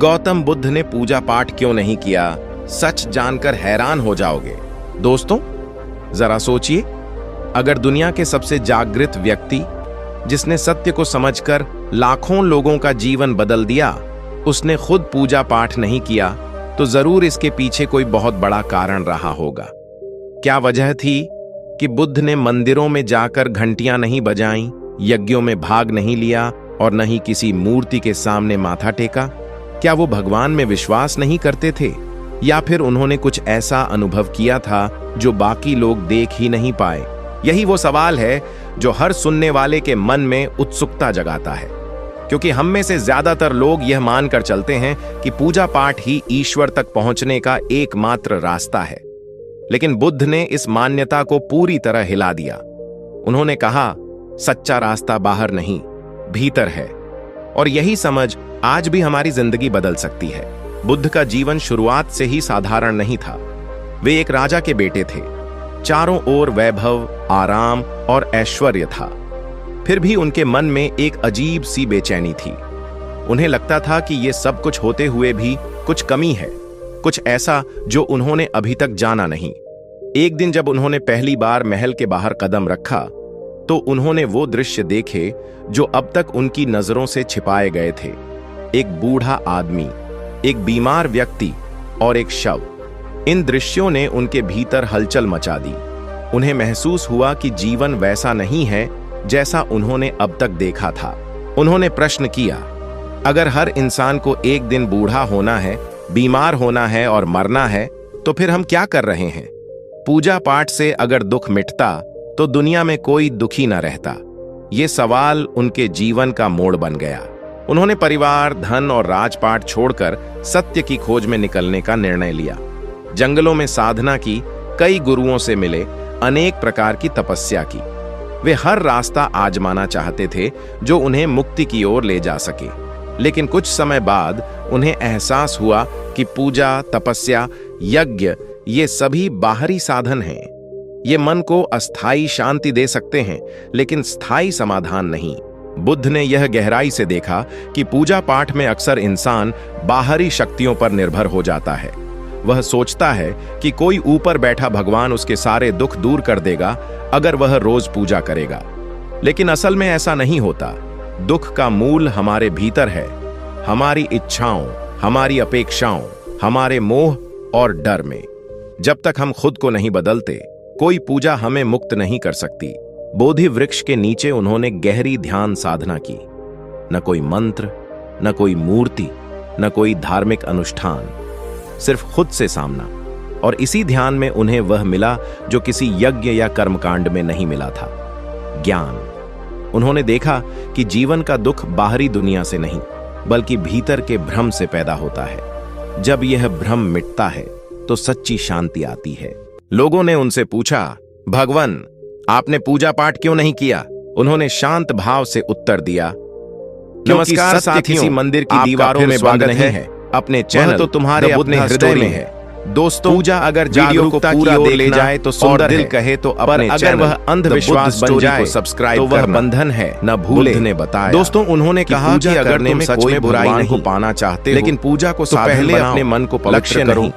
गौतम बुद्ध ने पूजा पाठ क्यों नहीं किया? सच जानकर हैरान हो जाओगे। दोस्तों, जरा सोचिए, अगर दुनिया के सबसे जागृत व्यक्ति, जिसने सत्य को समझकर लाखों लोगों का जीवन बदल दिया, उसने खुद पूजा पाठ नहीं किया, तो जरूर इसके पीछे कोई बहुत बड़ा कारण रहा होगा। क्या वजह थी कि बुद्ध ने मंदिरों में जाकर घंटियां नहीं बजाईं, यज्ञों में भाग नहीं लिया और न ही किसी मूर्ति के सामने माथा टेका? क्या वो भगवान में विश्वास नहीं करते थे, या फिर उन्होंने कुछ ऐसा अनुभव किया था जो बाकी लोग देख ही नहीं पाए? यही वो सवाल है जो हर सुनने वाले के मन में उत्सुकता जगाता है, क्योंकि हम में से ज्यादातर लोग यह मानकर चलते हैं कि पूजा पाठ ही ईश्वर तक पहुंचने का एकमात्र रास्ता है। लेकिन बुद्ध ने इस मान्यता को पूरी तरह हिला दिया। उन्होंने कहा, सच्चा रास्ता बाहर नहीं, भीतर है। और यही समझ आज भी हमारी जिंदगी बदल सकती है। बुद्ध का जीवन शुरुआत से ही साधारण नहीं था। वे एक राजा के बेटे थे। चारों ओर वैभव, आराम और ऐश्वर्य था। फिर भी उनके मन में एक अजीब सी बेचैनी थी। उन्हें लगता था कि ये सब कुछ होते हुए भी कुछ कमी है, कुछ ऐसा जो उन्होंने अभी तक जाना नहीं। एक दिन जब उन्होंने पहली बार महल के बाहर कदम रखा, तो उन्होंने वो दृश्य देखे जो अब तक उनकी नजरों से छिपाए गए थे। एक बूढ़ा आदमी, एक बीमार व्यक्ति और एक शव। इन दृश्यों ने उनके भीतर हलचल मचा दी। उन्हें महसूस हुआ कि जीवन वैसा नहीं है जैसा उन्होंने अब तक देखा था। उन्होंने प्रश्न किया, अगर हर इंसान को एक दिन बूढ़ा होना है, बीमार होना है और मरना है, तो फिर हम क्या कर रहे हैं? पूजा पाठ से अगर दुख मिटता, तो दुनिया में कोई दुखी न रहता। ये सवाल उनके जीवन का मोड़ बन गया। उन्होंने परिवार, धन और राजपाट छोड़कर सत्य की खोज में निकलने का निर्णय लिया। जंगलों में साधना की, कई गुरुओं से मिले, अनेक प्रकार की तपस्या की। वे हर रास्ता आजमाना चाहते थे जो उन्हें मुक्ति की ओर ले जा सके। लेकिन कुछ समय बाद उन्हें एहसास हुआ कि पूजा, तपस्या, यज्ञ ये सभी बाहरी साधन हैं। ये मन को अस्थाई शांति दे सकते हैं, लेकिन स्थायी समाधान नहीं। बुद्ध ने यह गहराई से देखा कि पूजा पाठ में अक्सर इंसान बाहरी शक्तियों पर निर्भर हो जाता है। वह सोचता है कि कोई ऊपर बैठा भगवान उसके सारे दुख दूर कर देगा अगर वह रोज पूजा करेगा। लेकिन असल में ऐसा नहीं होता। दुख का मूल हमारे भीतर है, हमारी इच्छाओं, हमारी अपेक्षाओं, हमारे मोह और डर में। जब तक हम खुद को नहीं बदलते, कोई पूजा हमें मुक्त नहीं कर सकती। बोधि वृक्ष के नीचे उन्होंने गहरी ध्यान साधना की। न कोई मंत्र, न कोई मूर्ति, न कोई धार्मिक अनुष्ठान, सिर्फ खुद से सामना। और इसी ध्यान में उन्हें वह मिला जो किसी यज्ञ या कर्मकांड में नहीं मिला था, ज्ञान। उन्होंने देखा कि जीवन का दुख बाहरी दुनिया से नहीं, बल्कि भीतर के भ्रम से पैदा होता है। जब यह भ्रम मिटता है, तो सच्ची शांति आती है। लोगों ने उनसे पूछा, भगवान, आपने पूजा पाठ क्यों नहीं किया? उन्होंने शांत भाव से उत्तर दिया, नमस्कार साथियों, किसी मंदिर की दीवारों में स्वागत नहीं है। अपने चैनल तो तुम्हारे अपने हृदय में है। दोस्तों, पूजा अगर जागरूकता की ओर ले जाए तो सुंदर दिल कहे तो अपने, अगर वह अंधविश्वास बन जाए तो वह बंधन है, न भूले। ने बताया। दोस्तों, उन्होंने कहा कि अगर तुम सच में बुराई को पाना चाहते हो, लेकिन पूजा को पहले अपने मन को पवित्र करो,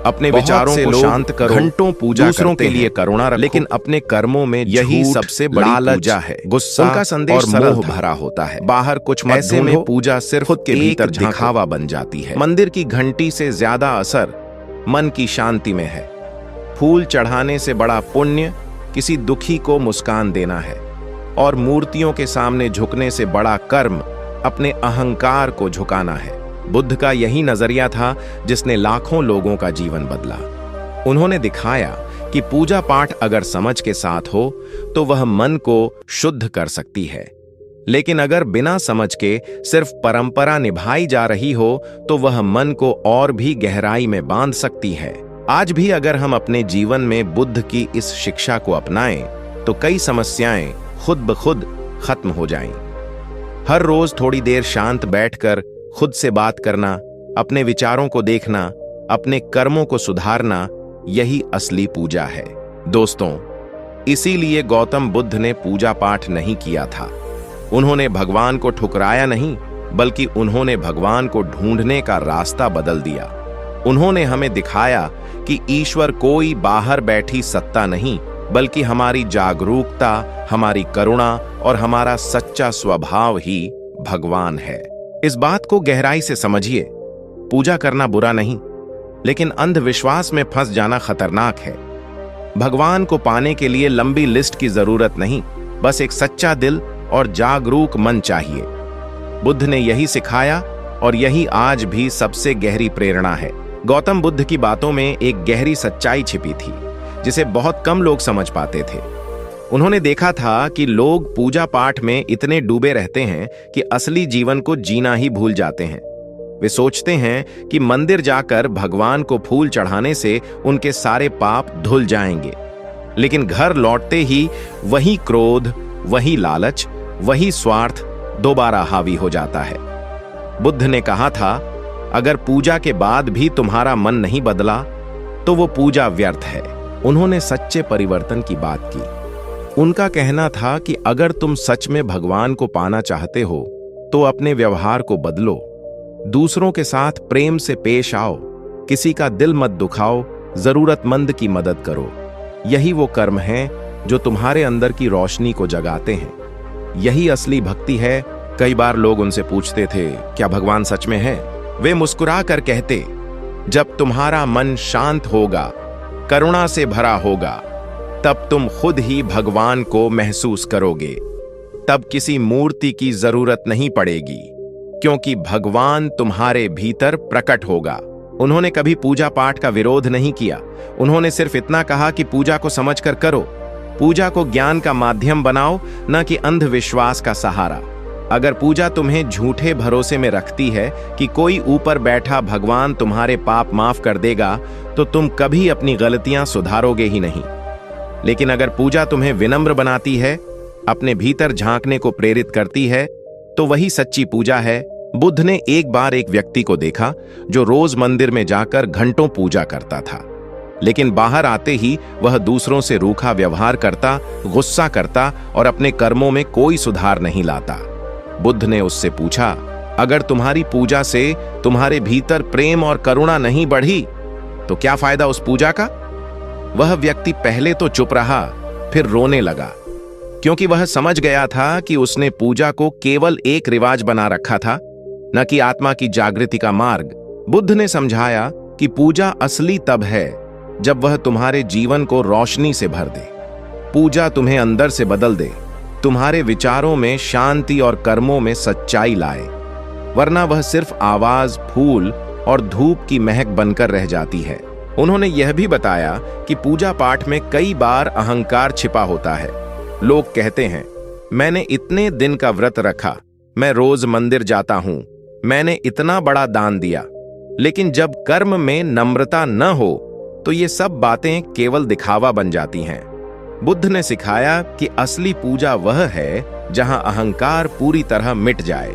अपने विचारों को शांत करो, घंटों पूजा दूसरों के लिए करुणा रखो, लेकिन अपने कर्मों में यही सबसे बड़ी पूजा है। गुस्सा का संदेश और मोह भरा होता है। बाहर कुछ ऐसे में पूजा सिर्फ खुद के भीतर दिखावा बन जाती है। मंदिर की घंटी से ज्यादा असर मन की शांति में है। फूल चढ़ाने से बड़ा पुण्य किसी दुखी को मुस्कान देना है, और मूर्तियों के सामने झुकने से बड़ा कर्म अपने अहंकार को झुकाना है। बुद्ध का यही नजरिया था जिसने लाखों लोगों का जीवन बदला। उन्होंने दिखाया कि पूजा पाठ अगर समझ के साथ हो तो वह मन को शुद्ध कर सकती है, लेकिन अगर बिना समझ के सिर्फ परंपरा निभाई जा रही हो तो वह मन को और भी गहराई में बांध सकती है। आज भी अगर हम अपने जीवन में बुद्ध की इस शिक्षा को अपनाएं तो कई समस्याएं खुद ब खुद खत्म हो जाएं। हर रोज थोड़ी देर शांत बैठकर खुद से बात करना, अपने विचारों को देखना, अपने कर्मों को सुधारना, यही असली पूजा है। दोस्तों, इसीलिए गौतम बुद्ध ने पूजा पाठ नहीं किया था। उन्होंने भगवान को ठुकराया नहीं, बल्कि उन्होंने भगवान को ढूंढने का रास्ता बदल दिया। उन्होंने हमें दिखाया कि ईश्वर कोई बाहर बैठी सत्ता नहीं, बल्कि हमारी जागरूकता, हमारी करुणा और हमारा सच्चा स्वभाव ही भगवान है। इस बात को गहराई से समझिए। पूजा करना बुरा नहीं, लेकिन अंधविश्वास में फंस जाना खतरनाक है। भगवान को पाने के लिए लंबी लिस्ट की जरूरत नहीं, बस एक सच्चा दिल और जागरूक मन चाहिए। बुद्ध ने यही सिखाया और यही आज भी सबसे गहरी प्रेरणा है। गौतम बुद्ध की बातों में एक गहरी सच्चाई छिपी थी, जिसे बहुत कम लोग समझ पाते थे। उन्होंने देखा था कि लोग पूजा पाठ में इतने डूबे रहते हैं कि असली जीवन को जीना ही भूल जाते हैं। वे सोचते हैं कि मंदिर जाकर भगवान को फूल चढ़ाने से उनके सारे पाप धुल जाएंगे, लेकिन घर लौटते ही वही क्रोध, वही लालच, वही स्वार्थ दोबारा हावी हो जाता है। बुद्ध ने कहा था, अगर पूजा के बाद भी तुम्हारा मन नहीं बदला तो वो पूजा व्यर्थ है। उन्होंने सच्चे परिवर्तन की बात की। उनका कहना था कि अगर तुम सच में भगवान को पाना चाहते हो तो अपने व्यवहार को बदलो, दूसरों के साथ प्रेम से पेश आओ, किसी का दिल मत दुखाओ, जरूरतमंद की मदद करो। यही वो कर्म हैं जो तुम्हारे अंदर की रोशनी को जगाते हैं। यही असली भक्ति है। कई बार लोग उनसे पूछते थे, क्या भगवान सच में है? वे मुस्कुरा कर कहते, जब तुम्हारा मन शांत होगा, करुणा से भरा होगा, तब तुम खुद ही भगवान को महसूस करोगे। तब किसी मूर्ति की जरूरत नहीं पड़ेगी, क्योंकि भगवान तुम्हारे भीतर प्रकट होगा। उन्होंने कभी पूजा पाठ का विरोध नहीं किया। उन्होंने सिर्फ इतना कहा कि पूजा को समझकर करो, पूजा को ज्ञान का माध्यम बनाओ, न कि अंधविश्वास का सहारा। अगर पूजा तुम्हें झूठे भरोसे में रखती है कि कोई ऊपर बैठा भगवान तुम्हारे पाप माफ कर देगा, तो तुम कभी अपनी गलतियां सुधारोगे ही नहीं। लेकिन अगर पूजा तुम्हें विनम्र बनाती है, अपने भीतर झांकने को प्रेरित करती है, तो वही सच्ची पूजा है। बुद्ध ने एक बार एक व्यक्ति को देखा जो रोज मंदिर में जाकर घंटों पूजा करता था, लेकिन बाहर आते ही वह दूसरों से रूखा व्यवहार करता, गुस्सा करता और अपने कर्मों में कोई सुधार नहीं लाता। बुद्ध ने उससे पूछा, अगर तुम्हारी पूजा से तुम्हारे भीतर प्रेम और करुणा नहीं बढ़ी तो क्या फायदा उस पूजा का? वह व्यक्ति पहले तो चुप रहा, फिर रोने लगा, क्योंकि वह समझ गया था कि उसने पूजा को केवल एक रिवाज बना रखा था, न कि आत्मा की जागृति का मार्ग। बुद्ध ने समझाया कि पूजा असली तब है जब वह तुम्हारे जीवन को रोशनी से भर दे। पूजा तुम्हें अंदर से बदल दे, तुम्हारे विचारों में शांति और कर्मों में सच्चाई लाए, वरना वह सिर्फ आवाज, फूल और धूप की महक बनकर रह जाती है। उन्होंने यह भी बताया कि पूजा पाठ में कई बार अहंकार छिपा होता है। लोग कहते हैं, मैंने इतने दिन का व्रत रखा, मैं रोज मंदिर जाता हूं, मैंने इतना बड़ा दान दिया, लेकिन जब कर्म में नम्रता न हो तो ये सब बातें केवल दिखावा बन जाती हैं। बुद्ध ने सिखाया कि असली पूजा वह है जहां अहंकार पूरी तरह मिट जाए,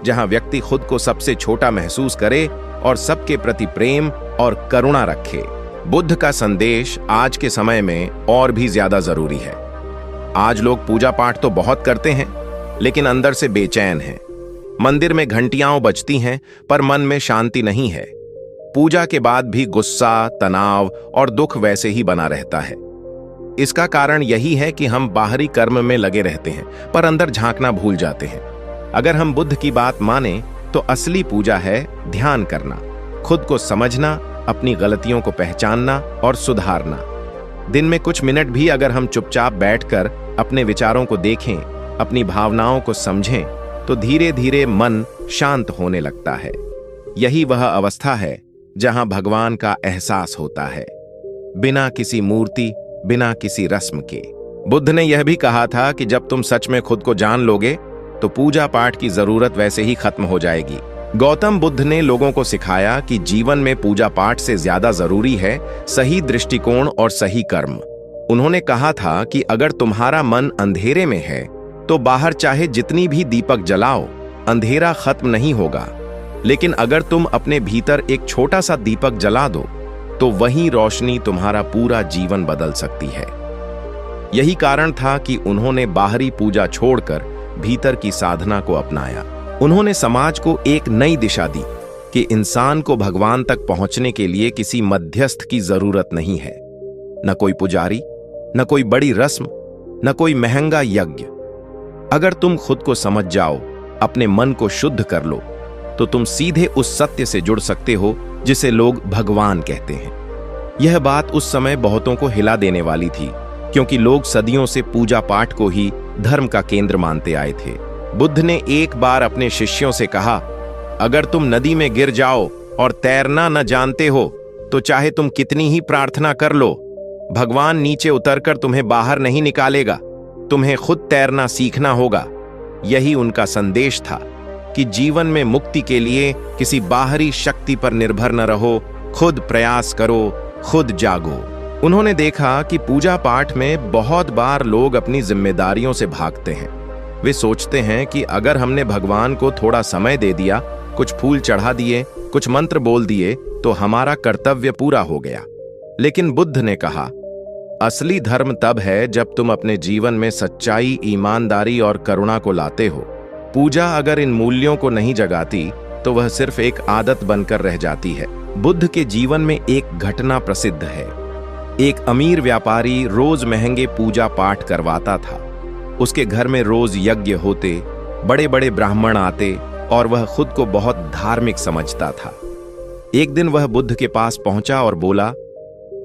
जहां व्यक्ति खुद को सबसे छोटा महसूस करे और सबके प्रति प्रेम और करुणा रखे। बुद्ध का संदेश आज के समय में और भी ज्यादा जरूरी है। आज लोग पूजा पाठ तो बहुत करते हैं, लेकिन अंदर से बेचैन हैं। मंदिर में घंटियां बजती हैं, पर मन में शांति नहीं है। पूजा के बाद भी गुस्सा, तनाव और दुख वैसे ही बना रहता है। इसका कारण यही है कि हम बाहरी कर्म में लगे रहते हैं, पर अंदर झांकना भूल जाते हैं। अगर हम बुद्ध की बात माने तो असली पूजा है ध्यान करना, खुद को समझना, अपनी गलतियों को पहचानना और सुधारना। दिन में कुछ मिनट भी अगर हम चुपचाप बैठकर अपने विचारों को देखें, अपनी भावनाओं को समझें, तो धीरे धीरे मन शांत होने लगता है। यही वह अवस्था है जहां भगवान का एहसास होता है, बिना किसी मूर्ति, बिना किसी रस्म के। बुद्ध ने यह भी कहा था कि जब तुम सच में खुद को जान लोगे तो पूजा पाठ की जरूरत वैसे ही खत्म हो जाएगी। गौतम बुद्ध ने लोगों को सिखाया कि जीवन में पूजा पाठ से ज्यादा जरूरी है सही दृष्टिकोण और सही कर्म। उन्होंने कहा था कि अगर तुम्हारा मन अंधेरे में है तो बाहर चाहे जितनी भी दीपक जलाओ, अंधेरा खत्म नहीं होगा। लेकिन अगर तुम अपने भीतर एक छोटा सा दीपक जला दो तो वही रोशनी तुम्हारा पूरा जीवन बदल सकती है। यही कारण था कि उन्होंने बाहरी पूजा छोड़कर भीतर की साधना को अपनाया। उन्होंने समाज को एक नई दिशा दी कि इंसान को भगवान तक पहुंचने के लिए किसी मध्यस्थ की जरूरत नहीं है। न कोई पुजारी, न कोई बड़ी रस्म, न कोई महंगा यज्ञ। अगर तुम खुद को समझ जाओ, अपने मन को शुद्ध कर लो, तो तुम सीधे उस सत्य से जुड़ सकते हो जिसे लोग भगवान कहते हैं। यह बात उस समय बहुतों को हिला देने वाली थी, क्योंकि लोग सदियों से पूजा पाठ को ही धर्म का केंद्र मानते आए थे। बुद्ध ने एक बार अपने शिष्यों से कहा, अगर तुम नदी में गिर जाओ और तैरना न जानते हो तो चाहे तुम कितनी ही प्रार्थना कर लो, भगवान नीचे उतरकर तुम्हें बाहर नहीं निकालेगा। तुम्हें खुद तैरना सीखना होगा। यही उनका संदेश था कि जीवन में मुक्ति के लिए किसी बाहरी शक्ति पर निर्भर न रहो, खुद प्रयास करो, खुद जागो। उन्होंने देखा कि पूजा पाठ में बहुत बार लोग अपनी जिम्मेदारियों से भागते हैं। वे सोचते हैं कि अगर हमने भगवान को थोड़ा समय दे दिया, कुछ फूल चढ़ा दिए, कुछ मंत्र बोल दिए, तो हमारा कर्तव्य पूरा हो गया। लेकिन बुद्ध ने कहा, असली धर्म तब है जब तुम अपने जीवन में सच्चाई, ईमानदारी और करुणा को लाते हो। पूजा अगर इन मूल्यों को नहीं जगाती तो वह सिर्फ एक आदत बनकर रह जाती है। बुद्ध के जीवन में एक घटना प्रसिद्ध है। एक अमीर व्यापारी रोज महंगे पूजा पाठ करवाता था। उसके घर में रोज यज्ञ होते, बड़े बड़े ब्राह्मण आते और वह खुद को बहुत धार्मिक समझता था। एक दिन वह बुद्ध के पास पहुंचा और बोला,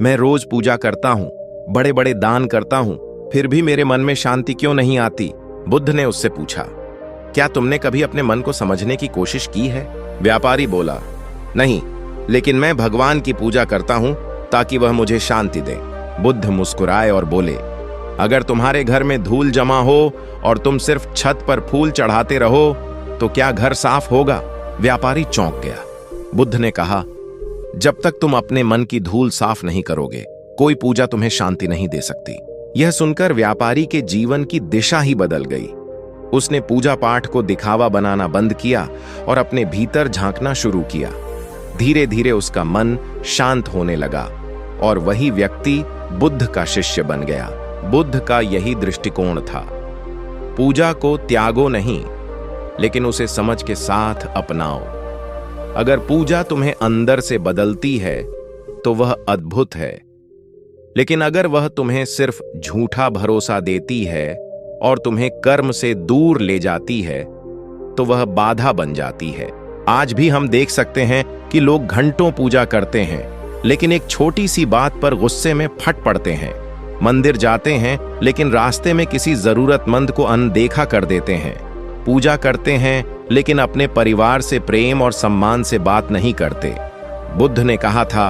मैं रोज पूजा करता हूं, बड़े बड़े दान करता हूं, फिर भी मेरे मन में शांति क्यों नहीं आती? बुद्ध ने उससे पूछा, क्या तुमने कभी अपने मन को समझने की कोशिश की है? व्यापारी बोला, नहीं, लेकिन मैं भगवान की पूजा करता हूं ताकि वह मुझे शांति दे। बुद्ध मुस्कुराए और बोले, अगर तुम्हारे घर में धूल जमा हो और तुम सिर्फ छत पर फूल चढ़ाते रहो तो क्या घर साफ होगा? व्यापारी चौंक गया। बुद्ध ने कहा, जब तक तुम अपने मन की धूल साफ नहीं करोगे, कोई पूजा तुम्हें शांति नहीं दे सकती। यह सुनकर व्यापारी के जीवन की दिशा ही बदल गई। उसने पूजा पाठ को दिखावा बनाना बंद किया और अपने भीतर झांकना शुरू किया। धीरे धीरे उसका मन शांत होने लगा और वही व्यक्ति बुद्ध का शिष्य बन गया। बुद्ध का यही दृष्टिकोण था, पूजा को त्यागो नहीं, लेकिन उसे समझ के साथ अपनाओ। अगर पूजा तुम्हें अंदर से बदलती है तो वह अद्भुत है, लेकिन अगर वह तुम्हें सिर्फ झूठा भरोसा देती है और तुम्हें कर्म से दूर ले जाती है तो वह बाधा बन जाती है। आज भी हम देख सकते हैं कि लोग घंटों पूजा करते हैं, लेकिन एक छोटी सी बात पर गुस्से में फट पड़ते हैं। मंदिर जाते हैं, लेकिन रास्ते में किसी जरूरतमंद को अनदेखा कर देते हैं। पूजा करते हैं, लेकिन अपने परिवार से प्रेम और सम्मान से बात नहीं करते। बुद्ध ने कहा था,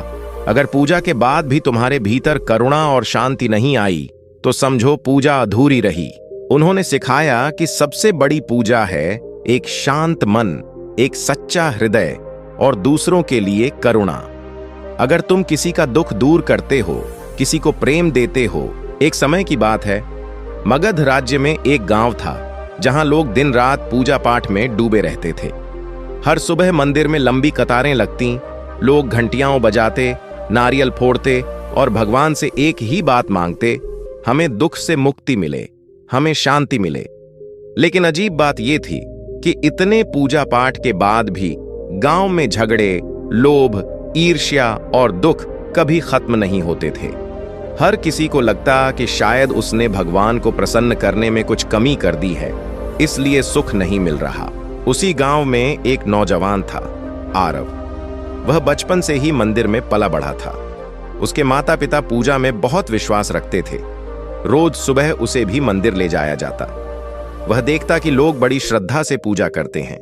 अगर पूजा के बाद भी तुम्हारे भीतर करुणा और शांति नहीं आई तो समझो पूजा अधूरी रही। उन्होंने सिखाया कि सबसे बड़ी पूजा है एक शांत मन, एक सच्चा हृदय और दूसरों के लिए करुणा। अगर तुम किसी का दुख दूर करते हो, किसी को प्रेम देते हो। एक समय की बात है, मगध राज्य में एक गांव था जहां लोग दिन रात पूजा पाठ में डूबे रहते थे। हर सुबह मंदिर में लंबी कतारें लगती, लोग घंटियां बजाते, नारियल फोड़ते और भगवान से एक ही बात मांगते, हमें दुख से मुक्ति मिले, हमें शांति मिले। लेकिन अजीब बात यह थी कि इतने पूजा पाठ के बाद भी गांव में झगड़े, लोभ, ईर्ष्या और दुख कभी खत्म नहीं होते थे। हर किसी को लगता कि शायद उसने भगवान को प्रसन्न करने में कुछ कमी कर दी है, इसलिए सुख नहीं मिल रहा। उसी गांव में एक नौजवान था, आरव। वह बचपन से ही मंदिर में पला बढ़ा था। उसके माता पिता पूजा में बहुत विश्वास रखते थे। रोज सुबह उसे भी मंदिर ले जाया जाता। वह देखता कि लोग बड़ी श्रद्धा से पूजा करते हैं,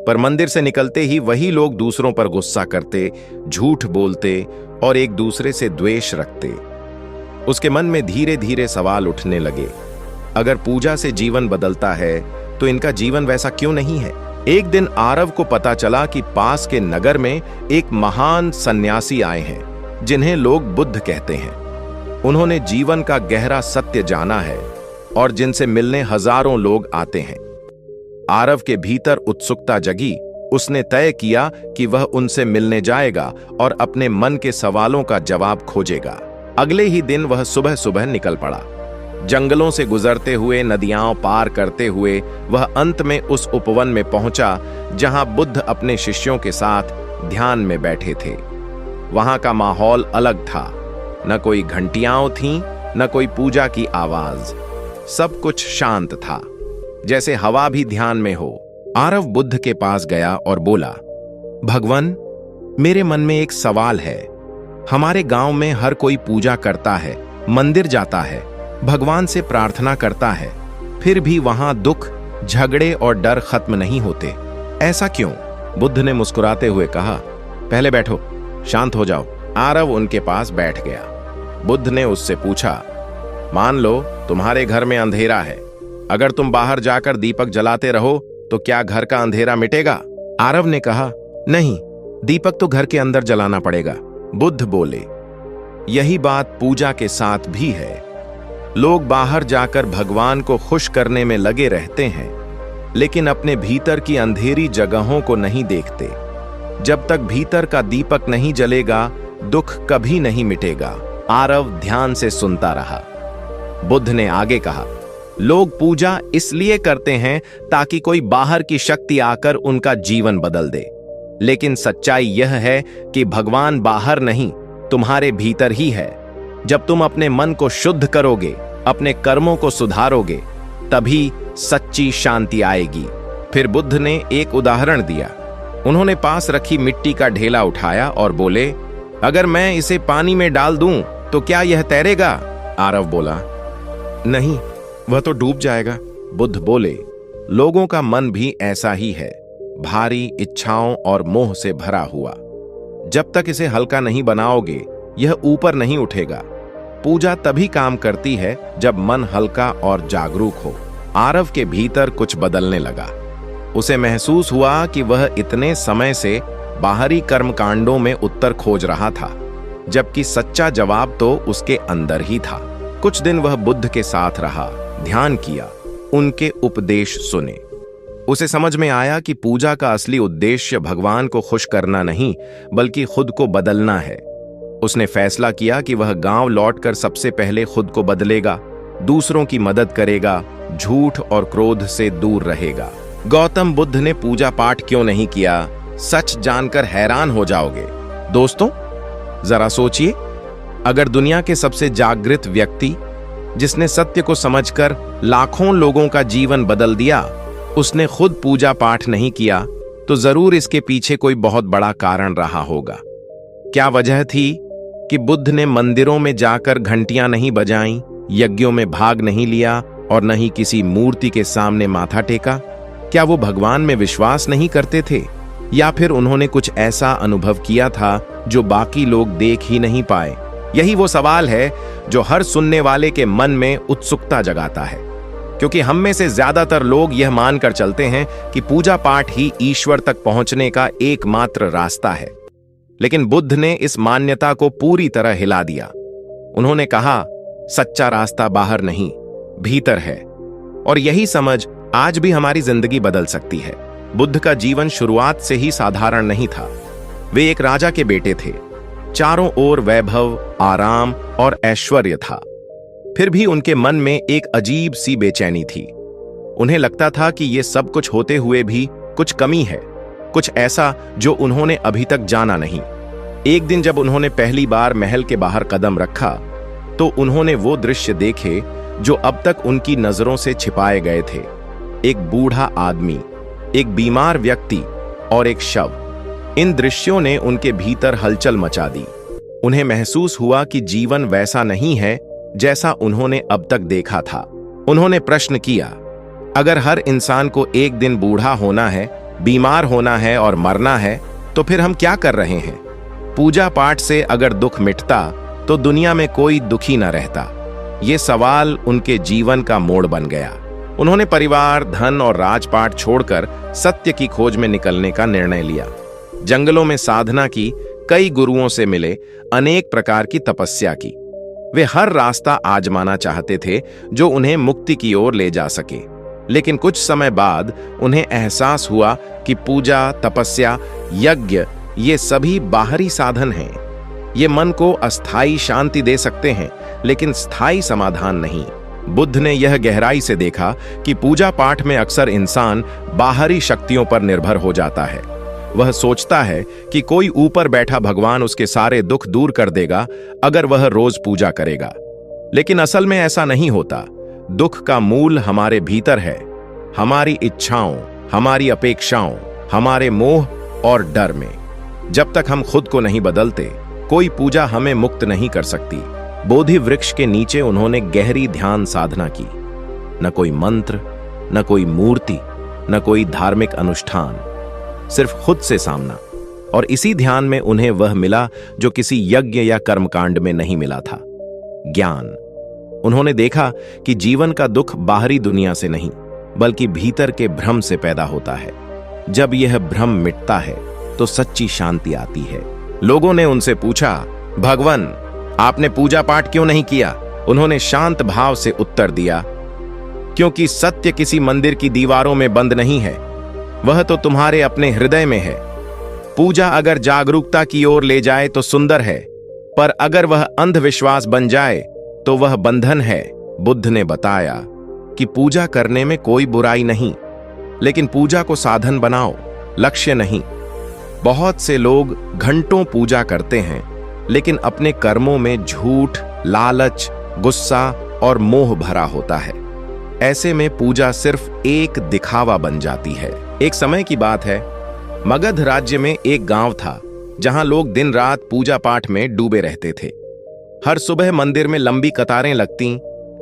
पर मंदिर से निकलते ही वही लोग दूसरों पर गुस्सा करते, झूठ बोलते और एक दूसरे से द्वेष रखते। उसके मन में धीरे धीरे सवाल उठने लगे, अगर पूजा से जीवन बदलता है तो इनका जीवन वैसा क्यों नहीं है? एक दिन आरव को पता चला कि पास के नगर में एक महान सन्यासी आए हैं जिन्हें लोग बुद्ध कहते हैं। उन्होंने जीवन का गहरा सत्य जाना है और जिनसे मिलने हजारों लोग आते हैं। आरव के भीतर उत्सुकता जगी। उसने तय किया कि वह उनसे मिलने जाएगा और अपने मन के सवालों का जवाब खोजेगा। अगले ही दिन वह सुबह सुबह निकल पड़ा। जंगलों से गुजरते हुए, नदियां पार करते हुए वह अंत में उस उपवन में पहुंचा जहां बुद्ध अपने शिष्यों के साथ ध्यान में बैठे थे। वहां का माहौल अलग था। न कोई घंटियां थीं, न कोई पूजा की आवाज। सब कुछ शांत था, जैसे हवा भी ध्यान में हो। आरव बुद्ध के पास गया और बोला, भगवान, मेरे मन में एक सवाल है। हमारे गांव में हर कोई पूजा करता है, मंदिर जाता है, भगवान से प्रार्थना करता है, फिर भी वहां दुख, झगड़े और डर खत्म नहीं होते। ऐसा क्यों? बुद्ध ने मुस्कुराते हुए कहा, पहले बैठो, शांत हो जाओ। आरव उनके पास बैठ गया। बुद्ध ने उससे पूछा, मान लो तुम्हारे घर में अंधेरा है। अगर तुम बाहर जाकर दीपक जलाते रहो तो क्या घर का अंधेरा मिटेगा? आरव ने कहा, नहीं, दीपक तो घर के अंदर जलाना पड़ेगा। बुद्ध बोले, यही बात पूजा के साथ भी है। लोग बाहर जाकर भगवान को खुश करने में लगे रहते हैं, लेकिन अपने भीतर की अंधेरी जगहों को नहीं देखते। जब तक भीतर का दीपक नहीं जलेगा, दुख कभी नहीं मिटेगा। आरव ध्यान से सुनता रहा। बुद्ध ने आगे कहा, लोग पूजा इसलिए करते हैं ताकि कोई बाहर की शक्ति आकर उनका जीवन बदल दे। लेकिन सच्चाई यह है कि भगवान बाहर नहीं, तुम्हारे भीतर ही है। जब तुम अपने मन को शुद्ध करोगे, अपने कर्मों को सुधारोगे, तभी सच्ची शांति आएगी। फिर बुद्ध ने एक उदाहरण दिया। उन्होंने पास रखी मिट्टी का ढेला उठाया और बोले, अगर मैं इसे पानी में डाल दूं तो क्या यह तैरेगा? आरव बोला, नहीं, वह तो डूब जाएगा। बुद्ध बोले, लोगों का मन भी ऐसा ही है, भारी इच्छाओं और मोह से भरा हुआ। जब तक इसे हल्का नहीं बनाओगे, यह ऊपर नहीं उठेगा। पूजा तभी काम करती है जब मन हल्का और जागरूक हो। आरव के भीतर कुछ बदलने लगा। उसे महसूस हुआ कि वह इतने समय से बाहरी कर्मकांडों में उत्तर खोज रहा था, जबकि सच्चा जवाब तो उसके अंदर ही था। कुछ दिन वह बुद्ध के साथ रहा, ध्यान किया, उनके उपदेश सुने। उसे समझ में आया कि पूजा का असली उद्देश्य भगवान को खुश करना नहीं, बल्कि खुद को बदलना है। उसने फैसला किया कि वह गांव लौटकर सबसे पहले खुद को बदलेगा, दूसरों की मदद करेगा, झूठ और क्रोध से दूर रहेगा। गौतम बुद्ध ने पूजा पाठ क्यों नहीं किया? सच जानकर हैरान हो जाओगे। दोस्तों, जरा सोचिए, अगर दुनिया के सबसे जागृत व्यक्ति, जिसने सत्य को समझकर लाखों लोगों का जीवन बदल दिया, उसने खुद पूजा पाठ नहीं किया, तो जरूर इसके पीछे कोई बहुत बड़ा कारण रहा होगा। क्या वजह थी कि बुद्ध ने मंदिरों में जाकर घंटियां नहीं बजाईं, यज्ञों में भाग नहीं लिया और न ही किसी मूर्ति के सामने माथा टेका? क्या वो भगवान में विश्वास नहीं करते थे, या फिर उन्होंने कुछ ऐसा अनुभव किया था जो बाकी लोग देख ही नहीं पाए? यही वो सवाल है जो हर सुनने वाले के मन में उत्सुकता जगाता है, क्योंकि हम में से ज्यादातर लोग यह मानकर चलते हैं कि पूजा पाठ ही ईश्वर तक पहुंचने का एकमात्र रास्ता है। लेकिन बुद्ध ने इस मान्यता को पूरी तरह हिला दिया। उन्होंने कहा, सच्चा रास्ता बाहर नहीं, भीतर है। और यही समझ आज भी हमारी जिंदगी बदल सकती है। बुद्ध का जीवन शुरुआत से ही साधारण नहीं था। वे एक राजा के बेटे थे। चारों ओर वैभव, आराम और ऐश्वर्य था। फिर भी उनके मन में एक अजीब सी बेचैनी थी। उन्हें लगता था कि ये सब कुछ होते हुए भी कुछ कमी है, कुछ ऐसा जो उन्होंने अभी तक जाना नहीं। एक दिन जब उन्होंने पहली बार महल के बाहर कदम रखा, तो उन्होंने वो दृश्य देखे जो अब तक उनकी नजरों से छिपाए गए थे। एक बूढ़ा आदमी, एक बीमार व्यक्ति और एक शव। इन दृश्यों ने उनके भीतर हलचल मचा दी। उन्हें महसूस हुआ कि जीवन वैसा नहीं है जैसा उन्होंने अब तक देखा था। उन्होंने प्रश्न किया, अगर हर इंसान को एक दिन बूढ़ा होना है, बीमार होना है और मरना है, तो फिर हम क्या कर रहे हैं? पूजा पाठ से अगर दुख मिटता तो दुनिया में कोई दुखी न रहता। ये सवाल उनके जीवन का मोड़ बन गया। उन्होंने परिवार, धन और राजपाट छोड़कर सत्य की खोज में निकलने का निर्णय लिया। जंगलों में साधना की, कई गुरुओं से मिले, अनेक प्रकार की तपस्या की। वे हर रास्ता आजमाना चाहते थे जो उन्हें मुक्ति की ओर ले जा सके। लेकिन कुछ समय बाद उन्हें एहसास हुआ कि पूजा, तपस्या, यज्ञ ये सभी बाहरी साधन हैं। ये मन को अस्थायी शांति दे सकते हैं, लेकिन स्थायी समाधान नहीं। बुद्ध ने यह गहराई से देखा कि पूजा पाठ में अक्सर इंसान बाहरी शक्तियों पर निर्भर हो जाता है। वह सोचता है कि कोई ऊपर बैठा भगवान उसके सारे दुख दूर कर देगा अगर वह रोज पूजा करेगा। लेकिन असल में ऐसा नहीं होता। दुख का मूल हमारे भीतर है, हमारी इच्छाओं, हमारी अपेक्षाओं, हमारे मोह और डर में। जब तक हम खुद को नहीं बदलते, कोई पूजा हमें मुक्त नहीं कर सकती। बोधि वृक्ष के नीचे उन्होंने गहरी ध्यान साधना की। न कोई मंत्र, न कोई मूर्ति, न कोई धार्मिक अनुष्ठान, सिर्फ खुद से सामना। और इसी ध्यान में उन्हें वह मिला जो किसी यज्ञ या कर्मकांड में नहीं मिला था, ज्ञान। उन्होंने देखा कि जीवन का दुख बाहरी दुनिया से नहीं, बल्कि भीतर के भ्रम से पैदा होता है। जब यह भ्रम मिटता है तो सच्ची शांति आती है। लोगों ने उनसे पूछा, भगवान, आपने पूजा पाठ क्यों नहीं किया? उन्होंने शांत भाव से उत्तर दिया, क्योंकि सत्य किसी मंदिर की दीवारों में बंद नहीं है, वह तो तुम्हारे अपने हृदय में है। पूजा अगर जागरूकता की ओर ले जाए तो सुंदर है, पर अगर वह अंधविश्वास बन जाए तो वह बंधन है। बुद्ध ने बताया कि पूजा करने में कोई बुराई नहीं, लेकिन पूजा को साधन बनाओ, लक्ष्य नहीं। बहुत से लोग घंटों पूजा करते हैं, लेकिन अपने कर्मों में झूठ, लालच, गुस्सा और मोह भरा होता है। ऐसे में पूजा सिर्फ एक दिखावा बन जाती है। एक समय की बात है, मगध राज्य में एक गांव था जहां लोग दिन रात पूजा पाठ में डूबे रहते थे। हर सुबह मंदिर में लंबी कतारें लगती,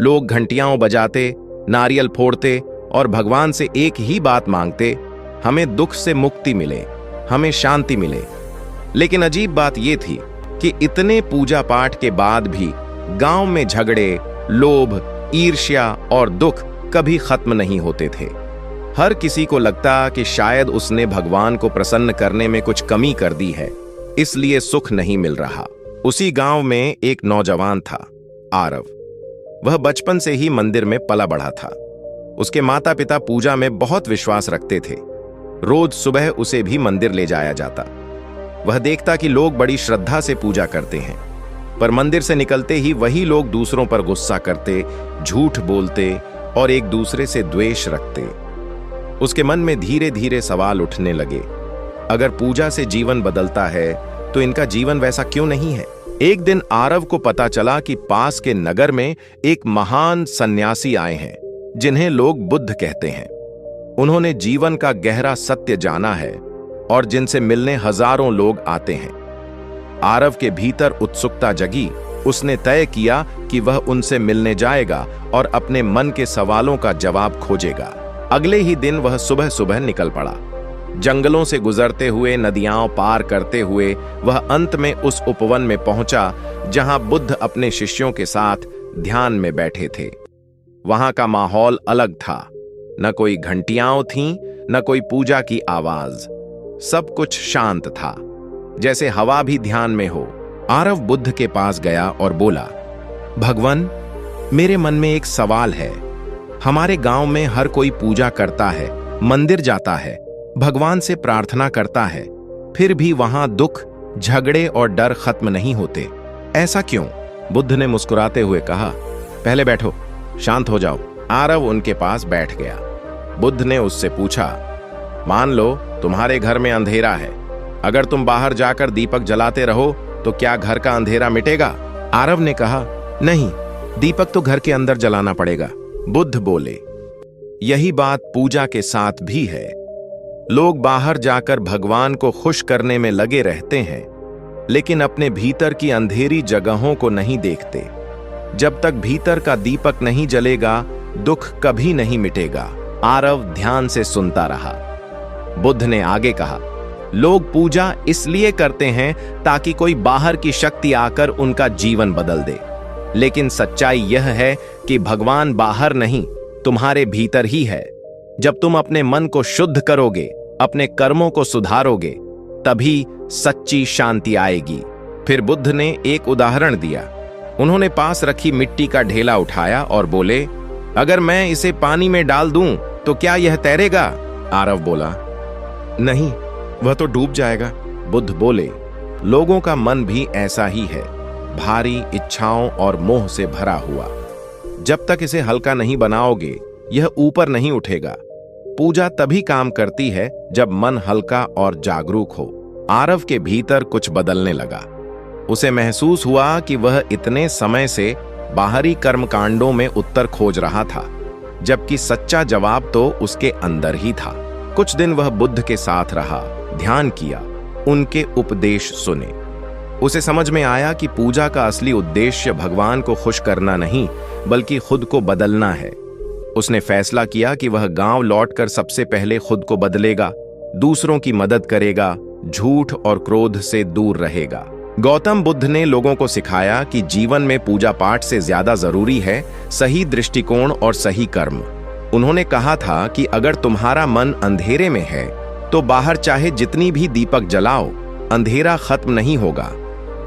लोग घंटियां बजाते, नारियल फोड़ते और भगवान से एक ही बात मांगते, हमें दुख से मुक्ति मिले, हमें शांति मिले। लेकिन अजीब बात यह थी कि इतने पूजा पाठ के बाद भी गांव में झगड़े, लोभ, ईर्ष्या और दुख कभी खत्म नहीं होते थे। हर किसी को लगता कि शायद उसने भगवान को प्रसन्न करने में कुछ कमी कर दी है, इसलिए सुख नहीं मिल रहा। उसी गांव में एक नौजवान था, आरव। वह बचपन से ही मंदिर में पला बढ़ा था। उसके माता पिता पूजा में बहुत विश्वास रखते थे। रोज सुबह उसे भी मंदिर ले जाया जाता। वह देखता कि लोग बड़ी श्रद्धा से पूजा करते हैं, पर मंदिर से निकलते ही वही लोग दूसरों पर गुस्सा करते, झूठ बोलते और एक दूसरे से द्वेष रखते। उसके मन में धीरे धीरे सवाल उठने लगे, अगर पूजा से जीवन बदलता है तो इनका जीवन वैसा क्यों नहीं है? एक दिन आरव को पता चला कि पास के नगर में एक महान सन्यासी आए हैं, जिन्हें लोग बुद्ध कहते हैं। उन्होंने जीवन का गहरा सत्य जाना है और जिनसे मिलने हजारों लोग आते हैं। आरव के भीतर उत्सुकता जगी। उसने तय किया कि वह उनसे मिलने जाएगा और अपने मन के सवालों का जवाब खोजेगा। अगले ही दिन वह सुबह सुबह निकल पड़ा। जंगलों से गुजरते हुए, नदियां पार करते हुए वह अंत में उस उपवन में पहुंचा जहां बुद्ध अपने शिष्यों के साथ ध्यान में बैठे थे। वहां का माहौल अलग था। न कोई घंटियां थीं, न कोई पूजा की आवाज। सब कुछ शांत था, जैसे हवा भी ध्यान में हो। आरव बुद्ध के पास गया और बोला, भगवान, मेरे मन में एक सवाल है। हमारे गांव में हर कोई पूजा करता है, मंदिर जाता है, भगवान से प्रार्थना करता है, फिर भी वहां दुख, झगड़े और डर खत्म नहीं होते। ऐसा क्यों? बुद्ध ने मुस्कुराते हुए कहा, पहले बैठो, शांत हो जाओ। आरव उनके पास बैठ गया। बुद्ध ने उससे पूछा, मान लो तुम्हारे घर में अंधेरा है, अगर तुम बाहर जाकर दीपक जलाते रहो तो क्या घर का अंधेरा मिटेगा? आरव ने कहा, नहीं, दीपक तो घर के अंदर जलाना पड़ेगा। बुद्ध बोले, यही बात पूजा के साथ भी है। लोग बाहर जाकर भगवान को खुश करने में लगे रहते हैं, लेकिन अपने भीतर की अंधेरी जगहों को नहीं देखते। जब तक भीतर का दीपक नहीं जलेगा, दुख कभी नहीं मिटेगा। आरव ध्यान से सुनता रहा। बुद्ध ने आगे कहा, लोग पूजा इसलिए करते हैं ताकि कोई बाहर की शक्ति आकर उनका जीवन बदल दे, लेकिन सच्चाई यह है कि भगवान बाहर नहीं, तुम्हारे भीतर ही है। जब तुम अपने मन को शुद्ध करोगे, अपने कर्मों को सुधारोगे, तभी सच्ची शांति आएगी। फिर बुद्ध ने एक उदाहरण दिया। उन्होंने पास रखी मिट्टी का ढेला उठाया और बोले, अगर मैं इसे पानी में डाल दूं तो क्या यह तैरेगा? आरव बोला, नहीं, वह तो डूब जाएगा। बुद्ध बोले, लोगों का मन भी ऐसा ही है, भारी इच्छाओं और मोह से भरा हुआ। जब तक इसे हल्का नहीं बनाओगे यह ऊपर नहीं उठेगा। पूजा तभी काम करती है जब मन हल्का और जागरूक हो। आरव के भीतर कुछ बदलने लगा। उसे महसूस हुआ कि वह इतने समय से बाहरी कर्मकांडों में उत्तर खोज रहा था, जबकि सच्चा जवाब तो उसके अंदर ही था। कुछ दिन वह बुद्ध के साथ रहा, ध्यान किया, उनके उपदेश सुने। उसे समझ में आया कि पूजा का असली उद्देश्य भगवान को खुश करना नहीं, बल्कि खुद को बदलना है। उसने फैसला किया कि वह गांव लौटकर सबसे पहले खुद को बदलेगा, दूसरों की मदद करेगा, झूठ और क्रोध से दूर रहेगा। गौतम बुद्ध ने लोगों को सिखाया कि जीवन में पूजा पाठ से ज्यादा जरूरी है सही दृष्टिकोण और सही कर्म। उन्होंने कहा था कि अगर तुम्हारा मन अंधेरे में है तो बाहर चाहे जितनी भी दीपक जलाओ, अंधेरा खत्म नहीं होगा।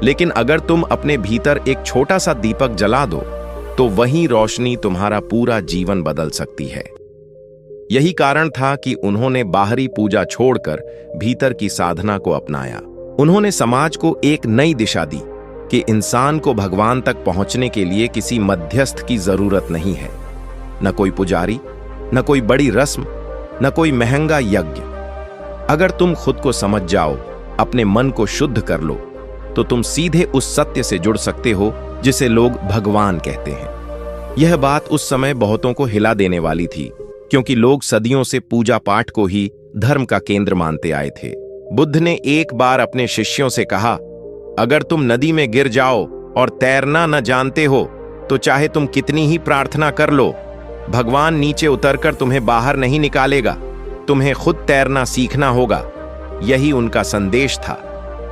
लेकिन अगर तुम अपने भीतर एक छोटा सा दीपक जला दो तो वही रोशनी तुम्हारा पूरा जीवन बदल सकती है। यही कारण था कि उन्होंने बाहरी पूजा छोड़कर भीतर की साधना को अपनाया। उन्होंने समाज को एक नई दिशा दी कि इंसान को भगवान तक पहुंचने के लिए किसी मध्यस्थ की जरूरत नहीं है। न कोई पुजारी, न कोई बड़ी रस्म, न कोई महंगा यज्ञ। अगर तुम खुद को समझ जाओ, अपने मन को शुद्ध कर लो, तो तुम सीधे उस सत्य से जुड़ सकते हो जिसे लोग भगवान कहते हैं। यह बात उस समय बहुतों को हिला देने वाली थी, क्योंकि लोग सदियों से पूजा पाठ को ही धर्म का केंद्र मानते आए थे। बुद्ध ने एक बार अपने शिष्यों से कहा, अगर तुम नदी में गिर जाओ और तैरना न जानते हो तो चाहे तुम कितनी ही प्रार्थना कर लो, भगवान नीचे उतरकर तुम्हें बाहर नहीं निकालेगा। तुम्हें खुद तैरना सीखना होगा। यही उनका संदेश था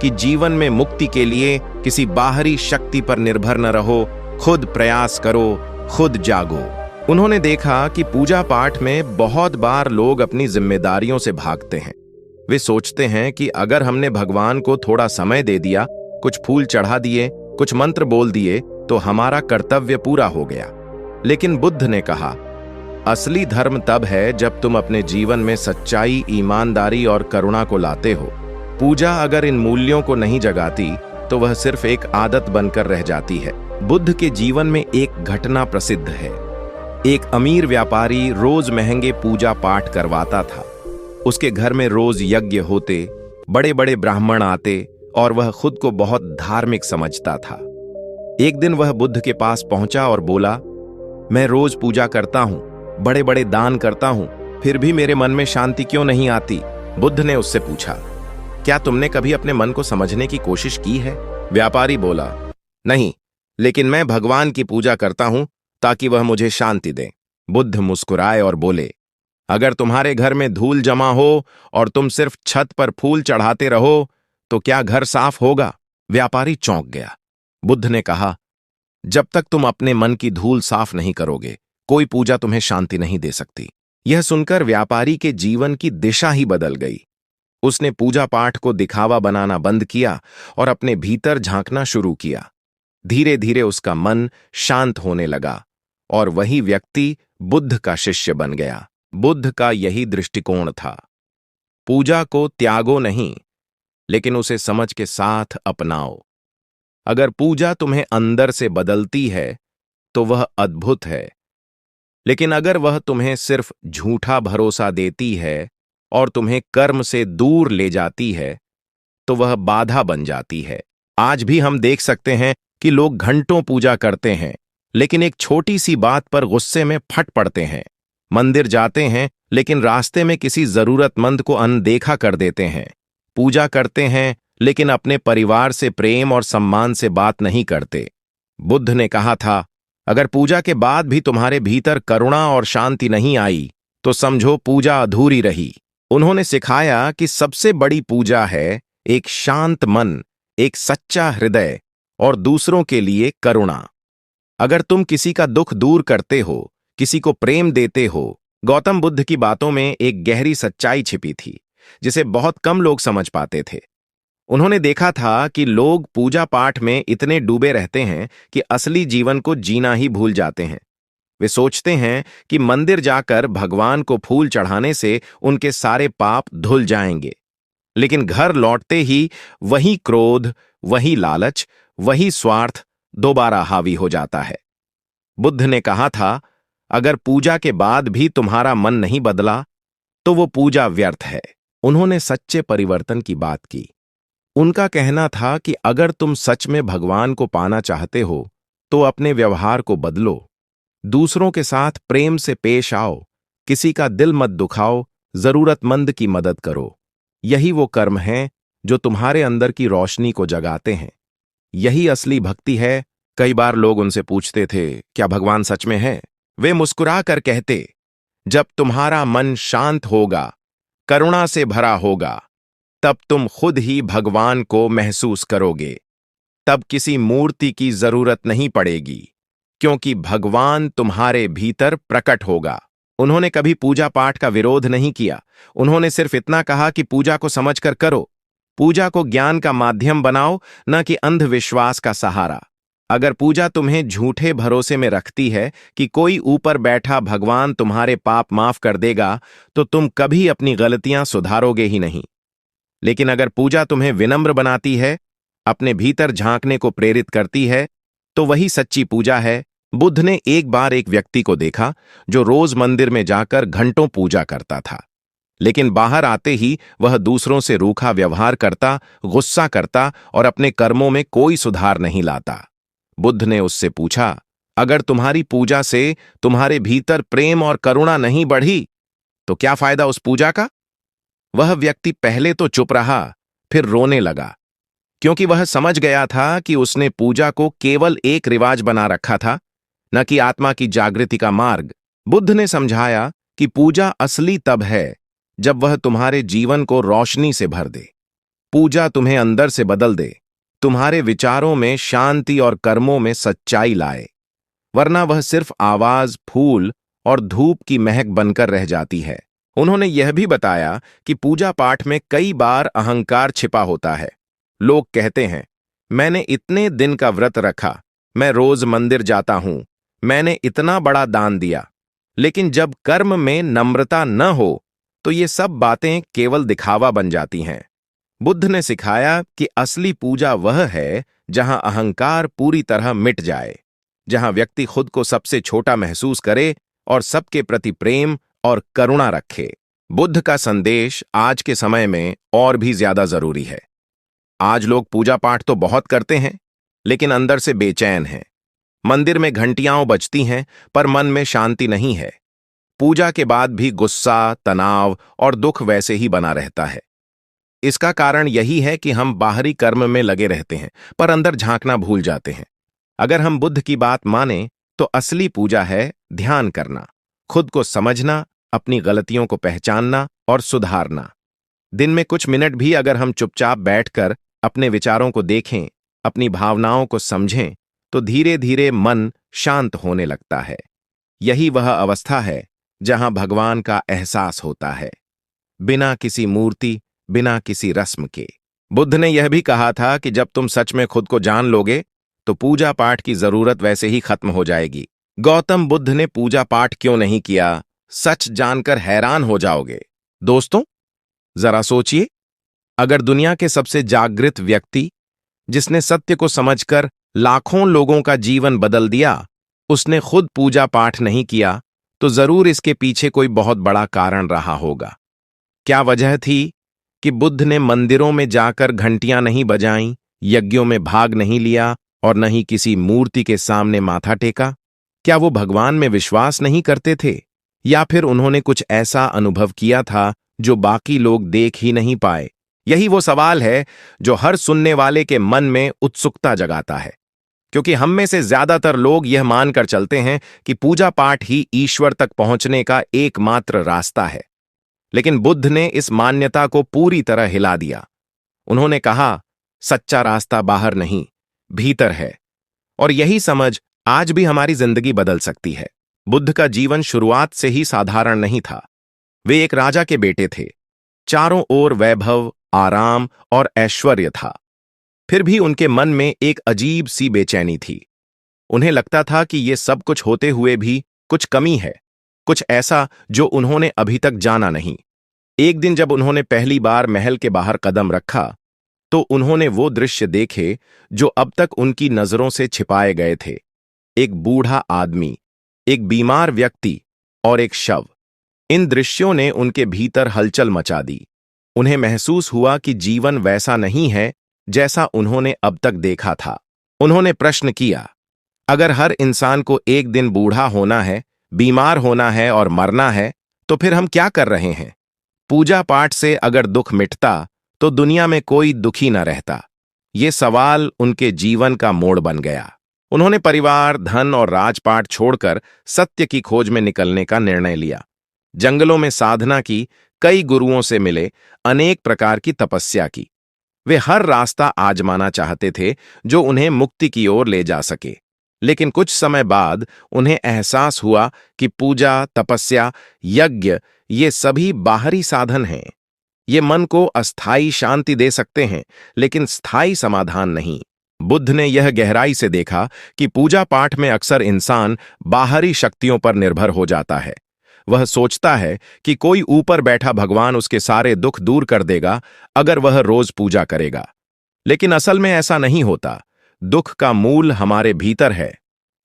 कि जीवन में मुक्ति के लिए किसी बाहरी शक्ति पर निर्भर न रहो, खुद प्रयास करो, खुद जागो। उन्होंने देखा कि पूजा पाठ में बहुत बार लोग अपनी जिम्मेदारियों से भागते हैं। वे सोचते हैं कि अगर हमने भगवान को थोड़ा समय दे दिया, कुछ फूल चढ़ा दिए, कुछ मंत्र बोल दिए, तो हमारा कर्तव्य पूरा हो गया। लेकिन बुद्ध ने कहा, असली धर्म तब है जब तुम अपने जीवन में सच्चाई, ईमानदारी और करुणा को लाते हो। पूजा अगर इन मूल्यों को नहीं जगाती तो वह सिर्फ एक आदत बनकर रह जाती है। बुद्ध के जीवन में एक घटना प्रसिद्ध है। एक अमीर व्यापारी रोज महंगे पूजा पाठ करवाता था। उसके घर में रोज यज्ञ होते, बड़े बड़े ब्राह्मण आते और वह खुद को बहुत धार्मिक समझता था। एक दिन वह बुद्ध के पास पहुंचा और बोला, मैं रोज पूजा करता हूं, बड़े बड़े दान करता हूं, फिर भी मेरे मन में शांति क्यों नहीं आती? बुद्ध ने उससे पूछा, क्या तुमने कभी अपने मन को समझने की कोशिश की है? व्यापारी बोला, नहीं, लेकिन मैं भगवान की पूजा करता हूं ताकि वह मुझे शांति दे। बुद्ध मुस्कुराए और बोले, अगर तुम्हारे घर में धूल जमा हो और तुम सिर्फ छत पर फूल चढ़ाते रहो तो क्या घर साफ होगा? व्यापारी चौंक गया। बुद्ध ने कहा, जब तक तुम अपने मन की धूल साफ नहीं करोगे, कोई पूजा तुम्हें शांति नहीं दे सकती। यह सुनकर व्यापारी के जीवन की दिशा ही बदल गई। उसने पूजा पाठ को दिखावा बनाना बंद किया और अपने भीतर झांकना शुरू किया। धीरे धीरे उसका मन शांत होने लगा और वही व्यक्ति बुद्ध का शिष्य बन गया। बुद्ध का यही दृष्टिकोण था, पूजा को त्यागो नहीं, लेकिन उसे समझ के साथ अपनाओ। अगर पूजा तुम्हें अंदर से बदलती है तो वह अद्भुत है, लेकिन अगर वह तुम्हें सिर्फ झूठा भरोसा देती है और तुम्हें कर्म से दूर ले जाती है तो वह बाधा बन जाती है। आज भी हम देख सकते हैं कि लोग घंटों पूजा करते हैं, लेकिन एक छोटी सी बात पर गुस्से में फट पड़ते हैं। मंदिर जाते हैं, लेकिन रास्ते में किसी जरूरतमंद को अनदेखा कर देते हैं। पूजा करते हैं, लेकिन अपने परिवार से प्रेम और सम्मान से बात नहीं करते। बुद्ध ने कहा था, अगर पूजा के बाद भी तुम्हारे भीतर करुणा और शांति नहीं आई तो समझो पूजा अधूरी रही। उन्होंने सिखाया कि सबसे बड़ी पूजा है एक शांत मन, एक सच्चा हृदय और दूसरों के लिए करुणा। अगर तुम किसी का दुख दूर करते हो, किसी को प्रेम देते हो, गौतम बुद्ध की बातों में एक गहरी सच्चाई छिपी थी जिसे बहुत कम लोग समझ पाते थे। उन्होंने देखा था कि लोग पूजा पाठ में इतने डूबे रहते हैं कि असली जीवन को जीना ही भूल जाते हैं। वे सोचते हैं कि मंदिर जाकर भगवान को फूल चढ़ाने से उनके सारे पाप धुल जाएंगे, लेकिन घर लौटते ही वही क्रोध, वही लालच, वही स्वार्थ दोबारा हावी हो जाता है। बुद्ध ने कहा था, अगर पूजा के बाद भी तुम्हारा मन नहीं बदला तो वो पूजा व्यर्थ है। उन्होंने सच्चे परिवर्तन की बात की। उनका कहना था कि अगर तुम सच में भगवान को पाना चाहते हो तो अपने व्यवहार को बदलो, दूसरों के साथ प्रेम से पेश आओ, किसी का दिल मत दुखाओ, जरूरतमंद की मदद करो। यही वो कर्म हैं जो तुम्हारे अंदर की रोशनी को जगाते हैं। यही असली भक्ति है। कई बार लोग उनसे पूछते थे, क्या भगवान सच में है? वे मुस्कुरा कर कहते, जब तुम्हारा मन शांत होगा, करुणा से भरा होगा, तब तुम खुद ही भगवान को महसूस करोगे। तब किसी मूर्ति की जरूरत नहीं पड़ेगी, क्योंकि भगवान तुम्हारे भीतर प्रकट होगा। उन्होंने कभी पूजा पाठ का विरोध नहीं किया। उन्होंने सिर्फ इतना कहा कि पूजा को समझकर करो, पूजा को ज्ञान का माध्यम बनाओ, न कि अंधविश्वास का सहारा। अगर पूजा तुम्हें झूठे भरोसे में रखती है कि कोई ऊपर बैठा भगवान तुम्हारे पाप माफ कर देगा, तो तुम कभी अपनी गलतियां सुधारोगे ही नहीं। लेकिन अगर पूजा तुम्हें विनम्र बनाती है, अपने भीतर झांकने को प्रेरित करती है, तो वही सच्ची पूजा है। बुद्ध ने एक बार एक व्यक्ति को देखा जो रोज मंदिर में जाकर घंटों पूजा करता था, लेकिन बाहर आते ही वह दूसरों से रूखा व्यवहार करता, गुस्सा करता और अपने कर्मों में कोई सुधार नहीं लाता। बुद्ध ने उससे पूछा, अगर तुम्हारी पूजा से तुम्हारे भीतर प्रेम और करुणा नहीं बढ़ी, तो क्या फायदा उस पूजा का? वह व्यक्ति पहले तो चुप रहा, फिर रोने लगा, क्योंकि वह समझ गया था कि उसने पूजा को केवल एक रिवाज बना रखा था, न कि आत्मा की जागृति का मार्ग। बुद्ध ने समझाया कि पूजा असली तब है जब वह तुम्हारे जीवन को रोशनी से भर दे। पूजा तुम्हें अंदर से बदल दे, तुम्हारे विचारों में शांति और कर्मों में सच्चाई लाए, वरना वह सिर्फ आवाज, फूल और धूप की महक बनकर रह जाती है। उन्होंने यह भी बताया कि पूजा पाठ में कई बार अहंकार छिपा होता है। लोग कहते हैं, मैंने इतने दिन का व्रत रखा, मैं रोज मंदिर जाता हूं, मैंने इतना बड़ा दान दिया, लेकिन जब कर्म में नम्रता न हो तो ये सब बातें केवल दिखावा बन जाती हैं। बुद्ध ने सिखाया कि असली पूजा वह है जहां अहंकार पूरी तरह मिट जाए, जहां व्यक्ति खुद को सबसे छोटा महसूस करे और सबके प्रति प्रेम और करुणा रखे। बुद्ध का संदेश आज के समय में और भी ज्यादा जरूरी है। आज लोग पूजा पाठ तो बहुत करते हैं, लेकिन अंदर से बेचैन हैं। मंदिर में घंटियां बजती हैं, पर मन में शांति नहीं है। पूजा के बाद भी गुस्सा, तनाव और दुख वैसे ही बना रहता है। इसका कारण यही है कि हम बाहरी कर्म में लगे रहते हैं, पर अंदर झांकना भूल जाते हैं। अगर हम बुद्ध की बात माने तो असली पूजा है ध्यान करना, खुद को समझना, अपनी गलतियों को पहचानना और सुधारना। दिन में कुछ मिनट भी अगर हम चुपचाप बैठकर अपने विचारों को देखें, अपनी भावनाओं को समझें, तो धीरे धीरे मन शांत होने लगता है। यही वह अवस्था है जहां भगवान का एहसास होता है, बिना किसी मूर्ति, बिना किसी रस्म के। बुद्ध ने यह भी कहा था कि जब तुम सच में खुद को जान लोगे तो पूजा पाठ की जरूरत वैसे ही खत्म हो जाएगी। गौतम बुद्ध ने पूजा पाठ क्यों नहीं किया, सच जानकर हैरान हो जाओगे। दोस्तों, जरा सोचिए, अगर दुनिया के सबसे जागृत व्यक्ति, जिसने सत्य को समझकर लाखों लोगों का जीवन बदल दिया, उसने खुद पूजा पाठ नहीं किया, तो जरूर इसके पीछे कोई बहुत बड़ा कारण रहा होगा। क्या वजह थी कि बुद्ध ने मंदिरों में जाकर घंटियां नहीं बजाईं, यज्ञों में भाग नहीं लिया और न ही किसी मूर्ति के सामने माथा टेका? क्या वो भगवान में विश्वास नहीं करते थे, या फिर उन्होंने कुछ ऐसा अनुभव किया था जो बाकी लोग देख ही नहीं पाए? यही वो सवाल है जो हर सुनने वाले के मन में उत्सुकता जगाता है, क्योंकि हम में से ज्यादातर लोग यह मानकर चलते हैं कि पूजा पाठ ही ईश्वर तक पहुंचने का एकमात्र रास्ता है। लेकिन बुद्ध ने इस मान्यता को पूरी तरह हिला दिया। उन्होंने कहा, सच्चा रास्ता बाहर नहीं, भीतर है। और यही समझ आज भी हमारी जिंदगी बदल सकती है। बुद्ध का जीवन शुरुआत से ही साधारण नहीं था। वे एक राजा के बेटे थे। चारों ओर वैभव, आराम और ऐश्वर्य था। फिर भी उनके मन में एक अजीब सी बेचैनी थी। उन्हें लगता था कि ये सब कुछ होते हुए भी कुछ कमी है, कुछ ऐसा जो उन्होंने अभी तक जाना नहीं। एक दिन जब उन्होंने पहली बार महल के बाहर कदम रखा, तो उन्होंने वो दृश्य देखे जो अब तक उनकी नजरों से छिपाए गए थे। एक बूढ़ा आदमी, एक बीमार व्यक्ति और एक शव। इन दृश्यों ने उनके भीतर हलचल मचा दी। उन्हें महसूस हुआ कि जीवन वैसा नहीं है जैसा उन्होंने अब तक देखा था। उन्होंने प्रश्न किया, अगर हर इंसान को एक दिन बूढ़ा होना है, बीमार होना है और मरना है, तो फिर हम क्या कर रहे हैं? पूजा पाठ से अगर दुख मिटता तो दुनिया में कोई दुखी न रहता। ये सवाल उनके जीवन का मोड़ बन गया। उन्होंने परिवार, धन और राजपाट छोड़कर सत्य की खोज में निकलने का निर्णय लिया। जंगलों में साधना की, कई गुरुओं से मिले, अनेक प्रकार की तपस्या की। वे हर रास्ता आजमाना चाहते थे जो उन्हें मुक्ति की ओर ले जा सके। लेकिन कुछ समय बाद उन्हें एहसास हुआ कि पूजा, तपस्या, यज्ञ ये सभी बाहरी साधन हैं। ये मन को अस्थायी शांति दे सकते हैं, लेकिन स्थायी समाधान नहीं। बुद्ध ने यह गहराई से देखा कि पूजा पाठ में अक्सर इंसान बाहरी शक्तियों पर निर्भर हो जाता है। वह सोचता है कि कोई ऊपर बैठा भगवान उसके सारे दुख दूर कर देगा अगर वह रोज पूजा करेगा। लेकिन असल में ऐसा नहीं होता। दुख का मूल हमारे भीतर है,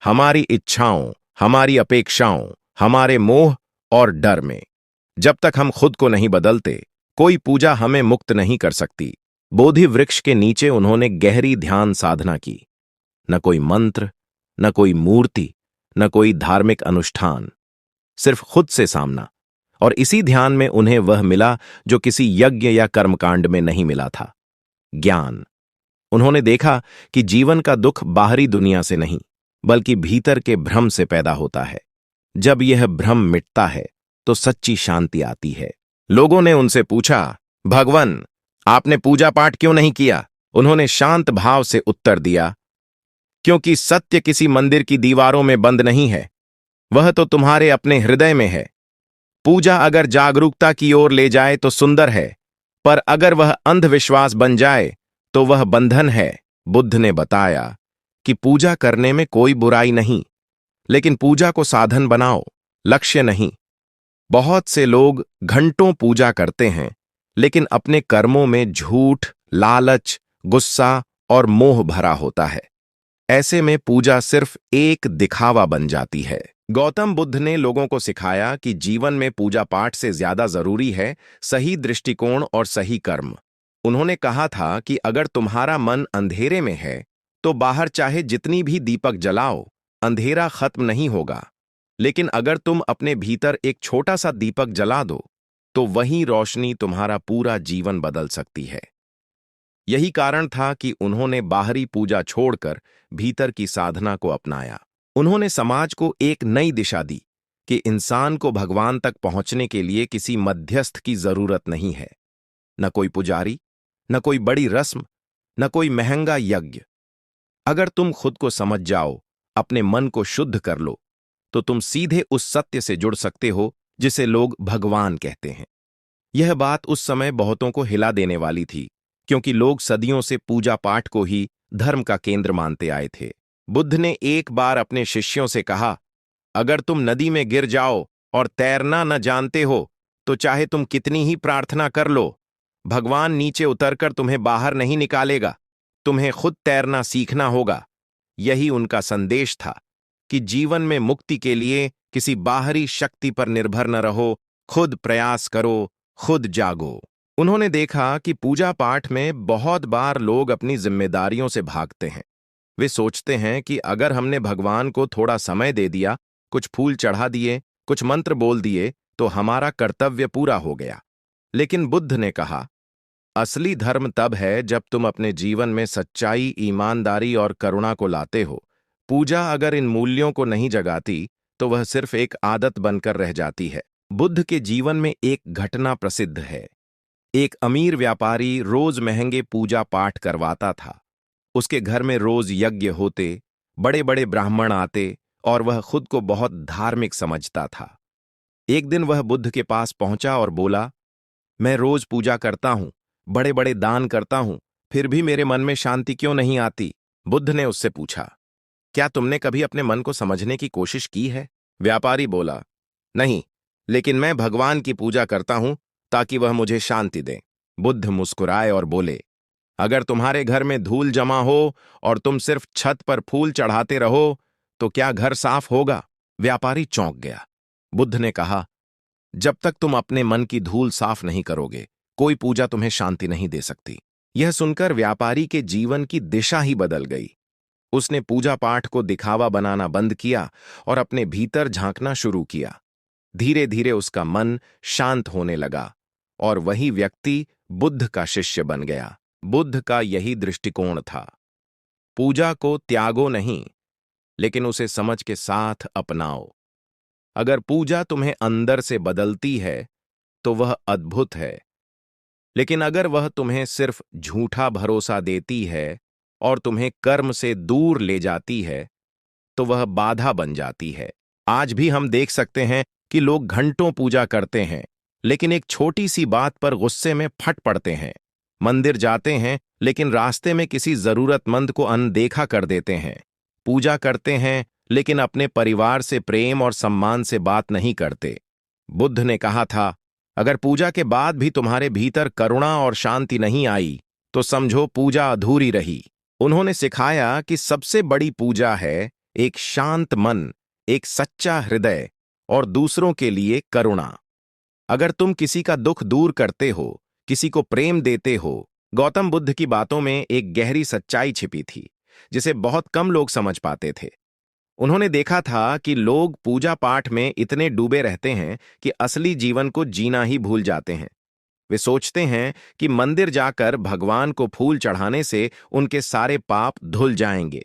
हमारी इच्छाओं, हमारी अपेक्षाओं, हमारे मोह और डर में। जब तक हम खुद को नहीं बदलते, कोई पूजा हमें मुक्त नहीं कर सकती। बोधि वृक्ष के नीचे उन्होंने गहरी ध्यान साधना की। न कोई मंत्र, न कोई मूर्ति, न कोई धार्मिक अनुष्ठान, सिर्फ खुद से सामना। और इसी ध्यान में उन्हें वह मिला जो किसी यज्ञ या कर्मकांड में नहीं मिला था, ज्ञान। उन्होंने देखा कि जीवन का दुख बाहरी दुनिया से नहीं, बल्कि भीतर के भ्रम से पैदा होता है। जब यह भ्रम मिटता है तो सच्ची शांति आती है। लोगों ने उनसे पूछा, भगवान, आपने पूजा पाठ क्यों नहीं किया? उन्होंने शांत भाव से उत्तर दिया, क्योंकि सत्य किसी मंदिर की दीवारों में बंद नहीं है, वह तो तुम्हारे अपने हृदय में है। पूजा अगर जागरूकता की ओर ले जाए तो सुंदर है, पर अगर वह अंधविश्वास बन जाए तो वह बंधन है। बुद्ध ने बताया कि पूजा करने में कोई बुराई नहीं, लेकिन पूजा को साधन बनाओ, लक्ष्य नहीं। बहुत से लोग घंटों पूजा करते हैं, लेकिन अपने कर्मों में झूठ, लालच, गुस्सा और मोह भरा होता है। ऐसे में पूजा सिर्फ एक दिखावा बन जाती है। गौतम बुद्ध ने लोगों को सिखाया कि जीवन में पूजा पाठ से ज्यादा जरूरी है सही दृष्टिकोण और सही कर्म। उन्होंने कहा था कि अगर तुम्हारा मन अंधेरे में है तो बाहर चाहे जितनी भी दीपक जलाओ, अंधेरा खत्म नहीं होगा। लेकिन अगर तुम अपने भीतर एक छोटा सा दीपक जला दो तो वही रोशनी तुम्हारा पूरा जीवन बदल सकती है। यही कारण था कि उन्होंने बाहरी पूजा छोड़कर भीतर की साधना को अपनाया। उन्होंने समाज को एक नई दिशा दी कि इंसान को भगवान तक पहुंचने के लिए किसी मध्यस्थ की जरूरत नहीं है। न कोई पुजारी, न कोई बड़ी रस्म, न कोई महंगा यज्ञ। अगर तुम खुद को समझ जाओ, अपने मन को शुद्ध कर लो, तो तुम सीधे उस सत्य से जुड़ सकते हो जिसे लोग भगवान कहते हैं। यह बात उस समय बहुतों को हिला देने वाली थी, क्योंकि लोग सदियों से पूजा पाठ को ही धर्म का केंद्र मानते आए थे। बुद्ध ने एक बार अपने शिष्यों से कहा, अगर तुम नदी में गिर जाओ और तैरना न जानते हो तो चाहे तुम कितनी ही प्रार्थना कर लो, भगवान नीचे उतरकर तुम्हें बाहर नहीं निकालेगा। तुम्हें खुद तैरना सीखना होगा। यही उनका संदेश था कि जीवन में मुक्ति के लिए किसी बाहरी शक्ति पर निर्भर न रहो, खुद प्रयास करो, खुद जागो। उन्होंने देखा कि पूजा पाठ में बहुत बार लोग अपनी जिम्मेदारियों से भागते हैं। वे सोचते हैं कि अगर हमने भगवान को थोड़ा समय दे दिया, कुछ फूल चढ़ा दिए, कुछ मंत्र बोल दिए, तो हमारा कर्तव्य पूरा हो गया। लेकिन बुद्ध ने कहा, असली धर्म तब है जब तुम अपने जीवन में सच्चाई, ईमानदारी और करुणा को लाते हो। पूजा अगर इन मूल्यों को नहीं जगाती तो वह सिर्फ एक आदत बनकर रह जाती है। बुद्ध के जीवन में एक घटना प्रसिद्ध है। एक अमीर व्यापारी रोज महंगे पूजा पाठ करवाता था। उसके घर में रोज यज्ञ होते, बड़े बड़े ब्राह्मण आते और वह खुद को बहुत धार्मिक समझता था। एक दिन वह बुद्ध के पास पहुंचा और बोला, मैं रोज पूजा करता हूं, बड़े बड़े दान करता हूं, फिर भी मेरे मन में शांति क्यों नहीं आती? बुद्ध ने उससे पूछा, क्या तुमने कभी अपने मन को समझने की कोशिश की है? व्यापारी बोला, नहीं, लेकिन मैं भगवान की पूजा करता हूं ताकि वह मुझे शांति दे। बुद्ध मुस्कुराए और बोले, अगर तुम्हारे घर में धूल जमा हो और तुम सिर्फ छत पर फूल चढ़ाते रहो तो क्या घर साफ होगा? व्यापारी चौंक गया। बुद्ध ने कहा, जब तक तुम अपने मन की धूल साफ नहीं करोगे, कोई पूजा तुम्हें शांति नहीं दे सकती। यह सुनकर व्यापारी के जीवन की दिशा ही बदल गई। उसने पूजा पाठ को दिखावा बनाना बंद किया और अपने भीतर झांकना शुरू किया। धीरे धीरे उसका मन शांत होने लगा और वही व्यक्ति बुद्ध का शिष्य बन गया। बुद्ध का यही दृष्टिकोण था। पूजा को त्यागो नहीं, लेकिन उसे समझ के साथ अपनाओ। अगर पूजा तुम्हें अंदर से बदलती है तो वह अद्भुत है, लेकिन अगर वह तुम्हें सिर्फ झूठा भरोसा देती है और तुम्हें कर्म से दूर ले जाती है तो वह बाधा बन जाती है। आज भी हम देख सकते हैं कि लोग घंटों पूजा करते हैं, लेकिन एक छोटी सी बात पर गुस्से में फट पड़ते हैं। मंदिर जाते हैं, लेकिन रास्ते में किसी जरूरतमंद को अनदेखा कर देते हैं। पूजा करते हैं, लेकिन अपने परिवार से प्रेम और सम्मान से बात नहीं करते। बुद्ध ने कहा था, अगर पूजा के बाद भी तुम्हारे भीतर करुणा और शांति नहीं आई, तो समझो पूजा अधूरी रही। उन्होंने सिखाया कि सबसे बड़ी पूजा है एक शांत मन, एक सच्चा हृदय और दूसरों के लिए करुणा। अगर तुम किसी का दुख दूर करते हो, किसी को प्रेम देते हो, गौतम बुद्ध की बातों में एक गहरी सच्चाई छिपी थी, जिसे बहुत कम लोग समझ पाते थे। उन्होंने देखा था कि लोग पूजा पाठ में इतने डूबे रहते हैं कि असली जीवन को जीना ही भूल जाते हैं। वे सोचते हैं कि मंदिर जाकर भगवान को फूल चढ़ाने से उनके सारे पाप धुल जाएंगे,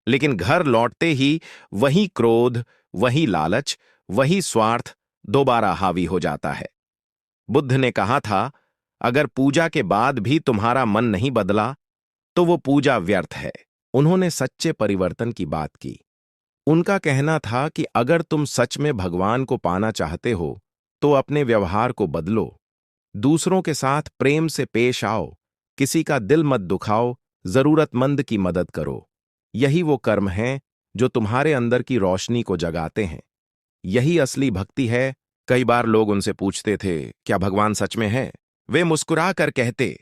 लेकिन घर लौटते ही वही क्रोध, वही लालच, वही स्वार्थ दोबारा हावी हो जाता है। बुद्ध ने कहा था, अगर पूजा के बाद भी तुम्हारा मन नहीं बदला तो वो पूजा व्यर्थ है। उन्होंने सच्चे परिवर्तन की बात की। उनका कहना था कि अगर तुम सच में भगवान को पाना चाहते हो तो अपने व्यवहार को बदलो, दूसरों के साथ प्रेम से पेश आओ, किसी का दिल मत दुखाओ, जरूरतमंद की मदद करो। यही वो कर्म हैं जो तुम्हारे अंदर की रोशनी को जगाते हैं। यही असली भक्ति है। कई बार लोग उनसे पूछते थे, क्या भगवान सच में है? वे मुस्कुरा कर कहते,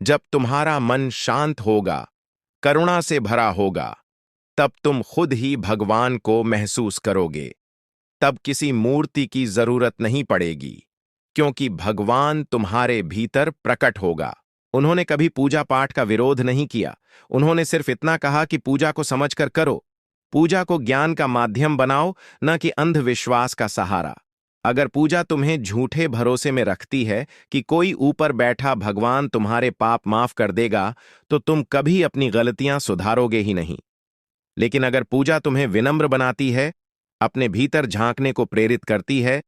जब तुम्हारा मन शांत होगा, करुणा से भरा होगा, तब तुम खुद ही भगवान को महसूस करोगे। तब किसी मूर्ति की जरूरत नहीं पड़ेगी, क्योंकि भगवान तुम्हारे भीतर प्रकट होगा। उन्होंने कभी पूजा पाठ का विरोध नहीं किया। उन्होंने सिर्फ इतना कहा कि पूजा को समझकर करो, पूजा को ज्ञान का माध्यम बनाओ, न कि अंधविश्वास का सहारा। अगर पूजा तुम्हें झूठे भरोसे में रखती है कि कोई ऊपर बैठा भगवान तुम्हारे पाप माफ कर देगा, तो तुम कभी अपनी गलतियां सुधारोगे ही नहीं। लेकिन अगर पूजा तुम्हें विनम्र बनाती है, अपने भीतर झांकने को प्रेरित करती है,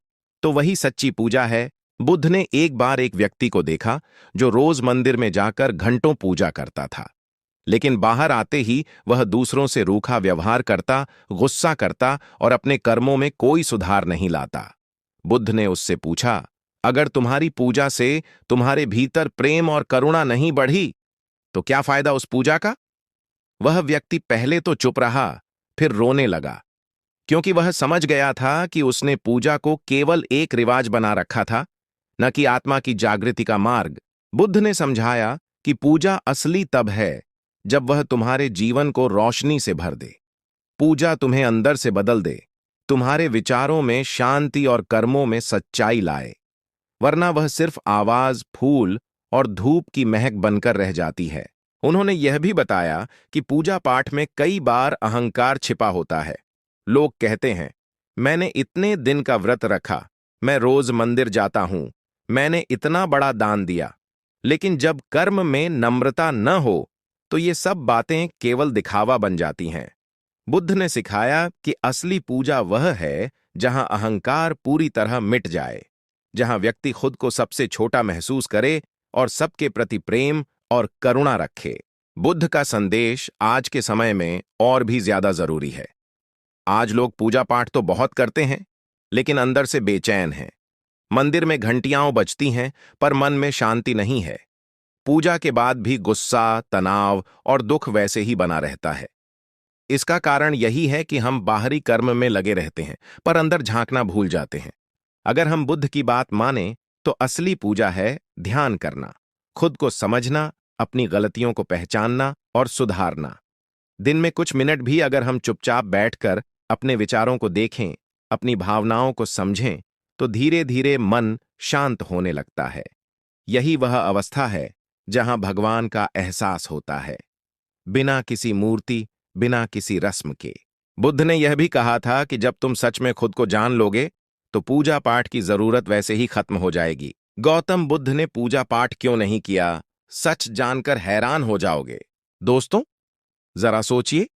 तो वही सच्ची पूजा है। बुद्ध ने एक बार एक व्यक्ति को देखा जो रोज मंदिर में जाकर घंटों पूजा करता था, लेकिन बाहर आते ही वह दूसरों से रूखा व्यवहार करता, गुस्सा करता और अपने कर्मों में कोई सुधार नहीं लाता। बुद्ध ने उससे पूछा, अगर तुम्हारी पूजा से तुम्हारे भीतर प्रेम और करुणा नहीं बढ़ी, तो क्या फायदा उस पूजा का? वह व्यक्ति पहले तो चुप रहा, फिर रोने लगा, क्योंकि वह समझ गया था कि उसने पूजा को केवल एक रिवाज बना रखा था, न कि आत्मा की जागृति का मार्ग। बुद्ध ने समझाया कि पूजा असली तब है जब वह तुम्हारे जीवन को रोशनी से भर दे। पूजा तुम्हें अंदर से बदल दे, तुम्हारे विचारों में शांति और कर्मों में सच्चाई लाए, वरना वह सिर्फ आवाज, फूल और धूप की महक बनकर रह जाती है। उन्होंने यह भी बताया कि पूजा पाठ में कई बार अहंकार छिपा होता है। लोग कहते हैं, मैंने इतने दिन का व्रत रखा, मैं रोज मंदिर जाता हूं, मैंने इतना बड़ा दान दिया, लेकिन जब कर्म में नम्रता न हो तो ये सब बातें केवल दिखावा बन जाती हैं। बुद्ध ने सिखाया कि असली पूजा वह है जहां अहंकार पूरी तरह मिट जाए, जहां व्यक्ति खुद को सबसे छोटा महसूस करे और सबके प्रति प्रेम और करुणा रखे। बुद्ध का संदेश आज के समय में और भी ज्यादा जरूरी है। आज लोग पूजा पाठ तो बहुत करते हैं, लेकिन अंदर से बेचैन हैं। मंदिर में घंटियां बजती हैं, पर मन में शांति नहीं है। पूजा के बाद भी गुस्सा, तनाव और दुख वैसे ही बना रहता है। इसका कारण यही है कि हम बाहरी कर्म में लगे रहते हैं, पर अंदर झांकना भूल जाते हैं। अगर हम बुद्ध की बात माने, तो असली पूजा है ध्यान करना, खुद को समझना, अपनी गलतियों को पहचानना और सुधारना। दिन में कुछ मिनट भी अगर हम चुपचाप बैठकर अपने विचारों को देखें, अपनी भावनाओं को समझें, तो धीरे धीरे मन शांत होने लगता है। यही वह अवस्था है जहां भगवान का एहसास होता है, बिना किसी मूर्ति, बिना किसी रस्म के। बुद्ध ने यह भी कहा था कि जब तुम सच में खुद को जान लोगे तो पूजा पाठ की जरूरत वैसे ही खत्म हो जाएगी। गौतम बुद्ध ने पूजा पाठ क्यों नहीं किया, सच जानकर हैरान हो जाओगे। दोस्तों, जरा सोचिए,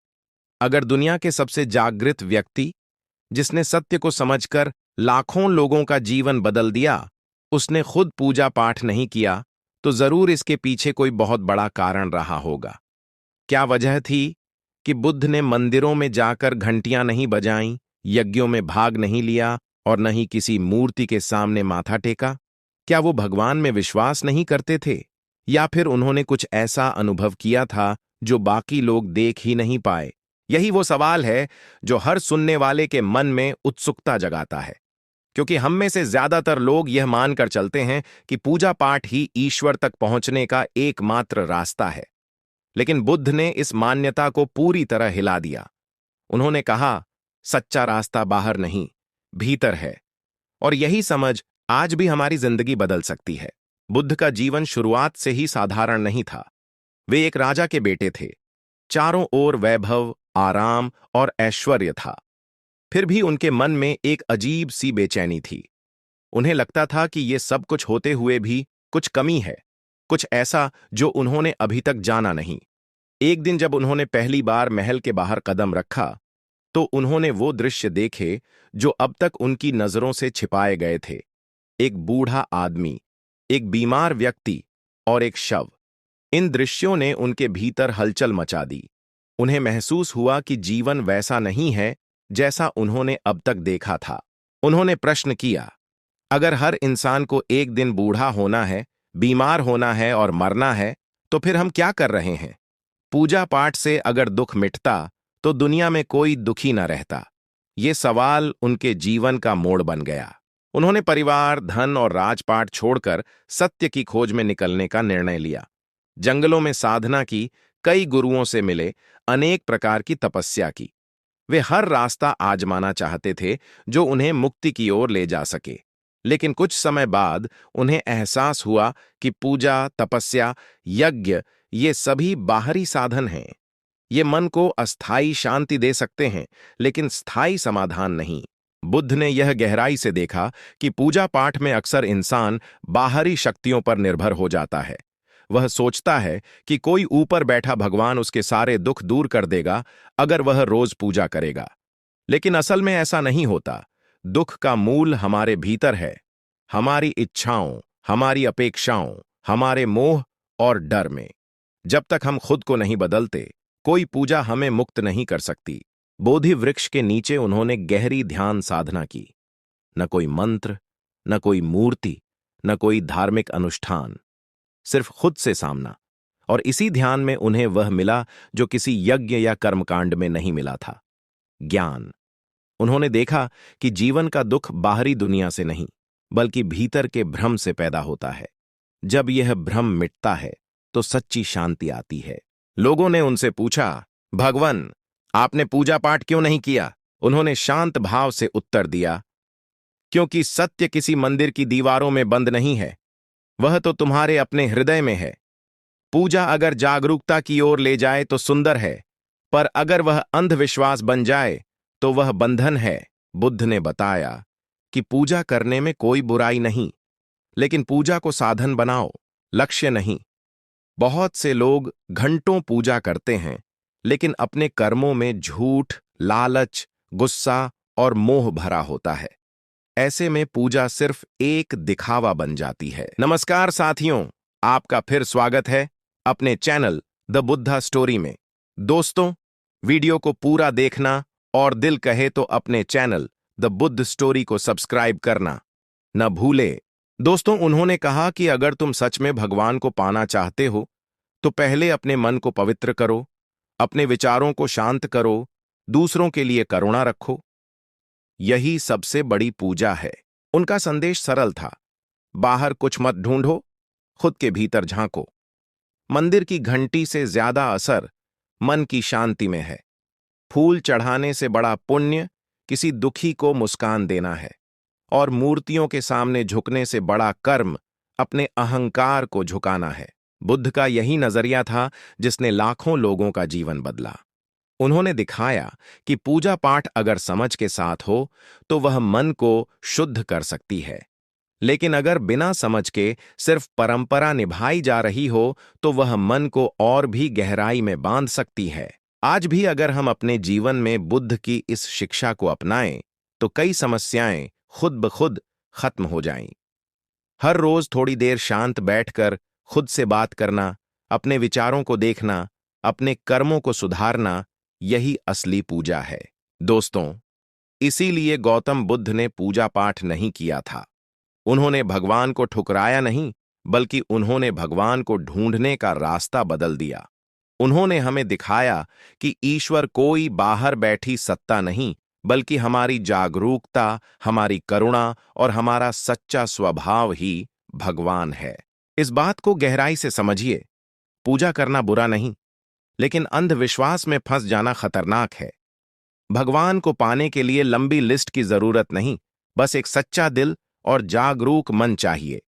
अगर दुनिया के सबसे जागृत व्यक्ति, जिसने सत्य को समझकर लाखों लोगों का जीवन बदल दिया, उसने खुद पूजा पाठ नहीं किया, तो जरूर इसके पीछे कोई बहुत बड़ा कारण रहा होगा। क्या वजह थी कि बुद्ध ने मंदिरों में जाकर घंटियां नहीं बजाईं, यज्ञों में भाग नहीं लिया और न ही किसी मूर्ति के सामने माथा टेका? क्या वो भगवान में विश्वास नहीं करते थे, या फिर उन्होंने कुछ ऐसा अनुभव किया था जो बाकी लोग देख ही नहीं पाए? यही वो सवाल है जो हर सुनने वाले के मन में उत्सुकता जगाता है, क्योंकि हम में से ज्यादातर लोग यह मानकर चलते हैं कि पूजा पाठ ही ईश्वर तक पहुंचने का एकमात्र रास्ता है। लेकिन बुद्ध ने इस मान्यता को पूरी तरह हिला दिया। उन्होंने कहा, सच्चा रास्ता बाहर नहीं, भीतर है। और यही समझ आज भी हमारी जिंदगी बदल सकती है। बुद्ध का जीवन शुरुआत से ही साधारण नहीं था। वे एक राजा के बेटे थे। चारों ओर वैभव, आराम और ऐश्वर्य था। फिर भी उनके मन में एक अजीब सी बेचैनी थी। उन्हें लगता था कि ये सब कुछ होते हुए भी कुछ कमी है, कुछ ऐसा जो उन्होंने अभी तक जाना नहीं। एक दिन जब उन्होंने पहली बार महल के बाहर कदम रखा, तो उन्होंने वो दृश्य देखे जो अब तक उनकी नजरों से छिपाए गए थे। एक बूढ़ा आदमी, एक बीमार व्यक्ति और एक शव। इन दृश्यों ने उनके भीतर हलचल मचा दी। उन्हें महसूस हुआ कि जीवन वैसा नहीं है जैसा उन्होंने अब तक देखा था। उन्होंने प्रश्न किया, अगर हर इंसान को एक दिन बूढ़ा होना है, बीमार होना है और मरना है, तो फिर हम क्या कर रहे हैं? पूजा पाठ से अगर दुख मिटता तो दुनिया में कोई दुखी न रहता। ये सवाल उनके जीवन का मोड़ बन गया। उन्होंने परिवार, धन और राजपाट छोड़कर सत्य की खोज में निकलने का निर्णय लिया। जंगलों में साधना की, कई गुरुओं से मिले, अनेक प्रकार की तपस्या की। वे हर रास्ता आजमाना चाहते थे जो उन्हें मुक्ति की ओर ले जा सके। लेकिन कुछ समय बाद उन्हें एहसास हुआ कि पूजा, तपस्या, यज्ञ ये सभी बाहरी साधन हैं। ये मन को अस्थायी शांति दे सकते हैं, लेकिन स्थायी समाधान नहीं। बुद्ध ने यह गहराई से देखा कि पूजा पाठ में अक्सर इंसान बाहरी शक्तियों पर निर्भर हो जाता है। वह सोचता है कि कोई ऊपर बैठा भगवान उसके सारे दुख दूर कर देगा अगर वह रोज पूजा करेगा। लेकिन असल में ऐसा नहीं होता। दुख का मूल हमारे भीतर है, हमारी इच्छाओं, हमारी अपेक्षाओं, हमारे मोह और डर में। जब तक हम खुद को नहीं बदलते, कोई पूजा हमें मुक्त नहीं कर सकती। बोधि वृक्ष के नीचे उन्होंने गहरी ध्यान साधना की। न कोई मंत्र, न कोई मूर्ति, न कोई धार्मिक अनुष्ठान, सिर्फ खुद से सामना। और इसी ध्यान में उन्हें वह मिला जो किसी यज्ञ या कर्मकांड में नहीं मिला था, ज्ञान। उन्होंने देखा कि जीवन का दुख बाहरी दुनिया से नहीं, बल्कि भीतर के भ्रम से पैदा होता है। जब यह भ्रम मिटता है तो सच्ची शांति आती है। लोगों ने उनसे पूछा, भगवान, आपने पूजा पाठ क्यों नहीं किया? उन्होंने शांत भाव से उत्तर दिया, क्योंकि सत्य किसी मंदिर की दीवारों में बंद नहीं है, वह तो तुम्हारे अपने हृदय में है। पूजा अगर जागरूकता की ओर ले जाए तो सुंदर है, पर अगर वह अंधविश्वास बन जाए तो वह बंधन है। बुद्ध ने बताया कि पूजा करने में कोई बुराई नहीं, लेकिन पूजा को साधन बनाओ, लक्ष्य नहीं। बहुत से लोग घंटों पूजा करते हैं, लेकिन अपने कर्मों में झूठ, लालच, गुस्सा और मोह भरा होता है। ऐसे में पूजा सिर्फ एक दिखावा बन जाती है। नमस्कार साथियों, आपका फिर स्वागत है अपने चैनल द बुद्धा स्टोरी में। दोस्तों, वीडियो को पूरा देखना और दिल कहे तो अपने चैनल द बुद्ध स्टोरी को सब्सक्राइब करना न भूले। दोस्तों, उन्होंने कहा कि अगर तुम सच में भगवान को पाना चाहते हो तो पहले अपने मन को पवित्र करो, अपने विचारों को शांत करो, दूसरों के लिए करुणा रखो। यही सबसे बड़ी पूजा है। उनका संदेश सरल था, बाहर कुछ मत ढूंढो, खुद के भीतर झांको। मंदिर की घंटी से ज्यादा असर मन की शांति में है। फूल चढ़ाने से बड़ा पुण्य किसी दुखी को मुस्कान देना है, और मूर्तियों के सामने झुकने से बड़ा कर्म अपने अहंकार को झुकाना है। बुद्ध का यही नजरिया था जिसने लाखों लोगों का जीवन बदला। उन्होंने दिखाया कि पूजा पाठ अगर समझ के साथ हो तो वह मन को शुद्ध कर सकती है, लेकिन अगर बिना समझ के सिर्फ परंपरा निभाई जा रही हो तो वह मन को और भी गहराई में बांध सकती है। आज भी अगर हम अपने जीवन में बुद्ध की इस शिक्षा को अपनाएं तो कई समस्याएं खुद ब खुद खत्म हो जाएं। हर रोज थोड़ी देर शांत बैठकर खुद से बात करना, अपने विचारों को देखना, अपने कर्मों को सुधारना, यही असली पूजा है। दोस्तों, इसीलिए गौतम बुद्ध ने पूजा पाठ नहीं किया था। उन्होंने भगवान को ठुकराया नहीं, बल्कि उन्होंने भगवान को ढूंढने का रास्ता बदल दिया। उन्होंने हमें दिखाया कि ईश्वर कोई बाहर बैठी सत्ता नहीं, बल्कि हमारी जागरूकता, हमारी करुणा और हमारा सच्चा स्वभाव ही भगवान है। इस बात को गहराई से समझिए। पूजा करना बुरा नहीं, लेकिन अंधविश्वास में फंस जाना खतरनाक है। भगवान को पाने के लिए लंबी लिस्ट की जरूरत नहीं, बस एक सच्चा दिल और जागरूक मन चाहिए।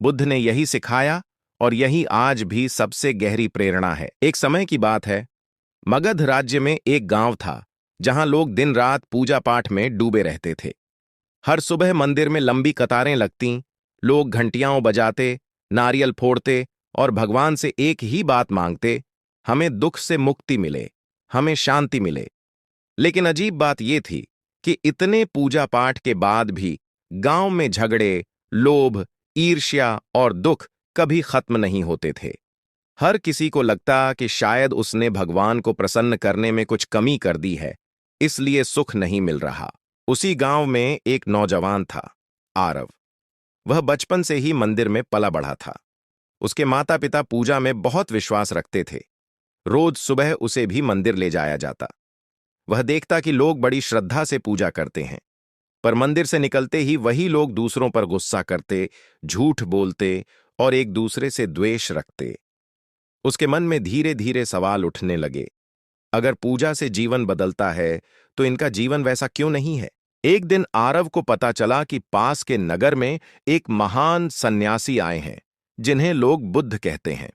बुद्ध ने यही सिखाया और यही आज भी सबसे गहरी प्रेरणा है। एक समय की बात है, मगध राज्य में एक गांव था जहां लोग दिन रात पूजा पाठ में डूबे रहते थे। हर सुबह मंदिर में लंबी कतारें लगतीं, लोग घंटियां बजाते, नारियल फोड़ते और भगवान से एक ही बात मांगते, हमें दुख से मुक्ति मिले, हमें शांति मिले। लेकिन अजीब बात यह थी कि इतने पूजा पाठ के बाद भी गांव में झगड़े, लोभ, ईर्ष्या और दुख कभी खत्म नहीं होते थे। हर किसी को लगता कि शायद उसने भगवान को प्रसन्न करने में कुछ कमी कर दी है, इसलिए सुख नहीं मिल रहा। उसी गांव में एक नौजवान था, आरव। वह बचपन से ही मंदिर में पला बढ़ा था। उसके माता पिता पूजा में बहुत विश्वास रखते थे। रोज सुबह उसे भी मंदिर ले जाया जाता। वह देखता कि लोग बड़ी श्रद्धा से पूजा करते हैं, पर मंदिर से निकलते ही वही लोग दूसरों पर गुस्सा करते, झूठ बोलते और एक दूसरे से द्वेष रखते। उसके मन में धीरे धीरे सवाल उठने लगे, अगर पूजा से जीवन बदलता है तो इनका जीवन वैसा क्यों नहीं है? एक दिन आरव को पता चला कि पास के नगर में एक महान सन्यासी आए हैं, जिन्हें लोग बुद्ध कहते हैं।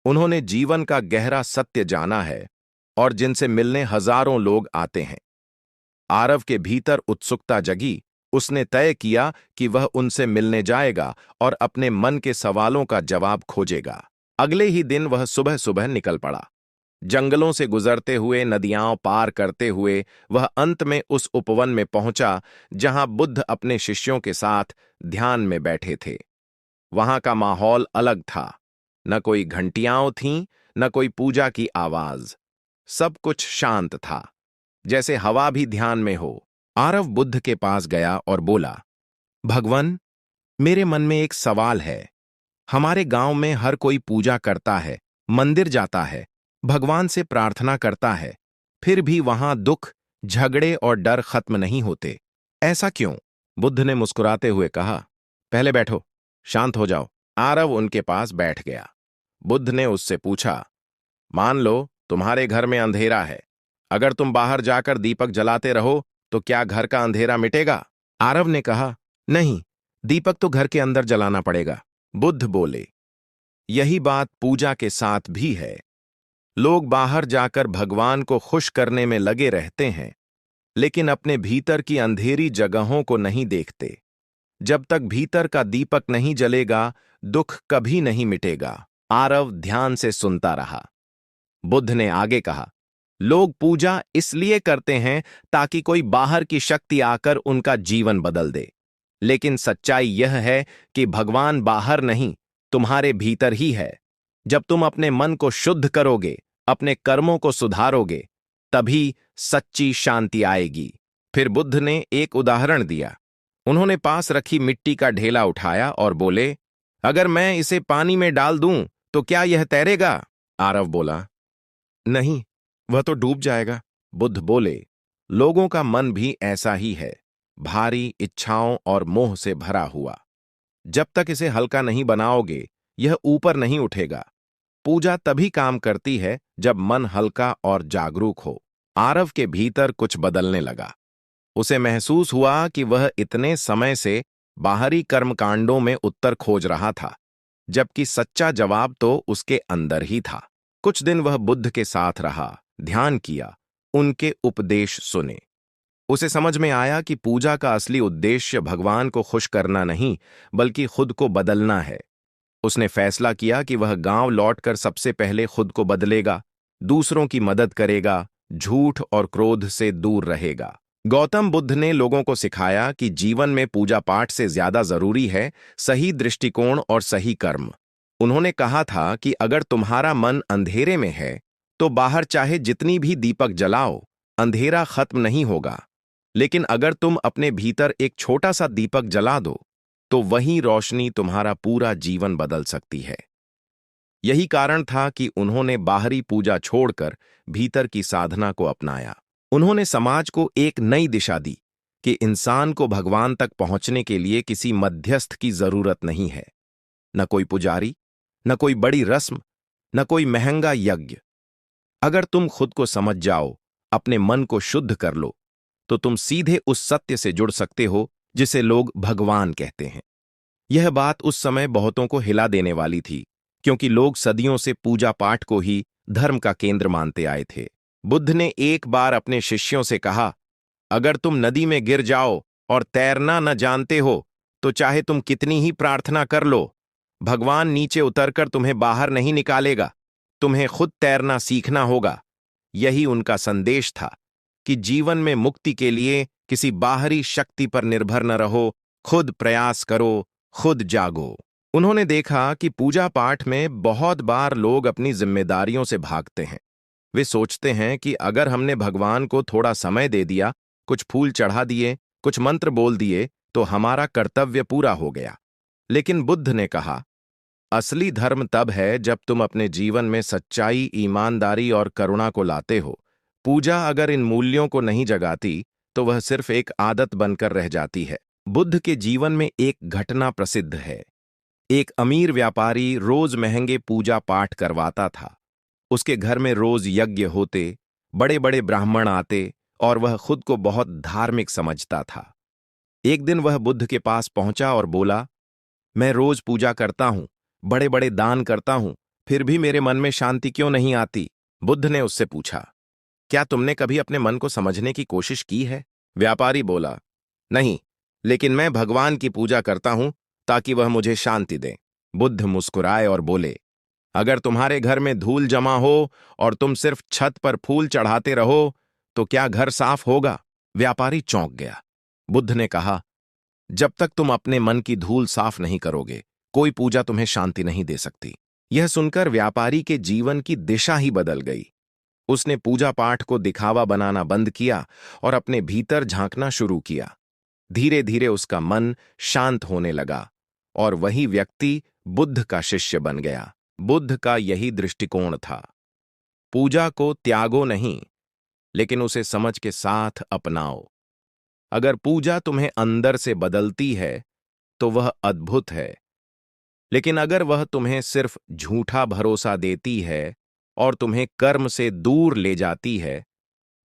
उन्होंने जीवन का गहरा सत्य जाना है और जिनसे मिलने हजारों लोग आते हैं। आरव के भीतर उत्सुकता जगी। उसने तय किया कि वह उनसे मिलने जाएगा और अपने मन के सवालों का जवाब खोजेगा। अगले ही दिन वह सुबह सुबह निकल पड़ा। जंगलों से गुजरते हुए, नदियां पार करते हुए वह अंत में उस उपवन में पहुंचा जहां बुद्ध अपने शिष्यों के साथ ध्यान में बैठे थे। वहां का माहौल अलग था। न कोई घंटियां थीं, न कोई पूजा की आवाज। सब कुछ शांत था, जैसे हवा भी ध्यान में हो। आरव बुद्ध के पास गया और बोला, भगवान, मेरे मन में एक सवाल है। हमारे गांव में हर कोई पूजा करता है, मंदिर जाता है, भगवान से प्रार्थना करता है, फिर भी वहां दुख, झगड़े और डर खत्म नहीं होते। ऐसा क्यों? बुद्ध ने मुस्कुराते हुए कहा, पहले बैठो, शांत हो जाओ। आरव उनके पास बैठ गया। बुद्ध ने उससे पूछा, मान लो तुम्हारे घर में अंधेरा है। अगर तुम बाहर जाकर दीपक जलाते रहो तो क्या घर का अंधेरा मिटेगा? आरव ने कहा, नहीं, दीपक तो घर के अंदर जलाना पड़ेगा। बुद्ध बोले, यही बात पूजा के साथ भी है। लोग बाहर जाकर भगवान को खुश करने में लगे रहते हैं, लेकिन अपने भीतर की अंधेरी जगहों को नहीं देखते। जब तक भीतर का दीपक नहीं जलेगा, दुख कभी नहीं मिटेगा। आरव ध्यान से सुनता रहा। बुद्ध ने आगे कहा, लोग पूजा इसलिए करते हैं ताकि कोई बाहर की शक्ति आकर उनका जीवन बदल दे। लेकिन सच्चाई यह है कि भगवान बाहर नहीं, तुम्हारे भीतर ही है। जब तुम अपने मन को शुद्ध करोगे, अपने कर्मों को सुधारोगे, तभी सच्ची शांति आएगी। फिर बुद्ध ने एक उदाहरण दिया। उन्होंने पास रखी मिट्टी का ढेला उठाया और बोले, अगर मैं इसे पानी में डाल दूं तो क्या यह तैरेगा? आरव बोला, नहीं, वह तो डूब जाएगा। बुद्ध बोले, लोगों का मन भी ऐसा ही है, भारी, इच्छाओं और मोह से भरा हुआ। जब तक इसे हल्का नहीं बनाओगे, यह ऊपर नहीं उठेगा। पूजा तभी काम करती है जब मन हल्का और जागरूक हो। आरव के भीतर कुछ बदलने लगा। उसे महसूस हुआ कि वह इतने समय से बाहरी कर्मकांडों में उत्तर खोज रहा था, जबकि सच्चा जवाब तो उसके अंदर ही था। कुछ दिन वह बुद्ध के साथ रहा, ध्यान किया, उनके उपदेश सुने। उसे समझ में आया कि पूजा का असली उद्देश्य भगवान को खुश करना नहीं, बल्कि खुद को बदलना है। उसने फैसला किया कि वह गांव लौटकर सबसे पहले खुद को बदलेगा, दूसरों की मदद करेगा, झूठ और क्रोध से दूर रहेगा। गौतम बुद्ध ने लोगों को सिखाया कि जीवन में पूजा पाठ से ज्यादा जरूरी है सही दृष्टिकोण और सही कर्म। उन्होंने कहा था कि अगर तुम्हारा मन अंधेरे में है, तो बाहर चाहे जितनी भी दीपक जलाओ, अंधेरा खत्म नहीं होगा। लेकिन अगर तुम अपने भीतर एक छोटा सा दीपक जला दो, तो वही रोशनी तुम्हारा पूरा जीवन बदल सकती है। यही कारण था कि उन्होंने बाहरी पूजा छोड़कर भीतर की साधना को अपनाया। उन्होंने समाज को एक नई दिशा दी कि इंसान को भगवान तक पहुंचने के लिए किसी मध्यस्थ की जरूरत नहीं है। न कोई पुजारी, न कोई बड़ी रस्म, न कोई महंगा यज्ञ। अगर तुम खुद को समझ जाओ, अपने मन को शुद्ध कर लो, तो तुम सीधे उस सत्य से जुड़ सकते हो जिसे लोग भगवान कहते हैं। यह बात उस समय बहुतों को हिला देने वाली थी, क्योंकि लोग सदियों से पूजा पाठ को ही धर्म का केंद्र मानते आए थे। बुद्ध ने एक बार अपने शिष्यों से कहा, अगर तुम नदी में गिर जाओ और तैरना न जानते हो, तो चाहे तुम कितनी ही प्रार्थना कर लो, भगवान नीचे उतरकर तुम्हें बाहर नहीं निकालेगा। तुम्हें खुद तैरना सीखना होगा। यही उनका संदेश था कि जीवन में मुक्ति के लिए किसी बाहरी शक्ति पर निर्भर न रहो, खुद प्रयास करो, खुद जागो। उन्होंने देखा कि पूजा पाठ में बहुत बार लोग अपनी जिम्मेदारियों से भागते हैं। वे सोचते हैं कि अगर हमने भगवान को थोड़ा समय दे दिया, कुछ फूल चढ़ा दिए, कुछ मंत्र बोल दिए, तो हमारा कर्तव्य पूरा हो गया। लेकिन बुद्ध ने कहा, असली धर्म तब है जब तुम अपने जीवन में सच्चाई, ईमानदारी और करुणा को लाते हो। पूजा अगर इन मूल्यों को नहीं जगाती, तो वह सिर्फ एक आदत बनकर रह जाती है। बुद्ध के जीवन में एक घटना प्रसिद्ध है। एक अमीर व्यापारी रोज महंगे पूजा पाठ करवाता था। उसके घर में रोज यज्ञ होते, बड़े बड़े ब्राह्मण आते, और वह खुद को बहुत धार्मिक समझता था। एक दिन वह बुद्ध के पास पहुंचा और बोला, मैं रोज पूजा करता हूं, बड़े बड़े दान करता हूं, फिर भी मेरे मन में शांति क्यों नहीं आती? बुद्ध ने उससे पूछा, क्या तुमने कभी अपने मन को समझने की कोशिश की है? व्यापारी बोला, नहीं, लेकिन मैं भगवान की पूजा करता हूं ताकि वह मुझे शांति दे। बुद्ध मुस्कुराए और बोले, अगर तुम्हारे घर में धूल जमा हो और तुम सिर्फ छत पर फूल चढ़ाते रहो, तो क्या घर साफ होगा? व्यापारी चौंक गया। बुद्ध ने कहा, जब तक तुम अपने मन की धूल साफ नहीं करोगे, कोई पूजा तुम्हें शांति नहीं दे सकती। यह सुनकर व्यापारी के जीवन की दिशा ही बदल गई। उसने पूजा पाठ को दिखावा बनाना बंद किया और अपने भीतर झांकना शुरू किया। धीरे धीरे उसका मन शांत होने लगा और वही व्यक्ति बुद्ध का शिष्य बन गया। बुद्ध का यही दृष्टिकोण था। पूजा को त्यागो नहीं, लेकिन उसे समझ के साथ अपनाओ। अगर पूजा तुम्हें अंदर से बदलती है, तो वह अद्भुत है। लेकिन अगर वह तुम्हें सिर्फ झूठा भरोसा देती है और तुम्हें कर्म से दूर ले जाती है,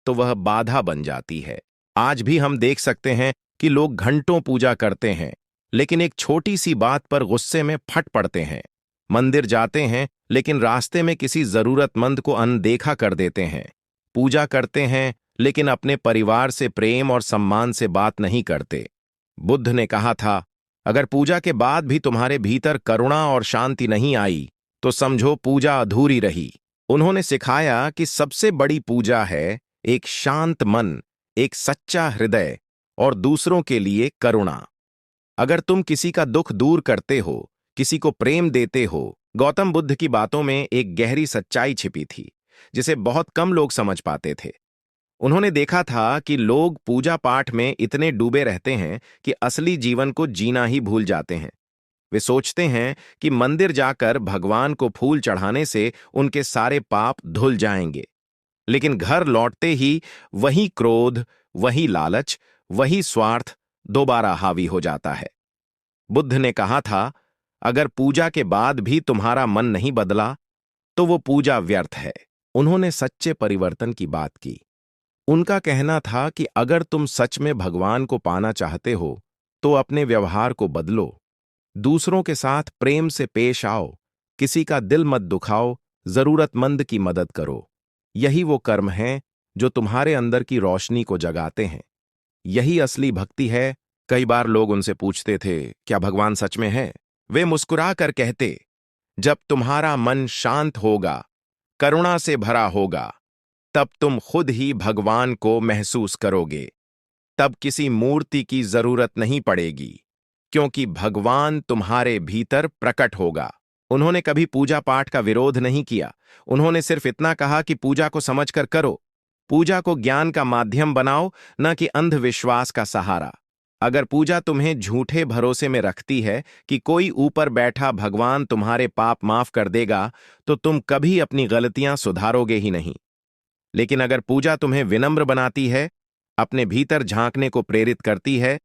तो वह बाधा बन जाती है। आज भी हम देख सकते हैं कि लोग घंटों पूजा करते हैं, लेकिन एक छोटी सी बात पर गुस्से में फट पड़ते हैं। मंदिर जाते हैं, लेकिन रास्ते में किसी जरूरतमंद को अनदेखा कर देते हैं। पूजा करते हैं, लेकिन अपने परिवार से प्रेम और सम्मान से बात नहीं करते। बुद्ध ने कहा था, अगर पूजा के बाद भी तुम्हारे भीतर करुणा और शांति नहीं आई, तो समझो पूजा अधूरी रही। उन्होंने सिखाया कि सबसे बड़ी पूजा है एक शांत मन, एक सच्चा हृदय और दूसरों के लिए करुणा। अगर तुम किसी का दुख दूर करते हो, किसी को प्रेम देते हो। गौतम बुद्ध की बातों में एक गहरी सच्चाई छिपी थी, जिसे बहुत कम लोग समझ पाते थे। उन्होंने देखा था कि लोग पूजा पाठ में इतने डूबे रहते हैं कि असली जीवन को जीना ही भूल जाते हैं। वे सोचते हैं कि मंदिर जाकर भगवान को फूल चढ़ाने से उनके सारे पाप धुल जाएंगे, लेकिन घर लौटते ही वही क्रोध, वही लालच, वही स्वार्थ दोबारा हावी हो जाता है। बुद्ध ने कहा था, अगर पूजा के बाद भी तुम्हारा मन नहीं बदला, तो वो पूजा व्यर्थ है। उन्होंने सच्चे परिवर्तन की बात की। उनका कहना था कि अगर तुम सच में भगवान को पाना चाहते हो तो अपने व्यवहार को बदलो, दूसरों के साथ प्रेम से पेश आओ, किसी का दिल मत दुखाओ, जरूरतमंद की मदद करो। यही वो कर्म हैं जो तुम्हारे अंदर की रोशनी को जगाते हैं। यही असली भक्ति है। कई बार लोग उनसे पूछते थे, क्या भगवान सच में है? वे मुस्कुरा कर कहते, जब तुम्हारा मन शांत होगा, करुणा से भरा होगा, तब तुम खुद ही भगवान को महसूस करोगे। तब किसी मूर्ति की जरूरत नहीं पड़ेगी, क्योंकि भगवान तुम्हारे भीतर प्रकट होगा। उन्होंने कभी पूजा पाठ का विरोध नहीं किया। उन्होंने सिर्फ इतना कहा कि पूजा को समझकर करो, पूजा को ज्ञान का माध्यम बनाओ, न कि अंधविश्वास का सहारा। अगर पूजा तुम्हें झूठे भरोसे में रखती है कि कोई ऊपर बैठा भगवान तुम्हारे पाप माफ कर देगा, तो तुम कभी अपनी गलतियां सुधारोगे ही नहीं। लेकिन अगर पूजा तुम्हें विनम्र बनाती है, अपने भीतर झांकने को प्रेरित करती है,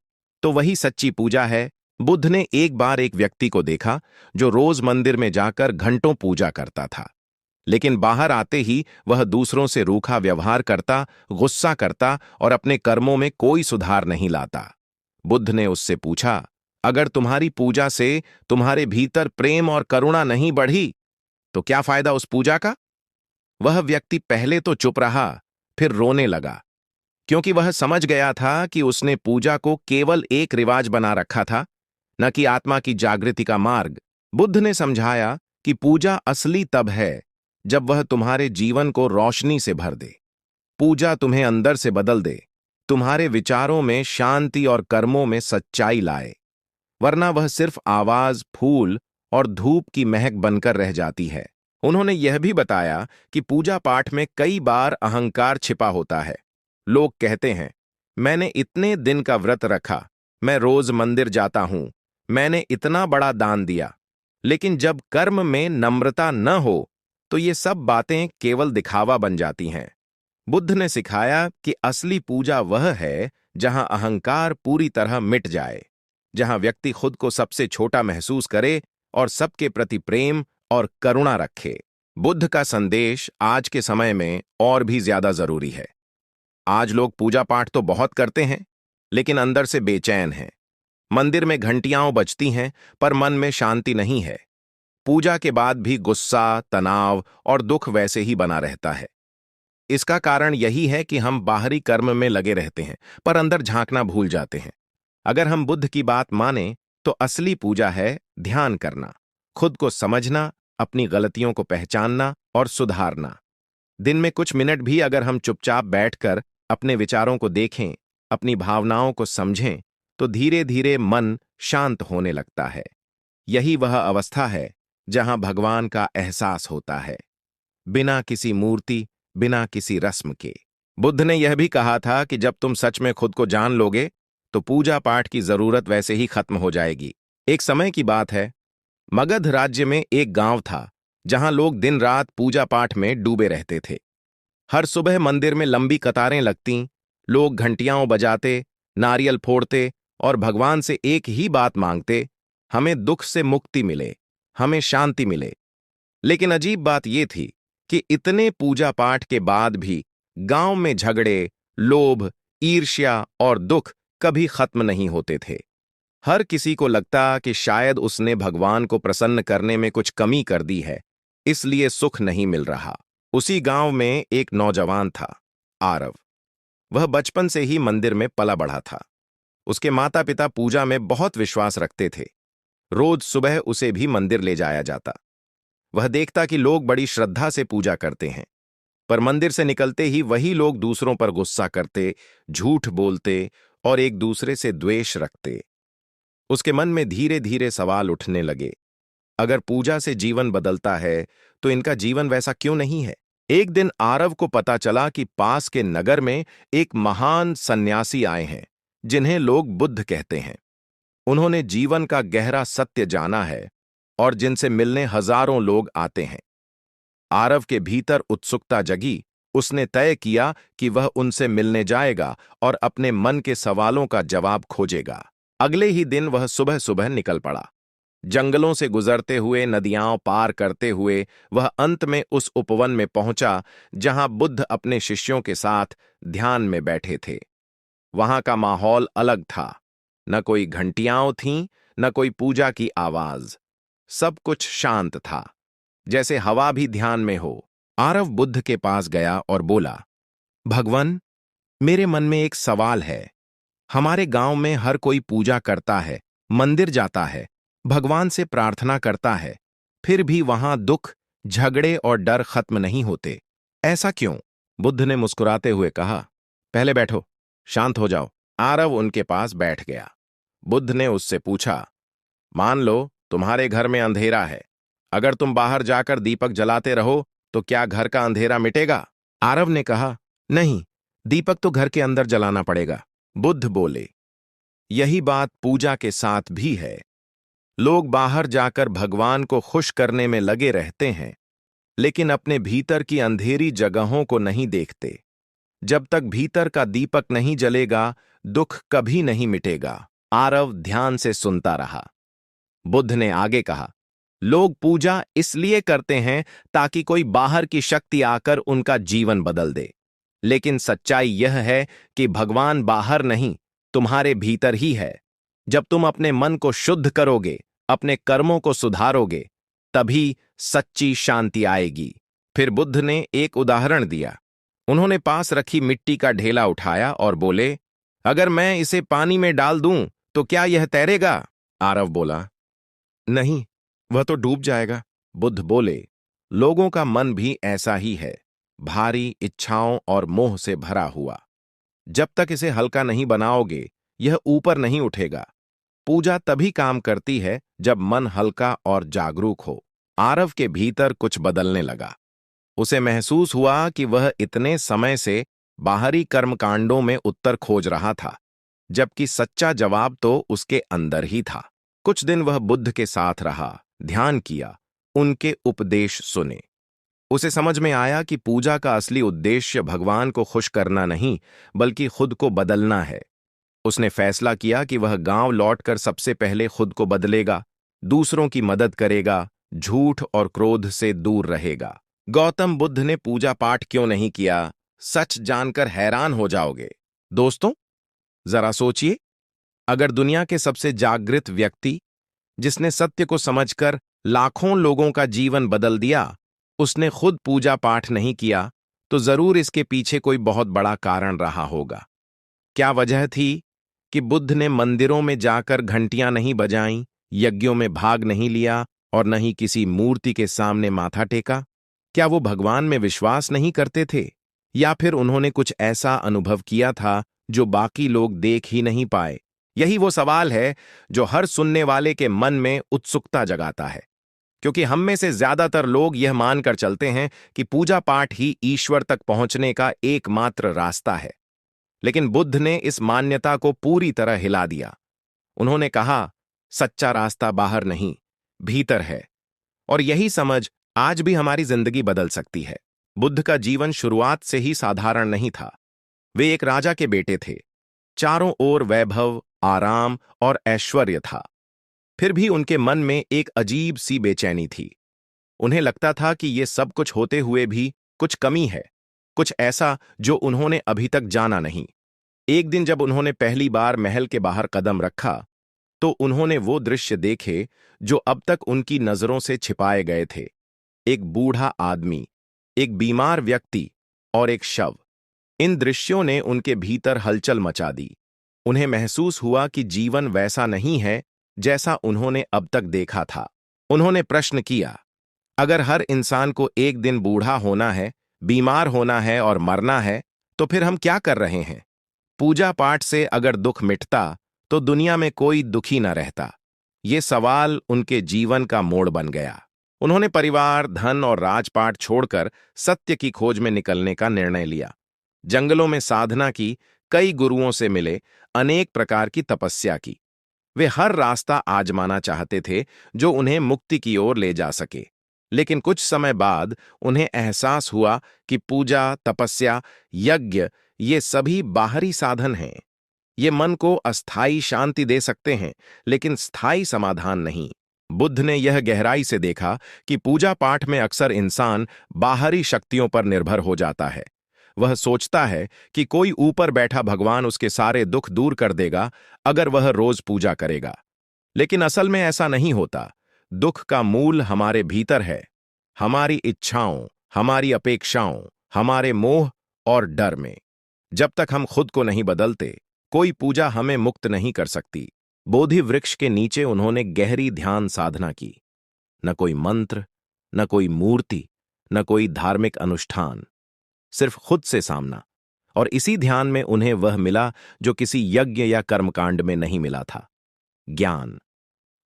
तो वही सच्ची पूजा है। बुद्ध ने एक बार एक व्यक्ति को देखा जो रोज मंदिर में जाकर घंटों पूजा करता था, लेकिन बाहर आते ही वह दूसरों से रूखा व्यवहार करता, गुस्सा करता और अपने कर्मों में कोई सुधार नहीं लाता। बुद्ध ने उससे पूछा, अगर तुम्हारी पूजा से तुम्हारे भीतर प्रेम और करुणा नहीं बढ़ी, तो क्या फायदा उस पूजा का? वह व्यक्ति पहले तो चुप रहा, फिर रोने लगा, क्योंकि वह समझ गया था कि उसने पूजा को केवल एक रिवाज बना रखा था, न कि आत्मा की जागृति का मार्ग। बुद्ध ने समझाया कि पूजा असली तब है जब वह तुम्हारे जीवन को रोशनी से भर दे। पूजा तुम्हें अंदर से बदल दे, तुम्हारे विचारों में शांति और कर्मों में सच्चाई लाए, वरना वह सिर्फ आवाज, फूल और धूप की महक बनकर रह जाती है। उन्होंने यह भी बताया कि पूजा पाठ में कई बार अहंकार छिपा होता है। लोग कहते हैं, मैंने इतने दिन का व्रत रखा, मैं रोज मंदिर जाता हूं, मैंने इतना बड़ा दान दिया। लेकिन जब कर्म में नम्रता न हो तो ये सब बातें केवल दिखावा बन जाती हैं। बुद्ध ने सिखाया कि असली पूजा वह है जहां अहंकार पूरी तरह मिट जाए, जहां व्यक्ति खुद को सबसे छोटा महसूस करे और सबके प्रति प्रेम और करुणा रखे। बुद्ध का संदेश आज के समय में और भी ज्यादा जरूरी है। आज लोग पूजा पाठ तो बहुत करते हैं, लेकिन अंदर से बेचैन हैं। मंदिर में घंटियां बजती हैं, पर मन में शांति नहीं है। पूजा के बाद भी गुस्सा, तनाव और दुख वैसे ही बना रहता है। इसका कारण यही है कि हम बाहरी कर्म में लगे रहते हैं, पर अंदर झांकना भूल जाते हैं। अगर हम बुद्ध की बात माने तो असली पूजा है ध्यान करना, खुद को समझना, अपनी गलतियों को पहचानना और सुधारना। दिन में कुछ मिनट भी अगर हम चुपचाप बैठकर अपने विचारों को देखें, अपनी भावनाओं को समझें, तो धीरे धीरे मन शांत होने लगता है। यही वह अवस्था है जहां भगवान का एहसास होता है, बिना किसी मूर्ति, बिना किसी रस्म के। बुद्ध ने यह भी कहा था कि जब तुम सच में खुद को जान लोगे तो पूजा पाठ की जरूरत वैसे ही खत्म हो जाएगी। एक समय की बात है, मगध राज्य में एक गांव था जहां लोग दिन रात पूजा पाठ में डूबे रहते थे। हर सुबह मंदिर में लंबी कतारें लगतीं, लोग घंटियां बजाते, नारियल फोड़ते और भगवान से एक ही बात मांगते, हमें दुख से मुक्ति मिले, हमें शांति मिले। लेकिन अजीब बात यह थी कि इतने पूजा पाठ के बाद भी गांव में झगड़े, लोभ, ईर्ष्या और दुख कभी खत्म नहीं होते थे। हर किसी को लगता कि शायद उसने भगवान को प्रसन्न करने में कुछ कमी कर दी है, इसलिए सुख नहीं मिल रहा। उसी गांव में एक नौजवान था, आरव। वह बचपन से ही मंदिर में पला बढ़ा था। उसके माता पिता पूजा में बहुत विश्वास रखते थे। रोज सुबह उसे भी मंदिर ले जाया जाता। वह देखता कि लोग बड़ी श्रद्धा से पूजा करते हैं, पर मंदिर से निकलते ही वही लोग दूसरों पर गुस्सा करते, झूठ बोलते और एक दूसरे से द्वेष रखते। उसके मन में धीरे धीरे सवाल उठने लगे, अगर पूजा से जीवन बदलता है तो इनका जीवन वैसा क्यों नहीं है? एक दिन आरव को पता चला कि पास के नगर में एक महान सन्यासी आए हैं जिन्हें लोग बुद्ध कहते हैं। उन्होंने जीवन का गहरा सत्य जाना है और जिनसे मिलने हजारों लोग आते हैं। आरव के भीतर उत्सुकता जगी। उसने तय किया कि वह उनसे मिलने जाएगा और अपने मन के सवालों का जवाब खोजेगा। अगले ही दिन वह सुबह सुबह निकल पड़ा। जंगलों से गुजरते हुए, नदियां पार करते हुए वह अंत में उस उपवन में पहुंचा जहां बुद्ध अपने शिष्यों के साथ ध्यान में बैठे थे। वहां का माहौल अलग था। न कोई घंटियां थीं, न कोई पूजा की आवाज। सब कुछ शांत था, जैसे हवा भी ध्यान में हो। आरव बुद्ध के पास गया और बोला, भगवान, मेरे मन में एक सवाल है। हमारे गांव में हर कोई पूजा करता है, मंदिर जाता है, भगवान से प्रार्थना करता है, फिर भी वहां दुख, झगड़े और डर खत्म नहीं होते। ऐसा क्यों? बुद्ध ने मुस्कुराते हुए कहा, पहले बैठो, शांत हो जाओ। आरव उनके पास बैठ गया। बुद्ध ने उससे पूछा, मान लो तुम्हारे घर में अंधेरा है। अगर तुम बाहर जाकर दीपक जलाते रहो तो क्या घर का अंधेरा मिटेगा? आरव ने कहा, नहीं, दीपक तो घर के अंदर जलाना पड़ेगा। बुद्ध बोले, यही बात पूजा के साथ भी है। लोग बाहर जाकर भगवान को खुश करने में लगे रहते हैं, लेकिन अपने भीतर की अंधेरी जगहों को नहीं देखते। जब तक भीतर का दीपक नहीं जलेगा, दुख कभी नहीं मिटेगा। आरव ध्यान से सुनता रहा। बुद्ध ने आगे कहा, लोग पूजा इसलिए करते हैं ताकि कोई बाहर की शक्ति आकर उनका जीवन बदल दे। लेकिन सच्चाई यह है कि भगवान बाहर नहीं, तुम्हारे भीतर ही है। जब तुम अपने मन को शुद्ध करोगे, अपने कर्मों को सुधारोगे, तभी सच्ची शांति आएगी। फिर बुद्ध ने एक उदाहरण दिया। उन्होंने पास रखी मिट्टी का ढेला उठाया और बोले, अगर मैं इसे पानी में डाल दूं तो क्या यह तैरेगा? आरव बोला, नहीं, वह तो डूब जाएगा। बुद्ध बोले, लोगों का मन भी ऐसा ही है, भारी इच्छाओं और मोह से भरा हुआ। जब तक इसे हल्का नहीं बनाओगे, यह ऊपर नहीं उठेगा। पूजा तभी काम करती है जब मन हल्का और जागरूक हो। आरव के भीतर कुछ बदलने लगा। उसे महसूस हुआ कि वह इतने समय से बाहरी कर्मकांडों में उत्तर खोज रहा था, जबकि सच्चा जवाब तो उसके अंदर ही था। कुछ दिन वह बुद्ध के साथ रहा, ध्यान किया, उनके उपदेश सुने। उसे समझ में आया कि पूजा का असली उद्देश्य भगवान को खुश करना नहीं, बल्कि खुद को बदलना है। उसने फैसला किया कि वह गांव लौटकर सबसे पहले खुद को बदलेगा, दूसरों की मदद करेगा, झूठ और क्रोध से दूर रहेगा। गौतम बुद्ध ने पूजा पाठ क्यों नहीं किया? सच जानकर हैरान हो जाओगे। दोस्तों, जरा सोचिए, अगर दुनिया के सबसे जागृत व्यक्ति, जिसने सत्य को समझकर लाखों लोगों का जीवन बदल दिया, उसने खुद पूजा पाठ नहीं किया, तो जरूर इसके पीछे कोई बहुत बड़ा कारण रहा होगा। क्या वजह थी कि बुद्ध ने मंदिरों में जाकर घंटियां नहीं बजाईं, यज्ञों में भाग नहीं लिया और न ही किसी मूर्ति के सामने माथा टेका? क्या वो भगवान में विश्वास नहीं करते थे, या फिर उन्होंने कुछ ऐसा अनुभव किया था जो बाकी लोग देख ही नहीं पाए? यही वो सवाल है जो हर सुनने वाले के मन में उत्सुकता जगाता है, क्योंकि हम में से ज्यादातर लोग यह मानकर चलते हैं कि पूजा पाठ ही ईश्वर तक पहुंचने का एकमात्र रास्ता है। लेकिन बुद्ध ने इस मान्यता को पूरी तरह हिला दिया। उन्होंने कहा, सच्चा रास्ता बाहर नहीं, भीतर है। और यही समझ आज भी हमारी जिंदगी बदल सकती है। बुद्ध का जीवन शुरुआत से ही साधारण नहीं था। वे एक राजा के बेटे थे। चारों ओर वैभव, आराम और ऐश्वर्य था। फिर भी उनके मन में एक अजीब सी बेचैनी थी। उन्हें लगता था कि ये सब कुछ होते हुए भी कुछ कमी है, कुछ ऐसा जो उन्होंने अभी तक जाना नहीं। एक दिन जब उन्होंने पहली बार महल के बाहर कदम रखा, तो उन्होंने वो दृश्य देखे जो अब तक उनकी नजरों से छिपाए गए थे। एक बूढ़ा आदमी, एक बीमार व्यक्ति और एक शव। इन दृश्यों ने उनके भीतर हलचल मचा दी। उन्हें महसूस हुआ कि जीवन वैसा नहीं है जैसा उन्होंने अब तक देखा था। उन्होंने प्रश्न किया, अगर हर इंसान को एक दिन बूढ़ा होना है, बीमार होना है और मरना है, तो फिर हम क्या कर रहे हैं? पूजा पाठ से अगर दुख मिटता, तो दुनिया में कोई दुखी न रहता। ये सवाल उनके जीवन का मोड़ बन गया। उन्होंने परिवार, धन और राजपाट छोड़कर सत्य की खोज में निकलने का निर्णय लिया। जंगलों में साधना की, कई गुरुओं से मिले, अनेक प्रकार की तपस्या की। वे हर रास्ता आजमाना चाहते थे जो उन्हें मुक्ति की ओर ले जा सके। लेकिन कुछ समय बाद उन्हें एहसास हुआ कि पूजा, तपस्या, यज्ञ ये सभी बाहरी साधन हैं। ये मन को अस्थायी शांति दे सकते हैं, लेकिन स्थायी समाधान नहीं। बुद्ध ने यह गहराई से देखा कि पूजा पाठ में अक्सर इंसान बाहरी शक्तियों पर निर्भर हो जाता है। वह सोचता है कि कोई ऊपर बैठा भगवान उसके सारे दुख दूर कर देगा अगर वह रोज पूजा करेगा। लेकिन असल में ऐसा नहीं होता। दुख का मूल हमारे भीतर है, हमारी इच्छाओं, हमारी अपेक्षाओं, हमारे मोह और डर में। जब तक हम खुद को नहीं बदलते, कोई पूजा हमें मुक्त नहीं कर सकती। बोधि वृक्ष के नीचे उन्होंने गहरी ध्यान साधना की। न कोई मंत्र, न कोई मूर्ति, न कोई धार्मिक अनुष्ठान, सिर्फ खुद से सामना। और इसी ध्यान में उन्हें वह मिला जो किसी यज्ञ या कर्मकांड में नहीं मिला था, ज्ञान।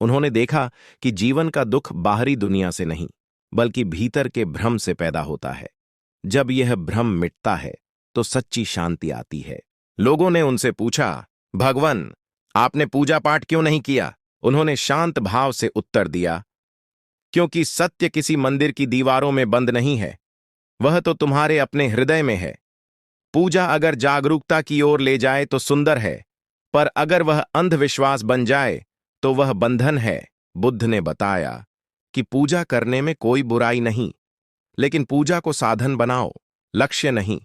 उन्होंने देखा कि जीवन का दुख बाहरी दुनिया से नहीं, बल्कि भीतर के भ्रम से पैदा होता है। जब यह भ्रम मिटता है तो सच्ची शांति आती है। लोगों ने उनसे पूछा, भगवान, आपने पूजा पाठ क्यों नहीं किया? उन्होंने शांत भाव से उत्तर दिया, क्योंकि सत्य किसी मंदिर की दीवारों में बंद नहीं है, वह तो तुम्हारे अपने हृदय में है। पूजा अगर जागरूकता की ओर ले जाए तो सुंदर है, पर अगर वह अंधविश्वास बन जाए तो वह बंधन है। बुद्ध ने बताया कि पूजा करने में कोई बुराई नहीं, लेकिन पूजा को साधन बनाओ, लक्ष्य नहीं।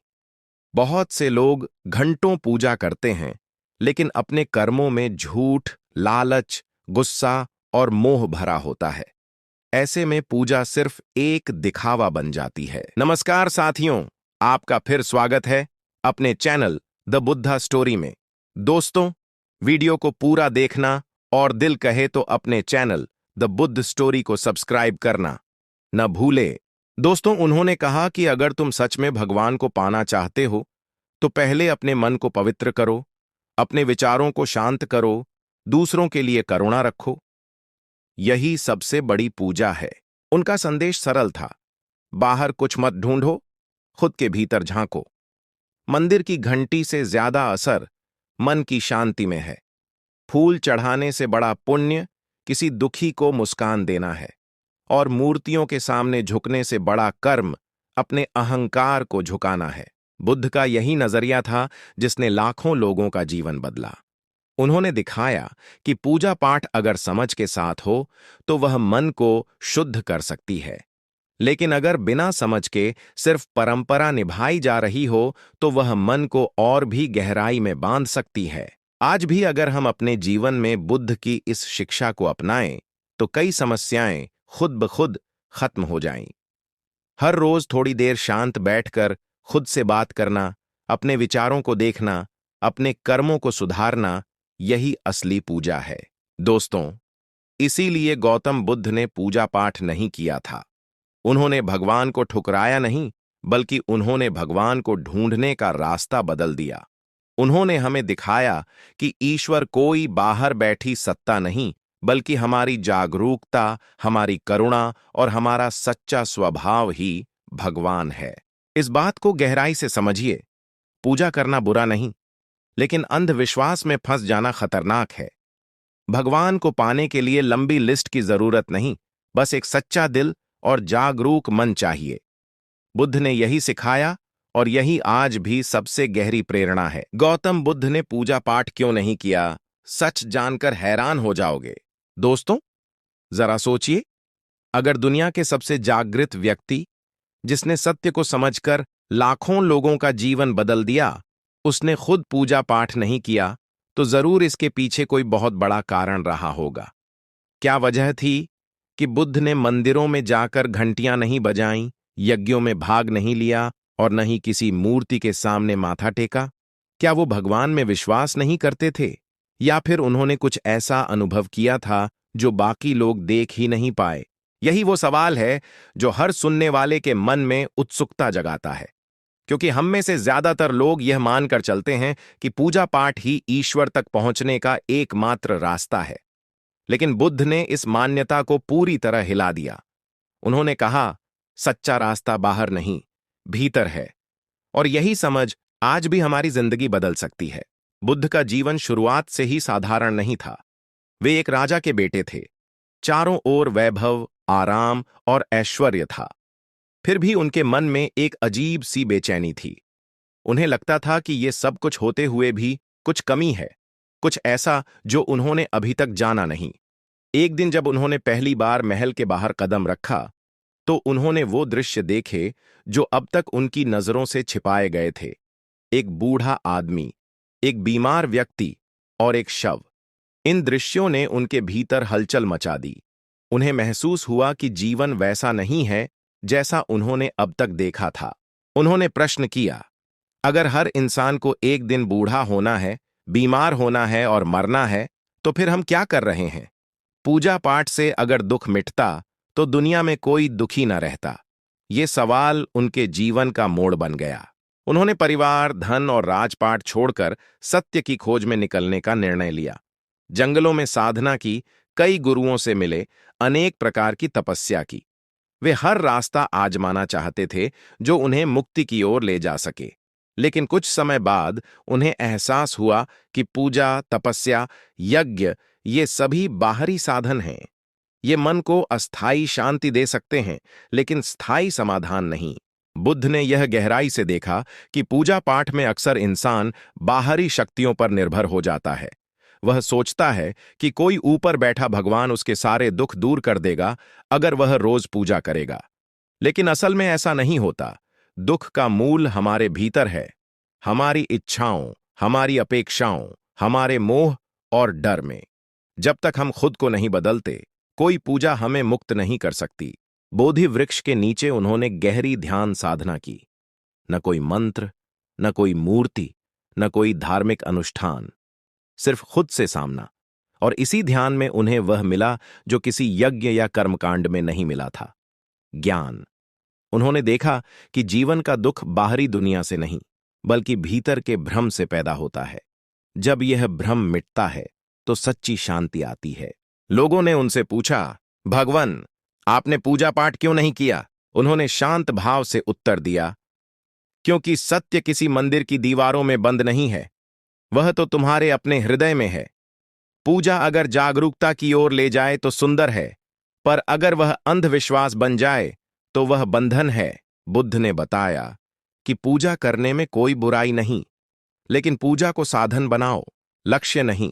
बहुत से लोग घंटों पूजा करते हैं, लेकिन अपने कर्मों में झूठ, लालच, गुस्सा और मोह भरा होता है। ऐसे में पूजा सिर्फ एक दिखावा बन जाती है। नमस्कार साथियों, आपका फिर स्वागत है अपने चैनल द बुद्धा स्टोरी में। दोस्तों, वीडियो को पूरा देखना और दिल कहे तो अपने चैनल द बुद्ध स्टोरी को सब्सक्राइब करना न भूले। दोस्तों, उन्होंने कहा कि अगर तुम सच में भगवान को पाना चाहते हो तो पहले अपने मन को पवित्र करो, अपने विचारों को शांत करो, दूसरों के लिए करुणा रखो। यही सबसे बड़ी पूजा है। उनका संदेश सरल था, बाहर कुछ मत ढूंढो, खुद के भीतर झांको। मंदिर की घंटी से ज्यादा असर मन की शांति में है। फूल चढ़ाने से बड़ा पुण्य किसी दुखी को मुस्कान देना है, और मूर्तियों के सामने झुकने से बड़ा कर्म अपने अहंकार को झुकाना है। बुद्ध का यही नजरिया था जिसने लाखों लोगों का जीवन बदला। उन्होंने दिखाया कि पूजा पाठ अगर समझ के साथ हो तो वह मन को शुद्ध कर सकती है, लेकिन अगर बिना समझ के सिर्फ परंपरा निभाई जा रही हो तो वह मन को और भी गहराई में बांध सकती है। आज भी अगर हम अपने जीवन में बुद्ध की इस शिक्षा को अपनाएं तो कई समस्याएं खुद ब खुद खत्म हो जाएं। हर रोज थोड़ी देर शांत बैठकर खुद से बात करना, अपने विचारों को देखना, अपने कर्मों को सुधारना, यही असली पूजा है। दोस्तों, इसीलिए गौतम बुद्ध ने पूजा पाठ नहीं किया था। उन्होंने भगवान को ठुकराया नहीं, बल्कि उन्होंने भगवान को ढूंढने का रास्ता बदल दिया। उन्होंने हमें दिखाया कि ईश्वर कोई बाहर बैठी सत्ता नहीं, बल्कि हमारी जागरूकता, हमारी करुणा और हमारा सच्चा स्वभाव ही भगवान है। इस बात को गहराई से समझिए। पूजा करना बुरा नहीं, लेकिन अंधविश्वास में फंस जाना खतरनाक है। भगवान को पाने के लिए लंबी लिस्ट की जरूरत नहीं, बस एक सच्चा दिल और जागरूक मन चाहिए। बुद्ध ने यही सिखाया और यही आज भी सबसे गहरी प्रेरणा है। गौतम बुद्ध ने पूजा पाठ क्यों नहीं किया? सच जानकर हैरान हो जाओगे। दोस्तों, जरा सोचिए, अगर दुनिया के सबसे जागृत व्यक्ति, जिसने सत्य को समझकर लाखों लोगों का जीवन बदल दिया, उसने खुद पूजा पाठ नहीं किया, तो जरूर इसके पीछे कोई बहुत बड़ा कारण रहा होगा। क्या वजह थी कि बुद्ध ने मंदिरों में जाकर घंटियां नहीं बजाईं, यज्ञों में भाग नहीं लिया और न ही किसी मूर्ति के सामने माथा टेका? क्या वो भगवान में विश्वास नहीं करते थे, या फिर उन्होंने कुछ ऐसा अनुभव किया था जो बाकी लोग देख ही नहीं पाए? यही वो सवाल है जो हर सुनने वाले के मन में उत्सुकता जगाता है, क्योंकि हम में से ज्यादातर लोग यह मानकर चलते हैं कि पूजा पाठ ही ईश्वर तक पहुंचने का एकमात्र रास्ता है। लेकिन बुद्ध ने इस मान्यता को पूरी तरह हिला दिया। उन्होंने कहा, सच्चा रास्ता बाहर नहीं, भीतर है। और यही समझ आज भी हमारी जिंदगी बदल सकती है। बुद्ध का जीवन शुरुआत से ही साधारण नहीं था। वे एक राजा के बेटे थे। चारों ओर वैभव, आराम और ऐश्वर्य था। फिर भी उनके मन में एक अजीब सी बेचैनी थी। उन्हें लगता था कि ये सब कुछ होते हुए भी कुछ कमी है, कुछ ऐसा जो उन्होंने अभी तक जाना नहीं। एक दिन जब उन्होंने पहली बार महल के बाहर कदम रखा तो उन्होंने वो दृश्य देखे जो अब तक उनकी नजरों से छिपाए गए थे। एक बूढ़ा आदमी, एक बीमार व्यक्ति और एक शव। इन दृश्यों ने उनके भीतर हलचल मचा दी। उन्हें महसूस हुआ कि जीवन वैसा नहीं है जैसा उन्होंने अब तक देखा था। उन्होंने प्रश्न किया, अगर हर इंसान को एक दिन बूढ़ा होना है, बीमार होना है और मरना है, तो फिर हम क्या कर रहे हैं? पूजा पाठ से अगर दुख मिटता तो दुनिया में कोई दुखी न रहता। ये सवाल उनके जीवन का मोड़ बन गया। उन्होंने परिवार, धन और राजपाट छोड़कर सत्य की खोज में निकलने का निर्णय लिया। जंगलों में साधना की, कई गुरुओं से मिले, अनेक प्रकार की तपस्या की। वे हर रास्ता आजमाना चाहते थे जो उन्हें मुक्ति की ओर ले जा सके। लेकिन कुछ समय बाद उन्हें एहसास हुआ कि पूजा, तपस्या, यज्ञ ये सभी बाहरी साधन हैं। ये मन को अस्थायी शांति दे सकते हैं, लेकिन स्थायी समाधान नहीं। बुद्ध ने यह गहराई से देखा कि पूजा पाठ में अक्सर इंसान बाहरी शक्तियों पर निर्भर हो जाता है। वह सोचता है कि कोई ऊपर बैठा भगवान उसके सारे दुख दूर कर देगा अगर वह रोज पूजा करेगा। लेकिन असल में ऐसा नहीं होता। दुख का मूल हमारे भीतर है, हमारी इच्छाओं, हमारी अपेक्षाओं, हमारे मोह और डर में। जब तक हम खुद को नहीं बदलते, कोई पूजा हमें मुक्त नहीं कर सकती। बोधि वृक्ष के नीचे उन्होंने गहरी ध्यान साधना की। न कोई मंत्र, न कोई मूर्ति, न कोई धार्मिक अनुष्ठान, सिर्फ खुद से सामना। और इसी ध्यान में उन्हें वह मिला जो किसी यज्ञ या कर्मकांड में नहीं मिला था, ज्ञान। उन्होंने देखा कि जीवन का दुख बाहरी दुनिया से नहीं, बल्कि भीतर के भ्रम से पैदा होता है। जब यह भ्रम मिटता है तो सच्ची शांति आती है। लोगों ने उनसे पूछा, भगवान, आपने पूजा पाठ क्यों नहीं किया? उन्होंने शांत भाव से उत्तर दिया, क्योंकि सत्य किसी मंदिर की दीवारों में बंद नहीं है, वह तो तुम्हारे अपने हृदय में है। पूजा अगर जागरूकता की ओर ले जाए तो सुंदर है, पर अगर वह अंधविश्वास बन जाए तो वह बंधन है। बुद्ध ने बताया कि पूजा करने में कोई बुराई नहीं, लेकिन पूजा को साधन बनाओ, लक्ष्य नहीं।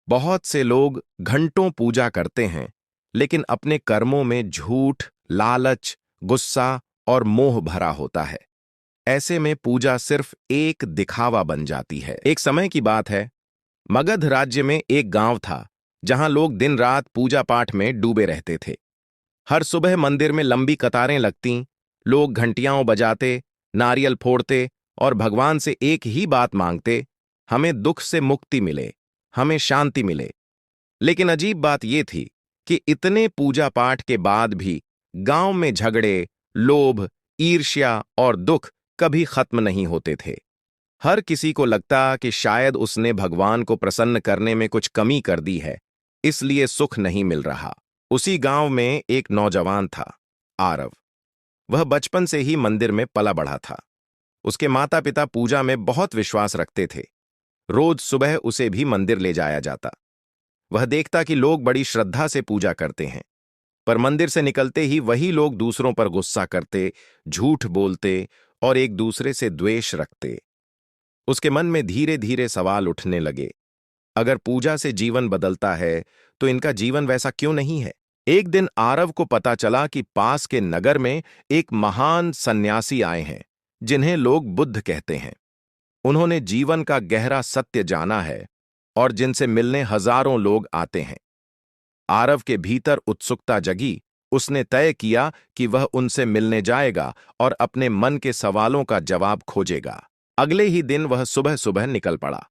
बहुत से लोग घंटों पूजा करते हैं, लेकिन अपने कर्मों में झूठ, लालच, गुस्सा और मोह भरा होता है। ऐसे में पूजा सिर्फ एक दिखावा बन जाती है। एक समय की बात है, मगध राज्य में एक गांव था जहां लोग दिन रात पूजा पाठ में डूबे रहते थे। हर सुबह मंदिर में लंबी कतारें लगतीं, लोग घंटियां बजाते, नारियल फोड़ते और भगवान से एक ही बात मांगते, हमें दुख से मुक्ति मिले, हमें शांति मिले। लेकिन अजीब बात यह थी कि इतने पूजा पाठ के बाद भी गांव में झगड़े, लोभ, ईर्ष्या और दुख कभी खत्म नहीं होते थे। हर किसी को लगता कि शायद उसने भगवान को प्रसन्न करने में कुछ कमी कर दी है, इसलिए सुख नहीं मिल रहा। उसी गांव में एक नौजवान था, आरव। वह बचपन से ही मंदिर में पला बढ़ा था। उसके माता पिता पूजा में बहुत विश्वास रखते थे। रोज सुबह उसे भी मंदिर ले जाया जाता। वह देखता कि लोग बड़ी श्रद्धा से पूजा करते हैं, पर मंदिर से निकलते ही वही लोग दूसरों पर गुस्सा करते, झूठ बोलते और एक दूसरे से द्वेष रखते। उसके मन में धीरे धीरे सवाल उठने लगे, अगर पूजा से जीवन बदलता है तो इनका जीवन वैसा क्यों नहीं है? एक दिन आरव को पता चला कि पास के नगर में एक महान सन्यासी आए हैं, जिन्हें लोग बुद्ध कहते हैं। उन्होंने जीवन का गहरा सत्य जाना है और जिनसे मिलने हजारों लोग आते हैं। आरव के भीतर उत्सुकता जगी। उसने तय किया कि वह उनसे मिलने जाएगा और अपने मन के सवालों का जवाब खोजेगा। अगले ही दिन वह सुबह सुबह निकल पड़ा।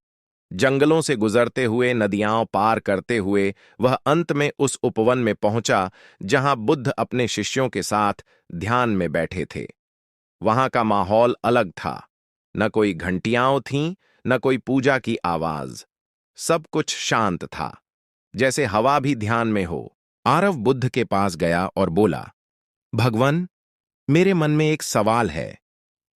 जंगलों से गुजरते हुए, नदियां पार करते हुए वह अंत में उस उपवन में पहुंचा जहां बुद्ध अपने शिष्यों के साथ ध्यान में बैठे थे। वहां का माहौल अलग था। न कोई घंटियां थीं, न कोई पूजा की आवाज। सब कुछ शांत था, जैसे हवा भी ध्यान में हो। आरव बुद्ध के पास गया और बोला, भगवान, मेरे मन में एक सवाल है।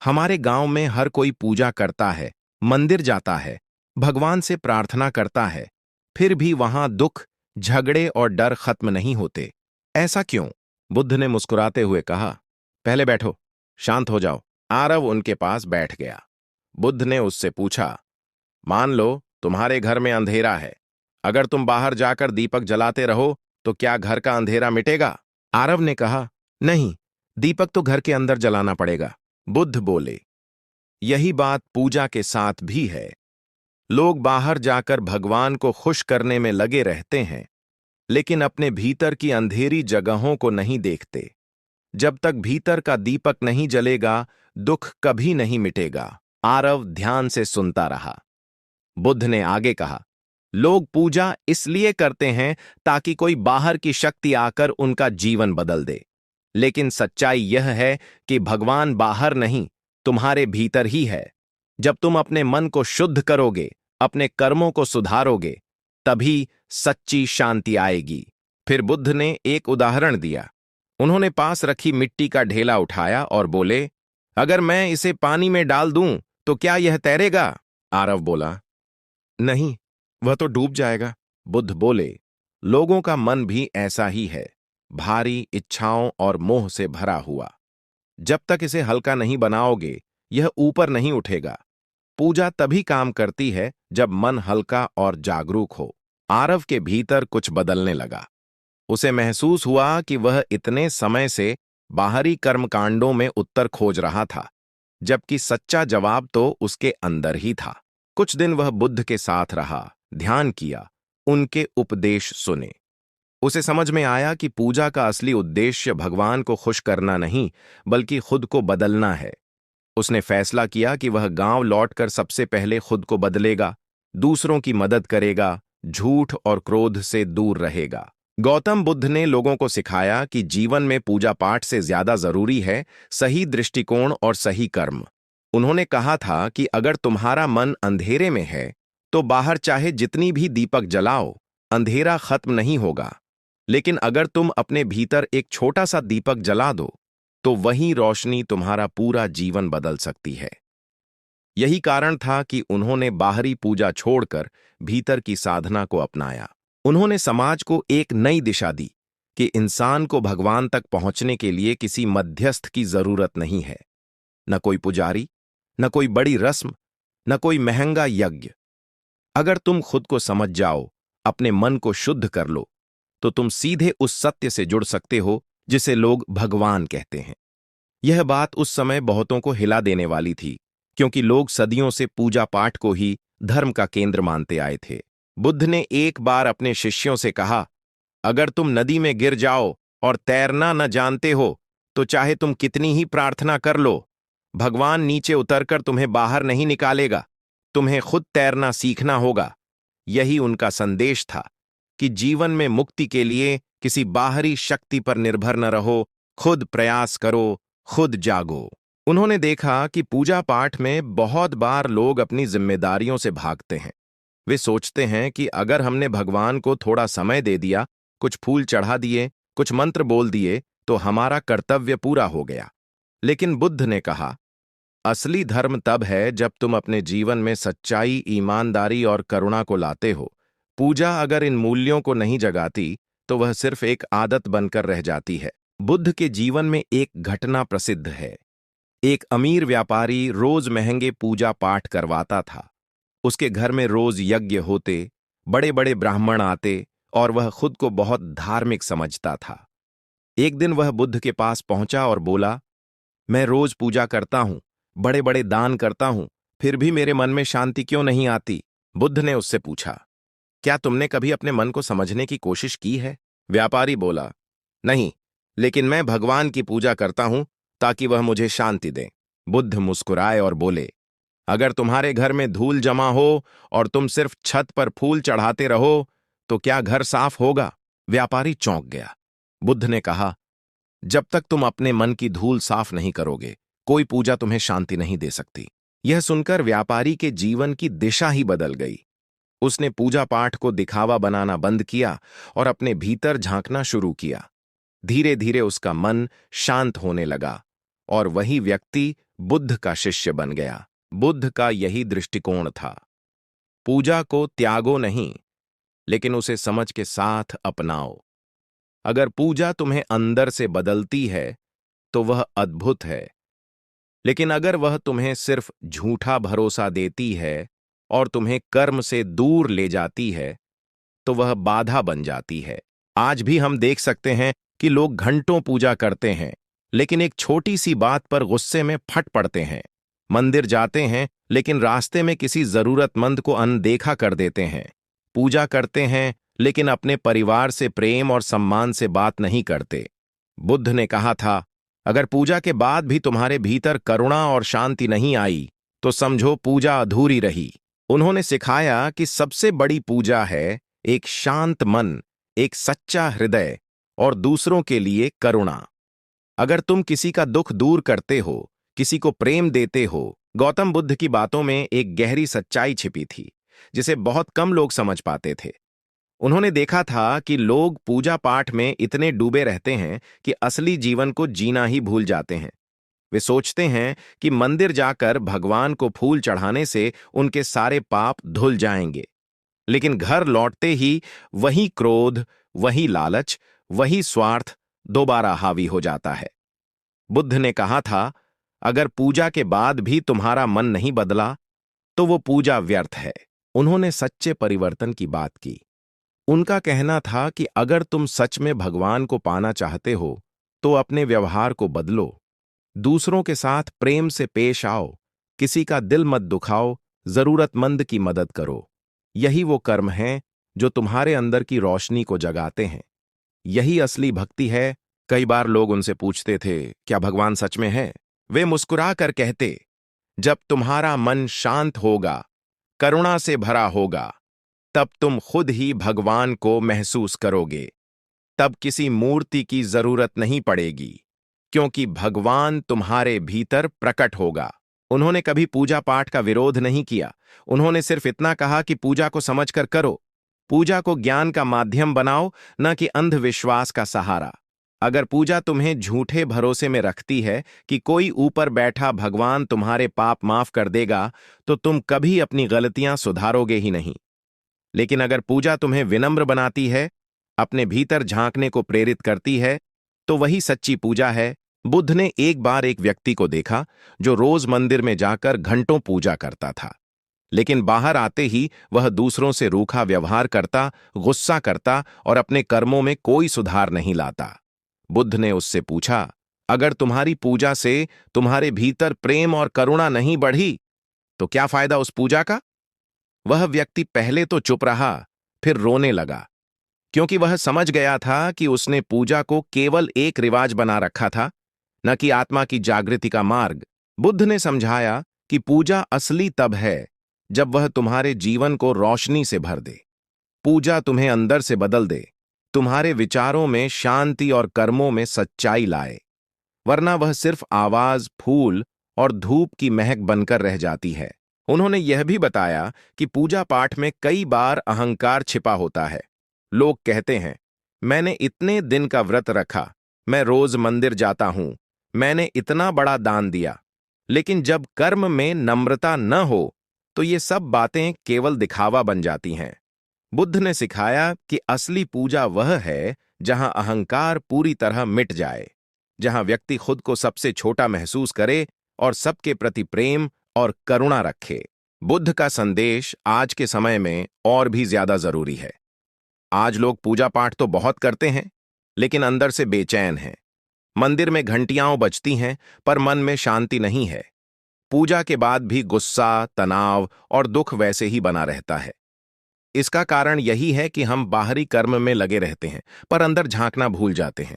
हमारे गांव में हर कोई पूजा करता है, मंदिर जाता है, भगवान से प्रार्थना करता है, फिर भी वहां दुख, झगड़े और डर खत्म नहीं होते। ऐसा क्यों? बुद्ध ने मुस्कुराते हुए कहा, पहले बैठो, शांत हो जाओ। आरव उनके पास बैठ गया। बुद्ध ने उससे पूछा, मान लो तुम्हारे घर में अंधेरा है। अगर तुम बाहर जाकर दीपक जलाते रहो तो क्या घर का अंधेरा मिटेगा? आरव ने कहा, नहीं, दीपक तो घर के अंदर जलाना पड़ेगा। बुद्ध बोले, यही बात पूजा के साथ भी है। लोग बाहर जाकर भगवान को खुश करने में लगे रहते हैं, लेकिन अपने भीतर की अंधेरी जगहों को नहीं देखते। जब तक भीतर का दीपक नहीं जलेगा, दुख कभी नहीं मिटेगा। आरव ध्यान से सुनता रहा। बुद्ध ने आगे कहा, लोग पूजा इसलिए करते हैं ताकि कोई बाहर की शक्ति आकर उनका जीवन बदल दे। लेकिन सच्चाई यह है कि भगवान बाहर नहीं, तुम्हारे भीतर ही है। जब तुम अपने मन को शुद्ध करोगे, अपने कर्मों को सुधारोगे, तभी सच्ची शांति आएगी। फिर बुद्ध ने एक उदाहरण दिया। उन्होंने पास रखी मिट्टी का ढेला उठाया और बोले, अगर मैं इसे पानी में डाल दूं तो क्या यह तैरेगा? आरव बोला, नहीं, वह तो डूब जाएगा। बुद्ध बोले, लोगों का मन भी ऐसा ही है, भारी इच्छाओं और मोह से भरा हुआ। जब तक इसे हल्का नहीं बनाओगे, यह ऊपर नहीं उठेगा। पूजा तभी काम करती है जब मन हल्का और जागरूक हो। आरव के भीतर कुछ बदलने लगा। उसे महसूस हुआ कि वह इतने समय से बाहरी कर्मकांडों में उत्तर खोज रहा था, जबकि सच्चा जवाब तो उसके अंदर ही था। कुछ दिन वह बुद्ध के साथ रहा, ध्यान किया, उनके उपदेश सुने। उसे समझ में आया कि पूजा का असली उद्देश्य भगवान को खुश करना नहीं, बल्कि खुद को बदलना है। उसने फैसला किया कि वह गांव लौटकर सबसे पहले खुद को बदलेगा, दूसरों की मदद करेगा, झूठ और क्रोध से दूर रहेगा। गौतम बुद्ध ने लोगों को सिखाया कि जीवन में पूजा पाठ से ज्यादा जरूरी है सही दृष्टिकोण और सही कर्म। उन्होंने कहा था कि अगर तुम्हारा मन अंधेरे में है, तो बाहर चाहे जितनी भी दीपक जलाओ, अंधेरा खत्म नहीं होगा। लेकिन अगर तुम अपने भीतर एक छोटा सा दीपक जला दो, तो वही रोशनी तुम्हारा पूरा जीवन बदल सकती है। यही कारण था कि उन्होंने बाहरी पूजा छोड़कर भीतर की साधना को अपनाया। उन्होंने समाज को एक नई दिशा दी कि इंसान को भगवान तक पहुंचने के लिए किसी मध्यस्थ की जरूरत नहीं है। न कोई पुजारी, न कोई बड़ी रस्म, न कोई महंगा यज्ञ। अगर तुम खुद को समझ जाओ, अपने मन को शुद्ध कर लो, तो तुम सीधे उस सत्य से जुड़ सकते हो जिसे लोग भगवान कहते हैं। यह बात उस समय बहुतों को हिला देने वाली थी, क्योंकि लोग सदियों से पूजा पाठ को ही धर्म का केंद्र मानते आए थे। बुद्ध ने एक बार अपने शिष्यों से कहा, अगर तुम नदी में गिर जाओ और तैरना न जानते हो, तो चाहे तुम कितनी ही प्रार्थना कर लो, भगवान नीचे उतरकर तुम्हें बाहर नहीं निकालेगा। तुम्हें खुद तैरना सीखना होगा। यही उनका संदेश था कि जीवन में मुक्ति के लिए किसी बाहरी शक्ति पर निर्भर न रहो, खुद प्रयास करो, खुद जागो। उन्होंने देखा कि पूजा पाठ में बहुत बार लोग अपनी जिम्मेदारियों से भागते हैं। वे सोचते हैं कि अगर हमने भगवान को थोड़ा समय दे दिया, कुछ फूल चढ़ा दिए, कुछ मंत्र बोल दिए, तो हमारा कर्तव्य पूरा हो गया। लेकिन बुद्ध ने कहा, असली धर्म तब है जब तुम अपने जीवन में सच्चाई, ईमानदारी और करुणा को लाते हो। पूजा अगर इन मूल्यों को नहीं जगाती, तो वह सिर्फ एक आदत बनकर रह जाती है। बुद्ध के जीवन में एक घटना प्रसिद्ध है। एक अमीर व्यापारी रोज महंगे पूजा पाठ करवाता था। उसके घर में रोज यज्ञ होते, बड़े बड़े ब्राह्मण आते, और वह खुद को बहुत धार्मिक समझता था। एक दिन वह बुद्ध के पास पहुंचा और बोला, मैं रोज पूजा करता हूं, बड़े बड़े दान करता हूं, फिर भी मेरे मन में शांति क्यों नहीं आती? बुद्ध ने उससे पूछा, क्या तुमने कभी अपने मन को समझने की कोशिश की है? व्यापारी बोला, नहीं, लेकिन मैं भगवान की पूजा करता हूं ताकि वह मुझे शांति दे। बुद्ध मुस्कुराए और बोले, अगर तुम्हारे घर में धूल जमा हो और तुम सिर्फ छत पर फूल चढ़ाते रहो, तो क्या घर साफ होगा? व्यापारी चौंक गया। बुद्ध ने कहा, जब तक तुम अपने मन की धूल साफ नहीं करोगे, कोई पूजा तुम्हें शांति नहीं दे सकती। यह सुनकर व्यापारी के जीवन की दिशा ही बदल गई। उसने पूजा पाठ को दिखावा बनाना बंद किया और अपने भीतर झांकना शुरू किया। धीरे धीरे उसका मन शांत होने लगा और वही व्यक्ति बुद्ध का शिष्य बन गया। बुद्ध का यही दृष्टिकोण था, पूजा को त्यागो नहीं, लेकिन उसे समझ के साथ अपनाओ। अगर पूजा तुम्हें अंदर से बदलती है, तो वह अद्भुत है, लेकिन अगर वह तुम्हें सिर्फ झूठा भरोसा देती है और तुम्हें कर्म से दूर ले जाती है, तो वह बाधा बन जाती है। आज भी हम देख सकते हैं कि लोग घंटों पूजा करते हैं, लेकिन एक छोटी सी बात पर गुस्से में फट पड़ते हैं। मंदिर जाते हैं, लेकिन रास्ते में किसी जरूरतमंद को अनदेखा कर देते हैं। पूजा करते हैं, लेकिन अपने परिवार से प्रेम और सम्मान से बात नहीं करते। बुद्ध ने कहा था, अगर पूजा के बाद भी तुम्हारे भीतर करुणा और शांति नहीं आई, तो समझो पूजा अधूरी रही। उन्होंने सिखाया कि सबसे बड़ी पूजा है एक शांत मन, एक सच्चा हृदय और दूसरों के लिए करुणा। अगर तुम किसी का दुख दूर करते हो, किसी को प्रेम देते हो, गौतम बुद्ध की बातों में एक गहरी सच्चाई छिपी थी, जिसे बहुत कम लोग समझ पाते थे। उन्होंने देखा था कि लोग पूजा पाठ में इतने डूबे रहते हैं कि असली जीवन को जीना ही भूल जाते हैं। वे सोचते हैं कि मंदिर जाकर भगवान को फूल चढ़ाने से उनके सारे पाप धुल जाएंगे, लेकिन घर लौटते ही वही क्रोध, वही लालच, वही स्वार्थ दोबारा हावी हो जाता है। बुद्ध ने कहा था, अगर पूजा के बाद भी तुम्हारा मन नहीं बदला, तो वो पूजा व्यर्थ है। उन्होंने सच्चे परिवर्तन की बात की। उनका कहना था कि अगर तुम सच में भगवान को पाना चाहते हो, तो अपने व्यवहार को बदलो। दूसरों के साथ प्रेम से पेश आओ, किसी का दिल मत दुखाओ, जरूरतमंद की मदद करो। यही वो कर्म हैं जो तुम्हारे अंदर की रोशनी को जगाते हैं। यही असली भक्ति है। कई बार लोग उनसे पूछते थे, क्या भगवान सच में है? वे मुस्कुरा कर कहते, जब तुम्हारा मन शांत होगा, करुणा से भरा होगा, तब तुम खुद ही भगवान को महसूस करोगे। तब किसी मूर्ति की जरूरत नहीं पड़ेगी, क्योंकि भगवान तुम्हारे भीतर प्रकट होगा। उन्होंने कभी पूजा पाठ का विरोध नहीं किया। उन्होंने सिर्फ इतना कहा कि पूजा को समझकर करो। पूजा को ज्ञान का माध्यम बनाओ, न कि अंधविश्वास का सहारा। अगर पूजा तुम्हें झूठे भरोसे में रखती है कि कोई ऊपर बैठा भगवान तुम्हारे पाप माफ कर देगा, तो तुम कभी अपनी गलतियां सुधारोगे ही नहीं। लेकिन अगर पूजा तुम्हें विनम्र बनाती है, अपने भीतर झांकने को प्रेरित करती है, तो वही सच्ची पूजा है। बुद्ध ने एक बार एक व्यक्ति को देखा जो रोज मंदिर में जाकर घंटों पूजा करता था, लेकिन बाहर आते ही वह दूसरों से रूखा व्यवहार करता, गुस्सा करता और अपने कर्मों में कोई सुधार नहीं लाता। बुद्ध ने उससे पूछा, अगर तुम्हारी पूजा से तुम्हारे भीतर प्रेम और करुणा नहीं बढ़ी, तो क्या फायदा उस पूजा का? वह व्यक्ति पहले तो चुप रहा, फिर रोने लगा, क्योंकि वह समझ गया था कि उसने पूजा को केवल एक रिवाज बना रखा था, न कि आत्मा की जागृति का मार्ग। बुद्ध ने समझाया कि पूजा असली तब है जब वह तुम्हारे जीवन को रोशनी से भर दे। पूजा तुम्हें अंदर से बदल दे, तुम्हारे विचारों में शांति और कर्मों में सच्चाई लाए, वरना वह सिर्फ आवाज, फूल और धूप की महक बनकर रह जाती है। उन्होंने यह भी बताया कि पूजा पाठ में कई बार अहंकार छिपा होता है। लोग कहते हैं, मैंने इतने दिन का व्रत रखा, मैं रोज मंदिर जाता हूं, मैंने इतना बड़ा दान दिया, लेकिन जब कर्म में नम्रता न हो, तो ये सब बातें केवल दिखावा बन जाती हैं। बुद्ध ने सिखाया कि असली पूजा वह है जहां अहंकार पूरी तरह मिट जाए, जहां व्यक्ति खुद को सबसे छोटा महसूस करे और सबके प्रति प्रेम और करुणा रखे। बुद्ध का संदेश आज के समय में और भी ज्यादा जरूरी है। आज लोग पूजा पाठ तो बहुत करते हैं, लेकिन अंदर से बेचैन हैं। मंदिर में घंटियां बजती हैं, पर मन में शांति नहीं है। पूजा के बाद भी गुस्सा, तनाव और दुख वैसे ही बना रहता है। इसका कारण यही है कि हम बाहरी कर्म में लगे रहते हैं, पर अंदर झांकना भूल जाते हैं।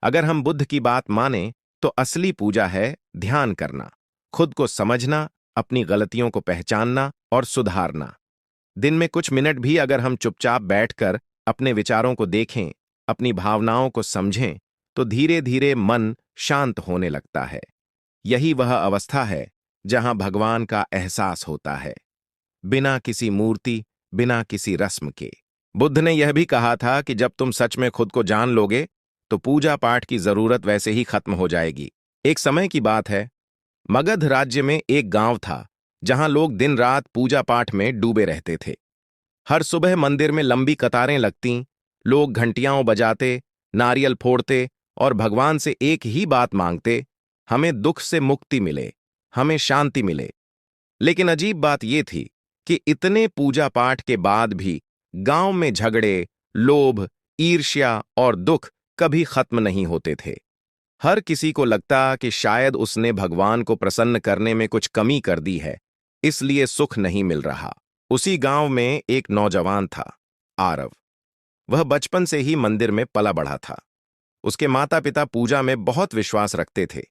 अगर हम बुद्ध की बात माने, तो असली पूजा है ध्यान करना, खुद को समझना, अपनी गलतियों को पहचानना और सुधारना। दिन में कुछ मिनट भी अगर हम चुपचाप बैठकर अपने विचारों को देखें, अपनी भावनाओं को समझें, तो धीरे धीरे मन शांत होने लगता है। यही वह अवस्था है जहां भगवान का एहसास होता है, बिना किसी मूर्ति, बिना किसी रस्म के। बुद्ध ने यह भी कहा था कि जब तुम सच में खुद को जान लोगे, तो पूजा पाठ की जरूरत वैसे ही खत्म हो जाएगी। एक समय की बात है, मगध राज्य में एक गांव था जहां लोग दिन रात पूजा पाठ में डूबे रहते थे। हर सुबह मंदिर में लंबी कतारें लगतीं, लोग घंटियां बजाते, नारियल फोड़ते और भगवान से एक ही बात मांगते, हमें दुख से मुक्ति मिले, हमें शांति मिले। लेकिन अजीब बात यह थी कि इतने पूजा पाठ के बाद भी गांव में झगड़े, लोभ, ईर्ष्या और दुख कभी खत्म नहीं होते थे। हर किसी को लगता कि शायद उसने भगवान को प्रसन्न करने में कुछ कमी कर दी है, इसलिए सुख नहीं मिल रहा। उसी गांव में एक नौजवान था, आरव। वह बचपन से ही मंदिर में पला बढ़ा था। उसके माता पिता पूजा में बहुत विश्वास रखते थे।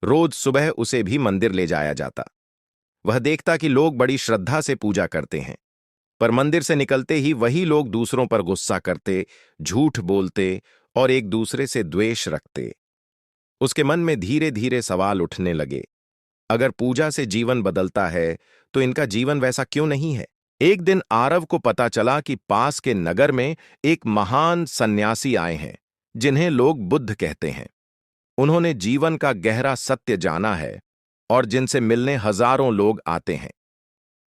रोज सुबह उसे भी मंदिर ले जाया जाता। वह देखता कि लोग बड़ी श्रद्धा से पूजा करते हैं, पर मंदिर से निकलते ही वही लोग दूसरों पर गुस्सा करते, झूठ बोलते और एक दूसरे से द्वेष रखते। उसके मन में धीरे धीरे सवाल उठने लगे, अगर पूजा से जीवन बदलता है तो इनका जीवन वैसा क्यों नहीं है। एक दिन आरव को पता चला कि पास के नगर में एक महान सन्यासी आए हैं, जिन्हें लोग बुद्ध कहते हैं। उन्होंने जीवन का गहरा सत्य जाना है और जिनसे मिलने हजारों लोग आते हैं।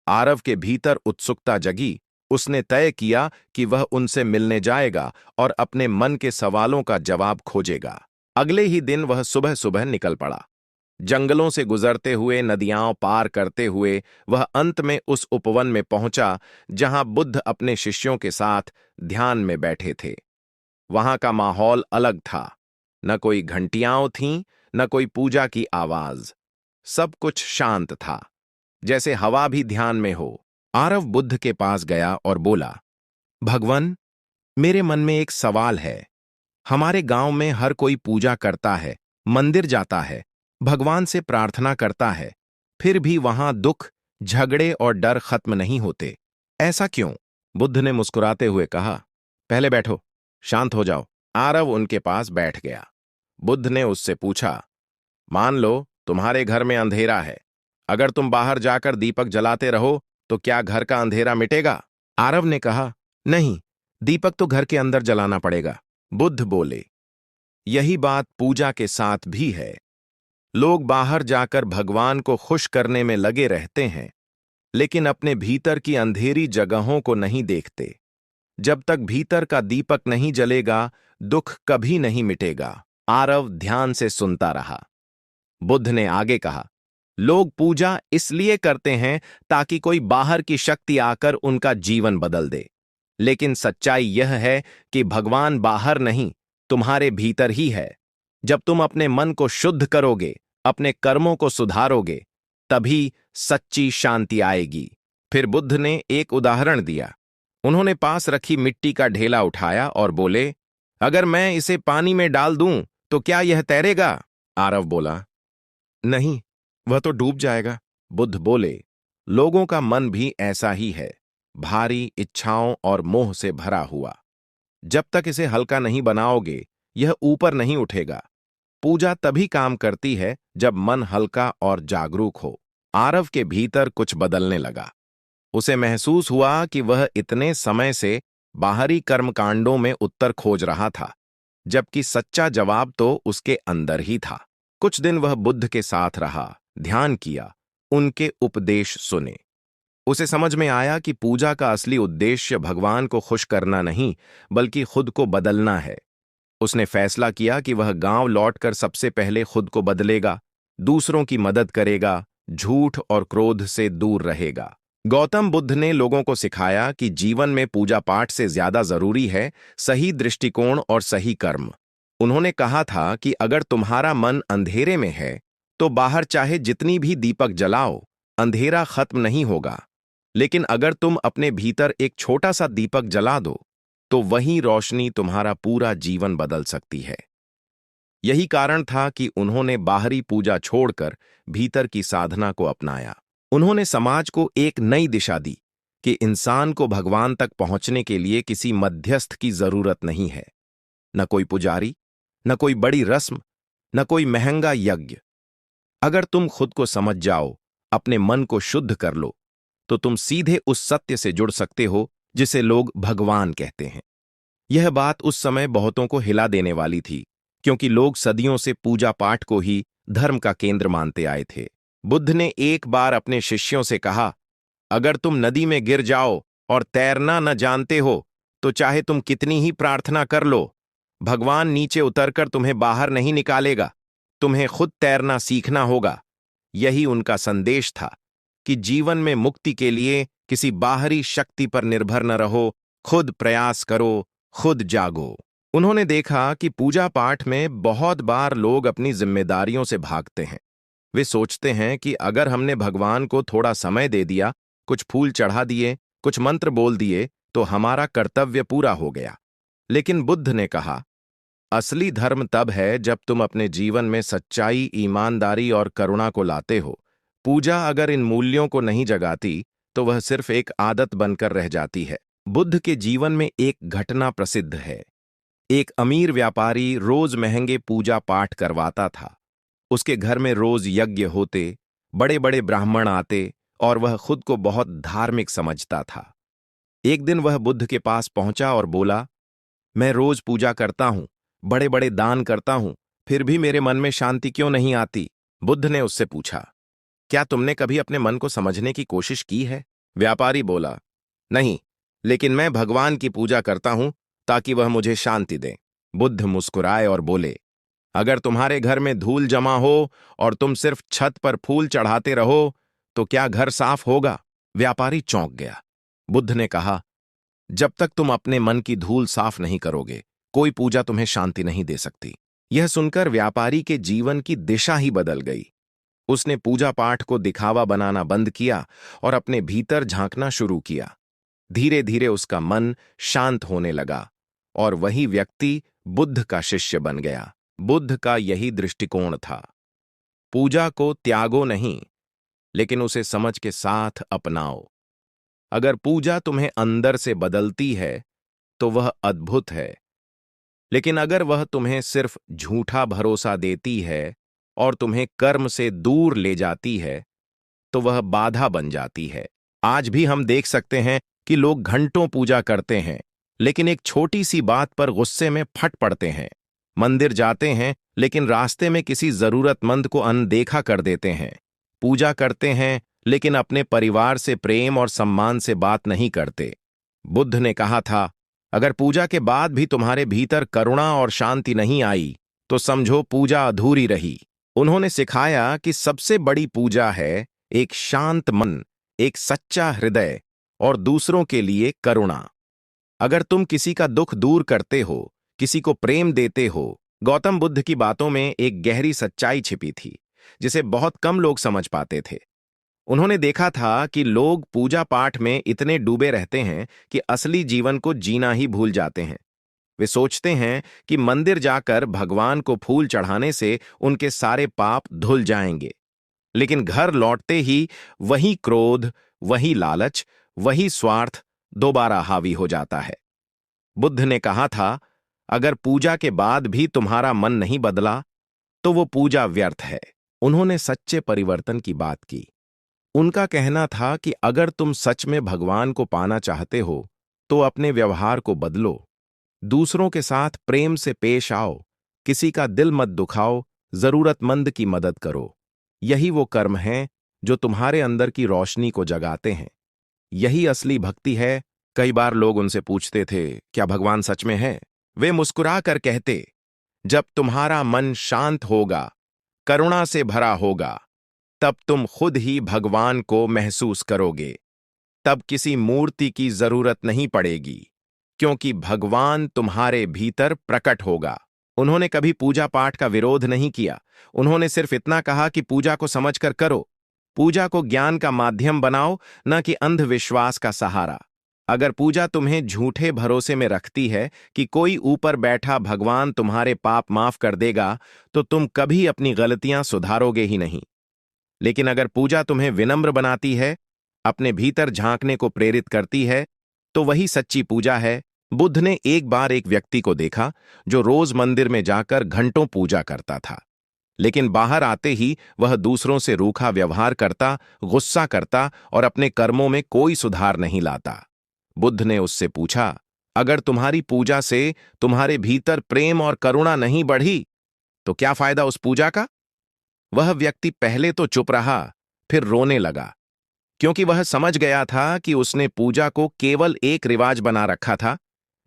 आरव के भीतर उत्सुकता जगी। उसने तय किया कि वह उनसे मिलने जाएगा और अपने मन के सवालों का जवाब खोजेगा। अगले ही दिन वह सुबह सुबह निकल पड़ा। जंगलों से गुजरते हुए, नदियां पार करते हुए वह अंत में उस उपवन में पहुंचा जहां बुद्ध अपने शिष्यों के साथ ध्यान में बैठे थे। वहां का माहौल अलग था। न कोई घंटियां थीं, न कोई पूजा की आवाज। सब कुछ शांत था, जैसे हवा भी ध्यान में हो। आरव बुद्ध के पास गया और बोला, भगवान, मेरे मन में एक सवाल है। हमारे गांव में हर कोई पूजा करता है, मंदिर जाता है, भगवान से प्रार्थना करता है, फिर भी वहां दुख, झगड़े और डर खत्म नहीं होते। ऐसा क्यों? बुद्ध ने मुस्कुराते हुए कहा, पहले बैठो, शांत हो जाओ। आरव उनके पास बैठ गया। बुद्ध ने उससे पूछा, मान लो तुम्हारे घर में अंधेरा है। अगर तुम बाहर जाकर दीपक जलाते रहो तो क्या घर का अंधेरा मिटेगा? आरव ने कहा, नहीं, दीपक तो घर के अंदर जलाना पड़ेगा। बुद्ध बोले, यही बात पूजा के साथ भी है। लोग बाहर जाकर भगवान को खुश करने में लगे रहते हैं, लेकिन अपने भीतर की अंधेरी जगहों को नहीं देखते। जब तक भीतर का दीपक नहीं जलेगा, दुख कभी नहीं मिटेगा। आरव ध्यान से सुनता रहा। बुद्ध ने आगे कहा, लोग पूजा इसलिए करते हैं ताकि कोई बाहर की शक्ति आकर उनका जीवन बदल दे। लेकिन सच्चाई यह है कि भगवान बाहर नहीं, तुम्हारे भीतर ही है। जब तुम अपने मन को शुद्ध करोगे, अपने कर्मों को सुधारोगे, तभी सच्ची शांति आएगी। फिर बुद्ध ने एक उदाहरण दिया। उन्होंने पास रखी मिट्टी का ढेला उठाया और बोले, अगर मैं इसे पानी में डाल दूं तो क्या यह तैरेगा? आरव बोला, नहीं, वह तो डूब जाएगा। बुद्ध बोले, लोगों का मन भी ऐसा ही है, भारी इच्छाओं और मोह से भरा हुआ। जब तक इसे हल्का नहीं बनाओगे, यह ऊपर नहीं उठेगा। पूजा तभी काम करती है जब मन हल्का और जागरूक हो। आरव के भीतर कुछ बदलने लगा। उसे महसूस हुआ कि वह इतने समय से बाहरी कर्मकांडों में उत्तर खोज रहा था, जबकि सच्चा जवाब तो उसके अंदर ही था। कुछ दिन वह बुद्ध के साथ रहा, ध्यान किया, उनके उपदेश सुने। उसे समझ में आया कि पूजा का असली उद्देश्य भगवान को खुश करना नहीं, बल्कि खुद को बदलना है। उसने फैसला किया कि वह गांव लौटकर सबसे पहले खुद को बदलेगा, दूसरों की मदद करेगा, झूठ और क्रोध से दूर रहेगा। गौतम बुद्ध ने लोगों को सिखाया कि जीवन में पूजा पाठ से ज्यादा जरूरी है सही दृष्टिकोण और सही कर्म। उन्होंने कहा था कि अगर तुम्हारा मन अंधेरे में है तो बाहर चाहे जितनी भी दीपक जलाओ, अंधेरा खत्म नहीं होगा। लेकिन अगर तुम अपने भीतर एक छोटा सा दीपक जला दो, तो वही रोशनी तुम्हारा पूरा जीवन बदल सकती है। यही कारण था कि उन्होंने बाहरी पूजा छोड़कर भीतर की साधना को अपनाया। उन्होंने समाज को एक नई दिशा दी कि इंसान को भगवान तक पहुंचने के लिए किसी मध्यस्थ की जरूरत नहीं है। न कोई पुजारी, न कोई बड़ी रस्म, न कोई महंगा यज्ञ। अगर तुम खुद को समझ जाओ, अपने मन को शुद्ध कर लो, तो तुम सीधे उस सत्य से जुड़ सकते हो जिसे लोग भगवान कहते हैं। यह बात उस समय बहुतों को हिला देने वाली थी, क्योंकि लोग सदियों से पूजा पाठ को ही धर्म का केंद्र मानते आए थे। बुद्ध ने एक बार अपने शिष्यों से कहा, अगर तुम नदी में गिर जाओ और तैरना न जानते हो, तो चाहे तुम कितनी ही प्रार्थना कर लो, भगवान नीचे उतरकर तुम्हें बाहर नहीं निकालेगा। तुम्हें खुद तैरना सीखना होगा। यही उनका संदेश था कि जीवन में मुक्ति के लिए किसी बाहरी शक्ति पर निर्भर न रहो, खुद प्रयास करो, खुद जागो। उन्होंने देखा कि पूजा पाठ में बहुत बार लोग अपनी जिम्मेदारियों से भागते हैं। वे सोचते हैं कि अगर हमने भगवान को थोड़ा समय दे दिया, कुछ फूल चढ़ा दिए, कुछ मंत्र बोल दिए, तो हमारा कर्तव्य पूरा हो गया। लेकिन बुद्ध ने कहा, असली धर्म तब है जब तुम अपने जीवन में सच्चाई, ईमानदारी और करुणा को लाते हो। पूजा अगर इन मूल्यों को नहीं जगाती, तो वह सिर्फ एक आदत बनकर रह जाती है। बुद्ध के जीवन में एक घटना प्रसिद्ध है। एक अमीर व्यापारी रोज महंगे पूजा पाठ करवाता था। उसके घर में रोज यज्ञ होते, बड़े बड़े ब्राह्मण आते और वह खुद को बहुत धार्मिक समझता था। एक दिन वह बुद्ध के पास पहुंचा और बोला, मैं रोज पूजा करता हूं, बड़े बड़े दान करता हूं, फिर भी मेरे मन में शांति क्यों नहीं आती? बुद्ध ने उससे पूछा, क्या तुमने कभी अपने मन को समझने की कोशिश की है? व्यापारी बोला, नहीं, लेकिन मैं भगवान की पूजा करता हूं ताकि वह मुझे शांति दे। बुद्ध मुस्कुराए और बोले, अगर तुम्हारे घर में धूल जमा हो और तुम सिर्फ छत पर फूल चढ़ाते रहो, तो क्या घर साफ होगा? व्यापारी चौंक गया। बुद्ध ने कहा, जब तक तुम अपने मन की धूल साफ नहीं करोगे, कोई पूजा तुम्हें शांति नहीं दे सकती। यह सुनकर व्यापारी के जीवन की दिशा ही बदल गई। उसने पूजा पाठ को दिखावा बनाना बंद किया और अपने भीतर झांकना शुरू किया। धीरे धीरे उसका मन शांत होने लगा और वही व्यक्ति बुद्ध का शिष्य बन गया। बुद्ध का यही दृष्टिकोण था। पूजा को त्यागो नहीं, लेकिन उसे समझ के साथ अपनाओ। अगर पूजा तुम्हें अंदर से बदलती है, तो वह अद्भुत है। लेकिन अगर वह तुम्हें सिर्फ झूठा भरोसा देती है और तुम्हें कर्म से दूर ले जाती है, तो वह बाधा बन जाती है। आज भी हम देख सकते हैं कि लोग घंटों पूजा करते हैं, लेकिन एक छोटी सी बात पर गुस्से में फट पड़ते हैं। मंदिर जाते हैं, लेकिन रास्ते में किसी जरूरतमंद को अनदेखा कर देते हैं। पूजा करते हैं, लेकिन अपने परिवार से प्रेम और सम्मान से बात नहीं करते। बुद्ध ने कहा था, अगर पूजा के बाद भी तुम्हारे भीतर करुणा और शांति नहीं आई, तो समझो पूजा अधूरी रही। उन्होंने सिखाया कि सबसे बड़ी पूजा है एक शांत मन, एक सच्चा हृदय और दूसरों के लिए करुणा। अगर तुम किसी का दुख दूर करते हो, किसी को प्रेम देते हो। गौतम बुद्ध की बातों में एक गहरी सच्चाई छिपी थी, जिसे बहुत कम लोग समझ पाते थे। उन्होंने देखा था कि लोग पूजा पाठ में इतने डूबे रहते हैं कि असली जीवन को जीना ही भूल जाते हैं। वे सोचते हैं कि मंदिर जाकर भगवान को फूल चढ़ाने से उनके सारे पाप धुल जाएंगे, लेकिन घर लौटते ही वही क्रोध, वही लालच, वही स्वार्थ दोबारा हावी हो जाता है। बुद्ध ने कहा था, अगर पूजा के बाद भी तुम्हारा मन नहीं बदला, तो वो पूजा व्यर्थ है। उन्होंने सच्चे परिवर्तन की बात की। उनका कहना था कि अगर तुम सच में भगवान को पाना चाहते हो, तो अपने व्यवहार को बदलो। दूसरों के साथ प्रेम से पेश आओ, किसी का दिल मत दुखाओ, जरूरतमंद की मदद करो। यही वो कर्म हैं जो तुम्हारे अंदर की रोशनी को जगाते हैं। यही असली भक्ति है। कई बार लोग उनसे पूछते थे, क्या भगवान सच में है? वे मुस्कुरा कर कहते, जब तुम्हारा मन शांत होगा, करुणा से भरा होगा, तब तुम खुद ही भगवान को महसूस करोगे। तब किसी मूर्ति की जरूरत नहीं पड़ेगी, क्योंकि भगवान तुम्हारे भीतर प्रकट होगा। उन्होंने कभी पूजा पाठ का विरोध नहीं किया। उन्होंने सिर्फ इतना कहा कि पूजा को समझकर करो। पूजा को ज्ञान का माध्यम बनाओ, न कि अंधविश्वास का सहारा। अगर पूजा तुम्हें झूठे भरोसे में रखती है कि कोई ऊपर बैठा भगवान तुम्हारे पाप माफ कर देगा, तो तुम कभी अपनी गलतियां सुधारोगे ही नहीं। लेकिन अगर पूजा तुम्हें विनम्र बनाती है, अपने भीतर झांकने को प्रेरित करती है, तो वही सच्ची पूजा है। बुद्ध ने एक बार एक व्यक्ति को देखा जो रोज मंदिर में जाकर घंटों पूजा करता था, लेकिन बाहर आते ही वह दूसरों से रूखा व्यवहार करता, गुस्सा करता और अपने कर्मों में कोई सुधार नहीं लाता। बुद्ध ने उससे पूछा, अगर तुम्हारी पूजा से तुम्हारे भीतर प्रेम और करुणा नहीं बढ़ी, तो क्या फायदा उस पूजा का? वह व्यक्ति पहले तो चुप रहा, फिर रोने लगा, क्योंकि वह समझ गया था कि उसने पूजा को केवल एक रिवाज बना रखा था,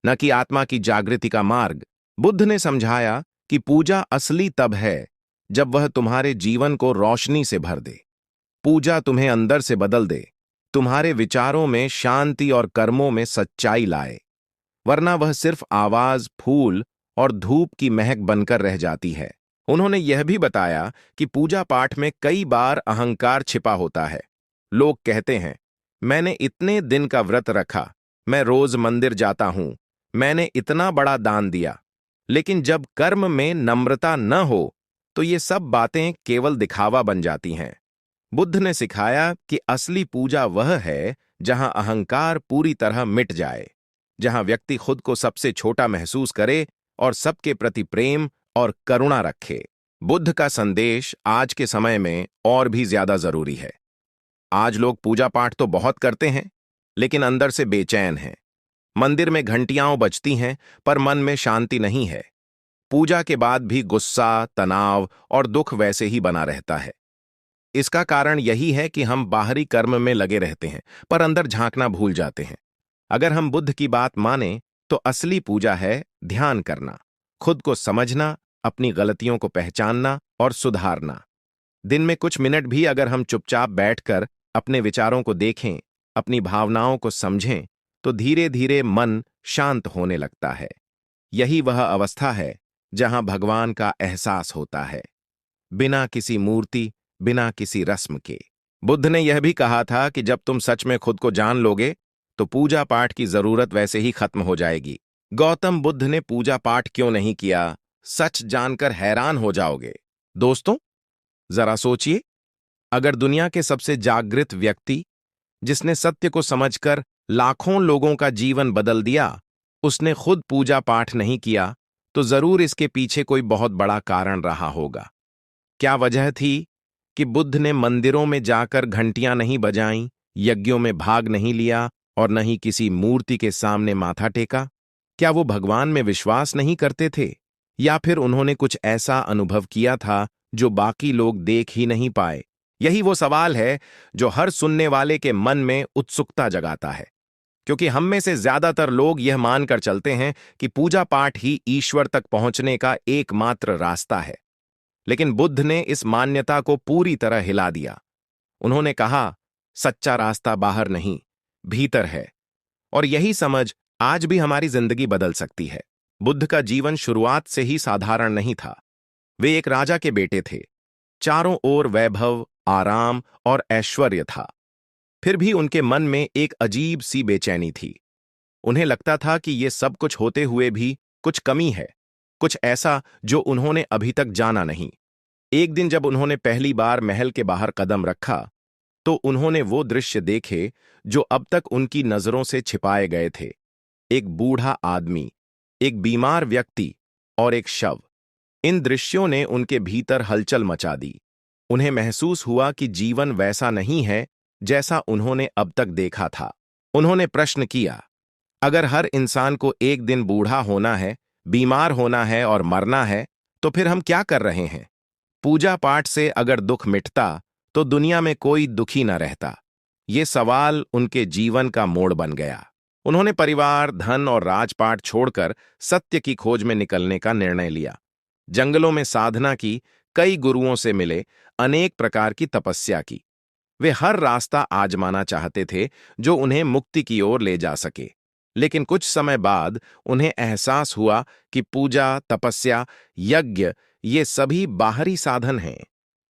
न कि आत्मा की जागृति का मार्ग। बुद्ध ने समझाया कि पूजा असली तब है जब वह तुम्हारे जीवन को रोशनी से भर दे। पूजा तुम्हें अंदर से बदल दे, तुम्हारे विचारों में शांति और कर्मों में सच्चाई लाए। वरना वह सिर्फ आवाज, फूल और धूप की महक बनकर रह जाती है। उन्होंने यह भी बताया कि पूजा पाठ में कई बार अहंकार छिपा होता है। लोग कहते हैं, मैंने इतने दिन का व्रत रखा, मैं रोज मंदिर जाता हूं, मैंने इतना बड़ा दान दिया। लेकिन जब कर्म में नम्रता न हो तो ये सब बातें केवल दिखावा बन जाती हैं। बुद्ध ने सिखाया कि असली पूजा वह है जहां अहंकार पूरी तरह मिट जाए, जहां व्यक्ति खुद को सबसे छोटा महसूस करे और सबके प्रति प्रेम और करुणा रखे। बुद्ध का संदेश आज के समय में और भी ज्यादा जरूरी है। आज लोग पूजा पाठ तो बहुत करते हैं, लेकिन अंदर से बेचैन हैं। मंदिर में घंटियां बजती हैं, पर मन में शांति नहीं है। पूजा के बाद भी गुस्सा, तनाव और दुख वैसे ही बना रहता है। इसका कारण यही है कि हम बाहरी कर्म में लगे रहते हैं, पर अंदर झांकना भूल जाते हैं। अगर हम बुद्ध की बात माने तो असली पूजा है ध्यान करना, खुद को समझना, अपनी गलतियों को पहचानना और सुधारना। दिन में कुछ मिनट भी अगर हम चुपचाप बैठकर अपने विचारों को देखें, अपनी भावनाओं को समझें, तो धीरे धीरे मन शांत होने लगता है। यही वह अवस्था है जहां भगवान का एहसास होता है, बिना किसी मूर्ति, बिना किसी रस्म के। बुद्ध ने यह भी कहा था कि जब तुम सच में खुद को जान लोगे तो पूजा पाठ की जरूरत वैसे ही खत्म हो जाएगी। गौतम बुद्ध ने पूजा पाठ क्यों नहीं किया, सच जानकर हैरान हो जाओगे। दोस्तों, जरा सोचिए, अगर दुनिया के सबसे जागृत व्यक्ति, जिसने सत्य को समझकर लाखों लोगों का जीवन बदल दिया, उसने खुद पूजा पाठ नहीं किया, तो जरूर इसके पीछे कोई बहुत बड़ा कारण रहा होगा। क्या वजह थी कि बुद्ध ने मंदिरों में जाकर घंटियां नहीं बजाईं, यज्ञों में भाग नहीं लिया और न ही किसी मूर्ति के सामने माथा टेका? क्या वो भगवान में विश्वास नहीं करते थे, या फिर उन्होंने कुछ ऐसा अनुभव किया था जो बाकी लोग देख ही नहीं पाए? यही वो सवाल है जो हर सुनने वाले के मन में उत्सुकता जगाता है, क्योंकि हम में से ज्यादातर लोग यह मानकर चलते हैं कि पूजा पाठ ही ईश्वर तक पहुंचने का एकमात्र रास्ता है। लेकिन बुद्ध ने इस मान्यता को पूरी तरह हिला दिया। उन्होंने कहा, सच्चा रास्ता बाहर नहीं, भीतर है। और यही समझ आज भी हमारी जिंदगी बदल सकती है। बुद्ध का जीवन शुरुआत से ही साधारण नहीं था। वे एक राजा के बेटे थे। चारों ओर वैभव, आराम और ऐश्वर्य था। फिर भी उनके मन में एक अजीब सी बेचैनी थी। उन्हें लगता था कि ये सब कुछ होते हुए भी कुछ कमी है, कुछ ऐसा जो उन्होंने अभी तक जाना नहीं। एक दिन जब उन्होंने पहली बार महल के बाहर कदम रखा, तो उन्होंने वो दृश्य देखे जो अब तक उनकी नजरों से छिपाए गए थे। एक बूढ़ा आदमी, एक बीमार व्यक्ति और एक शव। इन दृश्यों ने उनके भीतर हलचल मचा दी। उन्हें महसूस हुआ कि जीवन वैसा नहीं है जैसा उन्होंने अब तक देखा था। उन्होंने प्रश्न किया, अगर हर इंसान को एक दिन बूढ़ा होना है, बीमार होना है और मरना है, तो फिर हम क्या कर रहे हैं? पूजा पाठ से अगर दुख मिटता तो दुनिया में कोई दुखी न रहता। ये सवाल उनके जीवन का मोड़ बन गया। उन्होंने परिवार, धन और राजपाट छोड़कर सत्य की खोज में निकलने का निर्णय लिया। जंगलों में साधना की, कई गुरुओं से मिले, अनेक प्रकार की तपस्या की। वे हर रास्ता आजमाना चाहते थे जो उन्हें मुक्ति की ओर ले जा सके। लेकिन कुछ समय बाद उन्हें एहसास हुआ कि पूजा, तपस्या, यज्ञ ये सभी बाहरी साधन हैं।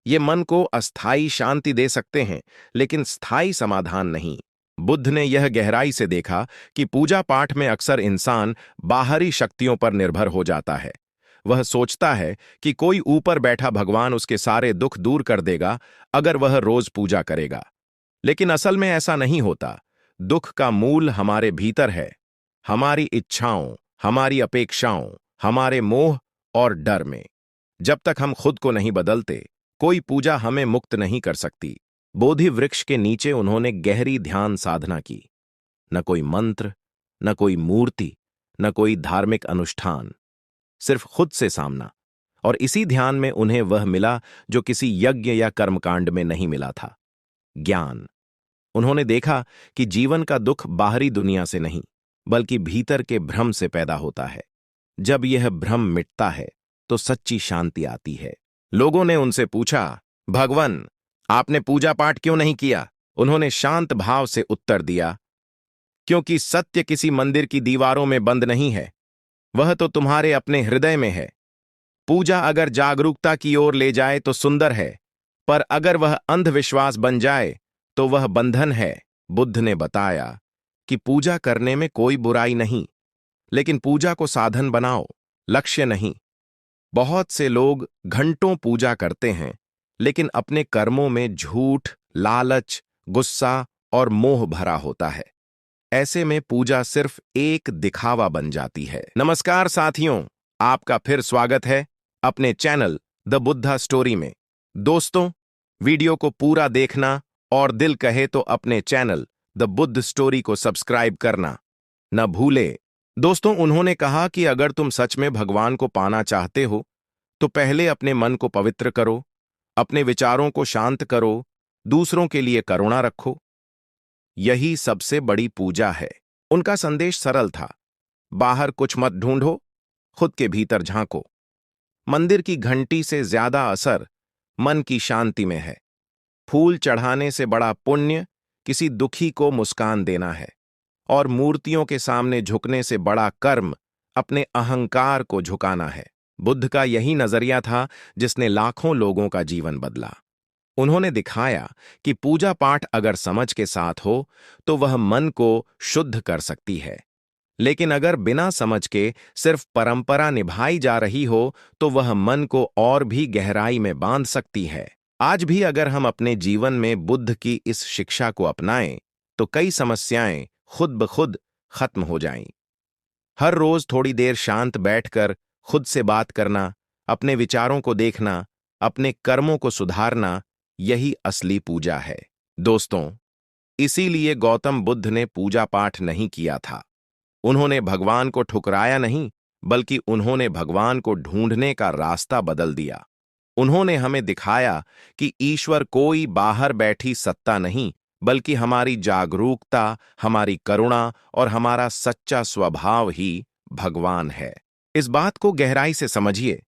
ये मन को अस्थायी शांति दे सकते हैं, लेकिन स्थायी समाधान नहीं। बुद्ध ने यह गहराई से देखा कि पूजा पाठ में अक्सर इंसान बाहरी शक्तियों पर निर्भर हो जाता है। वह सोचता है कि कोई ऊपर बैठा भगवान उसके सारे दुख दूर कर देगा अगर वह रोज पूजा करेगा। लेकिन असल में ऐसा नहीं होता। दुख का मूल हमारे भीतर है, हमारी इच्छाओं, हमारी अपेक्षाओं, हमारे मोह और डर में। जब तक हम खुद को नहीं बदलते, कोई पूजा हमें मुक्त नहीं कर सकती। बोधि वृक्ष के नीचे उन्होंने गहरी ध्यान साधना की। न कोई मंत्र, न कोई मूर्ति, न कोई धार्मिक अनुष्ठान, सिर्फ खुद से सामना। और इसी ध्यान में उन्हें वह मिला जो किसी यज्ञ या कर्मकांड में नहीं मिला था, ज्ञान। उन्होंने देखा कि जीवन का दुख बाहरी दुनिया से नहीं, बल्कि भीतर के भ्रम से पैदा होता है। जब यह भ्रम मिटता है तो सच्ची शांति आती है। लोगों ने उनसे पूछा, भगवान, आपने पूजा पाठ क्यों नहीं किया? उन्होंने शांत भाव से उत्तर दिया, क्योंकि सत्य किसी मंदिर की दीवारों में बंद नहीं है, वह तो तुम्हारे अपने हृदय में है। पूजा अगर जागरूकता की ओर ले जाए तो सुंदर है, पर अगर वह अंधविश्वास बन जाए तो वह बंधन है। बुद्ध ने बताया कि पूजा करने में कोई बुराई नहीं, लेकिन पूजा को साधन बनाओ, लक्ष्य नहीं। बहुत से लोग घंटों पूजा करते हैं, लेकिन अपने कर्मों में झूठ, लालच, गुस्सा और मोह भरा होता है। ऐसे में पूजा सिर्फ एक दिखावा बन जाती है। नमस्कार साथियों, आपका फिर स्वागत है अपने चैनल द बुद्धा स्टोरी में। दोस्तों, वीडियो को पूरा देखना और दिल कहे तो अपने चैनल द बुद्ध स्टोरी को सब्सक्राइब करना न भूले। दोस्तों, उन्होंने कहा कि अगर तुम सच में भगवान को पाना चाहते हो तो पहले अपने मन को पवित्र करो, अपने विचारों को शांत करो, दूसरों के लिए करुणा रखो। यही सबसे बड़ी पूजा है। उनका संदेश सरल था, बाहर कुछ मत ढूंढो, खुद के भीतर झांको। मंदिर की घंटी से ज्यादा असर मन की शांति में है। फूल चढ़ाने से बड़ा पुण्य किसी दुखी को मुस्कान देना है, और मूर्तियों के सामने झुकने से बड़ा कर्म अपने अहंकार को झुकाना है। बुद्ध का यही नजरिया था जिसने लाखों लोगों का जीवन बदला। उन्होंने दिखाया कि पूजा पाठ अगर समझ के साथ हो तो वह मन को शुद्ध कर सकती है, लेकिन अगर बिना समझ के सिर्फ परंपरा निभाई जा रही हो तो वह मन को और भी गहराई में बांध सकती है। आज भी अगर हम अपने जीवन में बुद्ध की इस शिक्षा को अपनाएं तो कई समस्याएं खुद ब खुद खत्म हो जाएं। हर रोज थोड़ी देर शांत बैठकर खुद से बात करना, अपने विचारों को देखना, अपने कर्मों को सुधारना, यही असली पूजा है। दोस्तों, इसीलिए गौतम बुद्ध ने पूजा पाठ नहीं किया था। उन्होंने भगवान को ठुकराया नहीं, बल्कि उन्होंने भगवान को ढूंढने का रास्ता बदल दिया। उन्होंने हमें दिखाया कि ईश्वर कोई बाहर बैठी सत्ता नहीं, बल्कि हमारी जागरूकता, हमारी करुणा और हमारा सच्चा स्वभाव ही भगवान है। इस बात को गहराई से समझिए।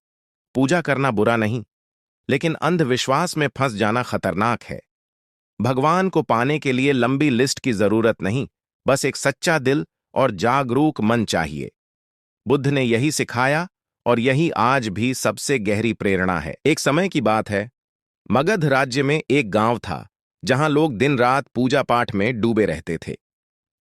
पूजा करना बुरा नहीं, लेकिन अंधविश्वास में फंस जाना खतरनाक है। भगवान को पाने के लिए लंबी लिस्ट की जरूरत नहीं, बस एक सच्चा दिल और जागरूक मन चाहिए। बुद्ध ने यही सिखाया और यही आज भी सबसे गहरी प्रेरणा है। एक समय की बात है, मगध राज्य में एक गांव था जहां लोग दिन रात पूजा पाठ में डूबे रहते थे।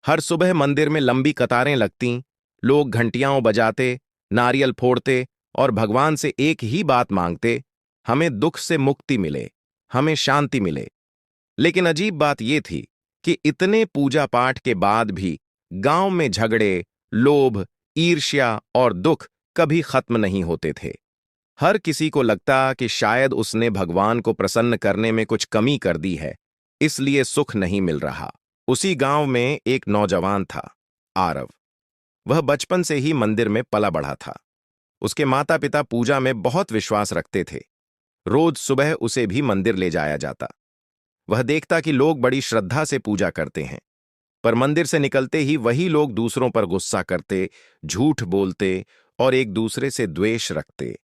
हर सुबह मंदिर में लंबी कतारें लगतीं, लोग घंटियां बजाते, नारियल फोड़ते और भगवान से एक ही बात मांगते, हमें दुख से मुक्ति मिले, हमें शांति मिले। लेकिन अजीब बात यह थी कि इतने पूजा पाठ के बाद भी गांव में झगड़े, लोभ, ईर्ष्या और दुख कभी खत्म नहीं होते थे। हर किसी को लगता कि शायद उसने भगवान को प्रसन्न करने में कुछ कमी कर दी है, इसलिए सुख नहीं मिल रहा। उसी गांव में एक नौजवान था, आरव। वह बचपन से ही मंदिर में पला बढ़ा था। उसके माता पिता पूजा में बहुत विश्वास रखते थे। रोज सुबह उसे भी मंदिर ले जाया जाता। वह देखता कि लोग बड़ी श्रद्धा से पूजा करते हैं, पर मंदिर से निकलते ही वही लोग दूसरों पर गुस्सा करते, झूठ बोलते और एक दूसरे से द्वेष रखते।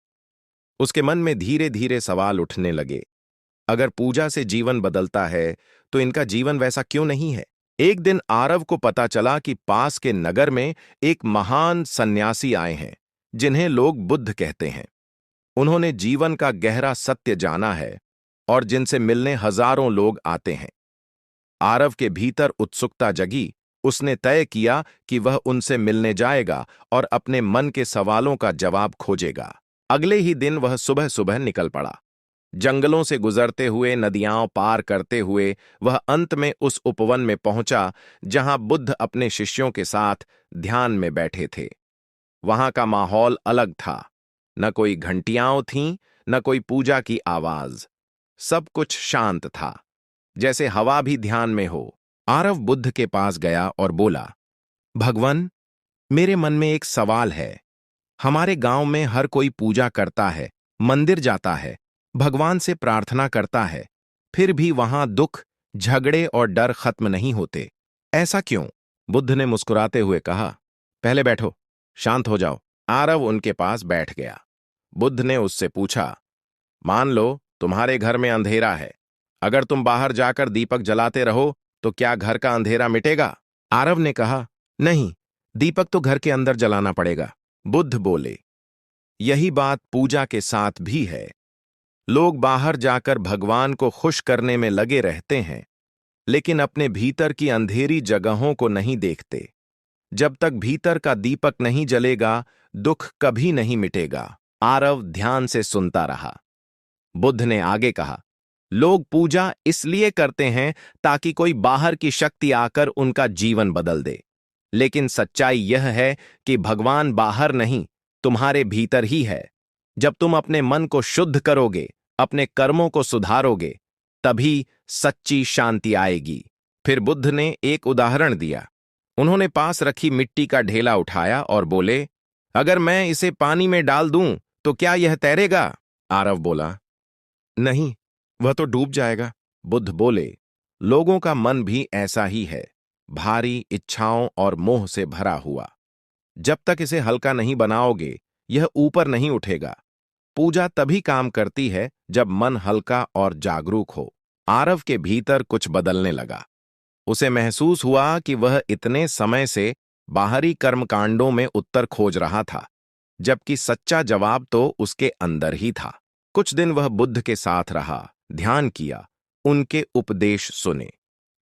उसके मन में धीरे धीरे सवाल उठने लगे, अगर पूजा से जीवन बदलता है तो इनका जीवन वैसा क्यों नहीं है? एक दिन आरव को पता चला कि पास के नगर में एक महान सन्यासी आए हैं, जिन्हें लोग बुद्ध कहते हैं। उन्होंने जीवन का गहरा सत्य जाना है और जिनसे मिलने हजारों लोग आते हैं। आरव के भीतर उत्सुकता जगी। उसने तय किया कि वह उनसे मिलने जाएगा और अपने मन के सवालों का जवाब खोजेगा। अगले ही दिन वह सुबह सुबह निकल पड़ा। जंगलों से गुजरते हुए, नदियां पार करते हुए वह अंत में उस उपवन में पहुंचा जहां बुद्ध अपने शिष्यों के साथ ध्यान में बैठे थे। वहां का माहौल अलग था। न कोई घंटियां थीं, न कोई पूजा की आवाज। सब कुछ शांत था, जैसे हवा भी ध्यान में हो। आरव बुद्ध के पास गया और बोला, भगवान, मेरे मन में एक सवाल है। हमारे गांव में हर कोई पूजा करता है, मंदिर जाता है, भगवान से प्रार्थना करता है, फिर भी वहां दुख, झगड़े और डर खत्म नहीं होते। ऐसा क्यों? बुद्ध ने मुस्कुराते हुए कहा, पहले बैठो, शांत हो जाओ। आरव उनके पास बैठ गया। बुद्ध ने उससे पूछा, मान लो तुम्हारे घर में अंधेरा है। अगर तुम बाहर जाकर दीपक जलाते रहो तो क्या घर का अंधेरा मिटेगा? आरव ने कहा, नहीं, दीपक तो घर के अंदर जलाना पड़ेगा। बुद्ध बोले, यही बात पूजा के साथ भी है। लोग बाहर जाकर भगवान को खुश करने में लगे रहते हैं, लेकिन अपने भीतर की अंधेरी जगहों को नहीं देखते। जब तक भीतर का दीपक नहीं जलेगा, दुख कभी नहीं मिटेगा। आरव ध्यान से सुनता रहा। बुद्ध ने आगे कहा, लोग पूजा इसलिए करते हैं ताकि कोई बाहर की शक्ति आकर उनका जीवन बदल दे। लेकिन सच्चाई यह है कि भगवान बाहर नहीं, तुम्हारे भीतर ही है। जब तुम अपने मन को शुद्ध करोगे, अपने कर्मों को सुधारोगे, तभी सच्ची शांति आएगी। फिर बुद्ध ने एक उदाहरण दिया। उन्होंने पास रखी मिट्टी का ढेला उठाया और बोले, अगर मैं इसे पानी में डाल दूं तो क्या यह तैरेगा? आरव बोला, नहीं, वह तो डूब जाएगा। बुद्ध बोले, लोगों का मन भी ऐसा ही है, भारी इच्छाओं और मोह से भरा हुआ। जब तक इसे हल्का नहीं बनाओगे, यह ऊपर नहीं उठेगा। पूजा तभी काम करती है जब मन हल्का और जागरूक हो। आरव के भीतर कुछ बदलने लगा। उसे महसूस हुआ कि वह इतने समय से बाहरी कर्मकांडों में उत्तर खोज रहा था, जबकि सच्चा जवाब तो उसके अंदर ही था। कुछ दिन वह बुद्ध के साथ रहा, ध्यान किया, उनके उपदेश सुने।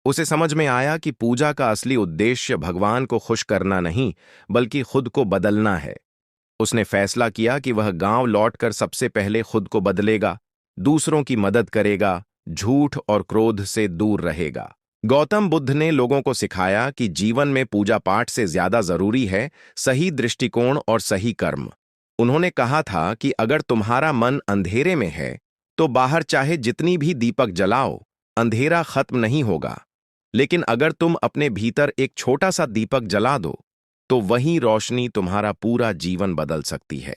उसे समझ में आया कि पूजा का असली उद्देश्य भगवान को खुश करना नहीं, बल्कि खुद को बदलना है। उसने फैसला किया कि वह गांव लौटकर सबसे पहले खुद को बदलेगा, दूसरों की मदद करेगा, झूठ और क्रोध से दूर रहेगा। गौतम बुद्ध ने लोगों को सिखाया कि जीवन में पूजा पाठ से ज्यादा जरूरी है सही दृष्टिकोण और सही कर्म। उन्होंने कहा था कि अगर तुम्हारा मन अंधेरे में है, तो बाहर चाहे जितनी भी दीपक जलाओ, अंधेरा खत्म नहीं होगा। लेकिन अगर तुम अपने भीतर एक छोटा सा दीपक जला दो, तो वही रोशनी तुम्हारा पूरा जीवन बदल सकती है।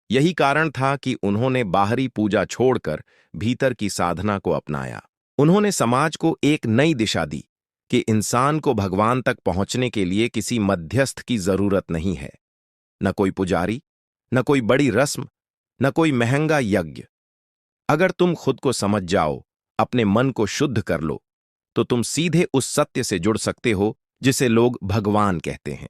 यही कारण था कि उन्होंने बाहरी पूजा छोड़कर भीतर की साधना को अपनाया। उन्होंने समाज को एक नई दिशा दी कि इंसान को भगवान तक पहुंचने के लिए किसी मध्यस्थ की जरूरत नहीं है। न कोई पुजारी, न कोई बड़ी रस्म, न कोई महंगा यज्ञ। अगर तुम खुद को समझ जाओ, अपने मन को शुद्ध कर लो, तो तुम सीधे उस सत्य से जुड़ सकते हो जिसे लोग भगवान कहते हैं।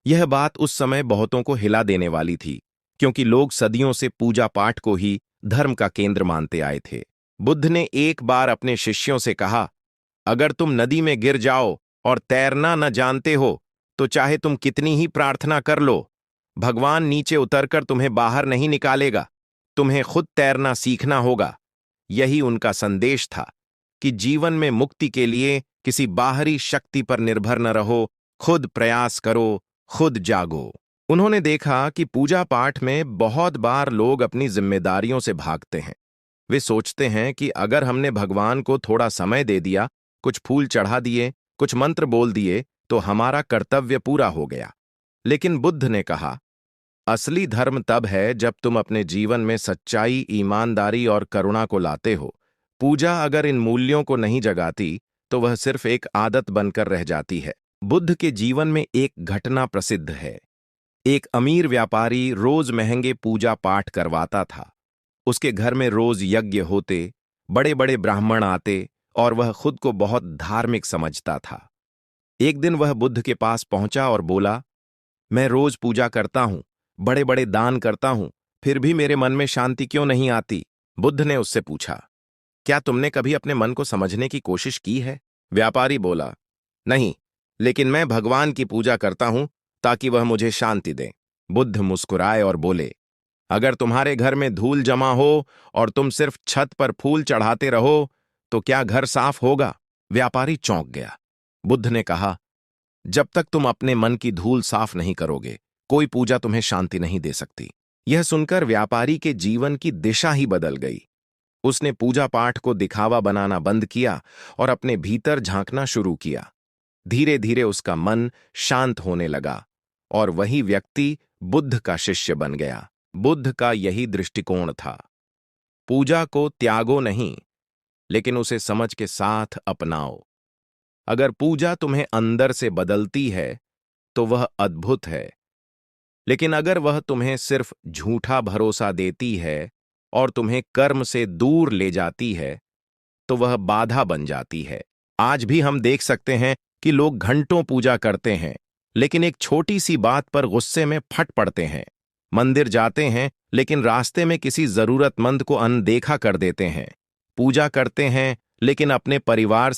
यह बात उस समय बहुतों को हिला देने वाली थी, क्योंकि लोग सदियों से पूजा पाठ को ही धर्म का केंद्र मानते आए थे। बुद्ध ने एक बार अपने शिष्यों से कहा, अगर तुम नदी में गिर जाओ और तैरना न जानते हो, तो चाहे तुम कितनी ही प्रार्थना कर लो, भगवान नीचे उतरकर तुम्हें बाहर नहीं निकालेगा। तुम्हें खुद तैरना सीखना होगा। यही उनका संदेश था कि जीवन में मुक्ति के लिए किसी बाहरी शक्ति पर निर्भर न रहो, खुद प्रयास करो, खुद जागो। उन्होंने देखा कि पूजा पाठ में बहुत बार लोग अपनी जिम्मेदारियों से भागते हैं। वे सोचते हैं कि अगर हमने भगवान को थोड़ा समय दे दिया, कुछ फूल चढ़ा दिए, कुछ मंत्र बोल दिए, तो हमारा कर्तव्य पूरा हो गया। लेकिन बुद्ध ने कहा, असली धर्म तब है जब तुम अपने जीवन में सच्चाई, ईमानदारी और करुणा को लाते हो। पूजा अगर इन मूल्यों को नहीं जगाती, तो वह सिर्फ एक आदत बनकर रह जाती है। बुद्ध के जीवन में एक घटना प्रसिद्ध है। एक अमीर व्यापारी रोज महंगे पूजा पाठ करवाता था। उसके घर में रोज यज्ञ होते, बड़े बड़े ब्राह्मण आते, और वह खुद को बहुत धार्मिक समझता था। एक दिन वह बुद्ध के पास पहुंचा और बोला, मैं रोज पूजा करता हूं, बड़े बड़े दान करता हूं, फिर भी मेरे मन में शांति क्यों नहीं आती? बुद्ध ने उससे पूछा, क्या तुमने कभी अपने मन को समझने की कोशिश की है? व्यापारी बोला, नहीं, लेकिन मैं भगवान की पूजा करता हूं ताकि वह मुझे शांति दे। बुद्ध मुस्कुराए और बोले, अगर तुम्हारे घर में धूल जमा हो और तुम सिर्फ छत पर फूल चढ़ाते रहो, तो क्या घर साफ होगा? व्यापारी चौंक गया। बुद्ध ने कहा, जब तक तुम अपने मन की धूल साफ नहीं करोगे, कोई पूजा तुम्हें शांति नहीं दे सकती। यह सुनकर व्यापारी के जीवन की दिशा ही बदल गई। उसने पूजा पाठ को दिखावा बनाना बंद किया और अपने भीतर झांकना शुरू किया। धीरे धीरे उसका मन शांत होने लगा और वही व्यक्ति बुद्ध का शिष्य बन गया। बुद्ध का यही दृष्टिकोण था, पूजा को त्यागो नहीं, लेकिन उसे समझ के साथ अपनाओ। अगर पूजा तुम्हें अंदर से बदलती है, तो वह अद्भुत है, लेकिन अगर वह तुम्हें सिर्फ झूठा भरोसा देती है और तुम्हें कर्म से दूर ले जाती है, तो वह बाधा बन जाती है। आज भी हम देख सकते हैं कि लोग घंटों पूजा करते हैं लेकिन एक छोटी सी बात पर गुस्से में फट पड़ते हैं। मंदिर जाते हैं लेकिन रास्ते में किसी जरूरतमंद को अनदेखा कर देते हैं। पूजा करते हैं लेकिन अपने परिवार से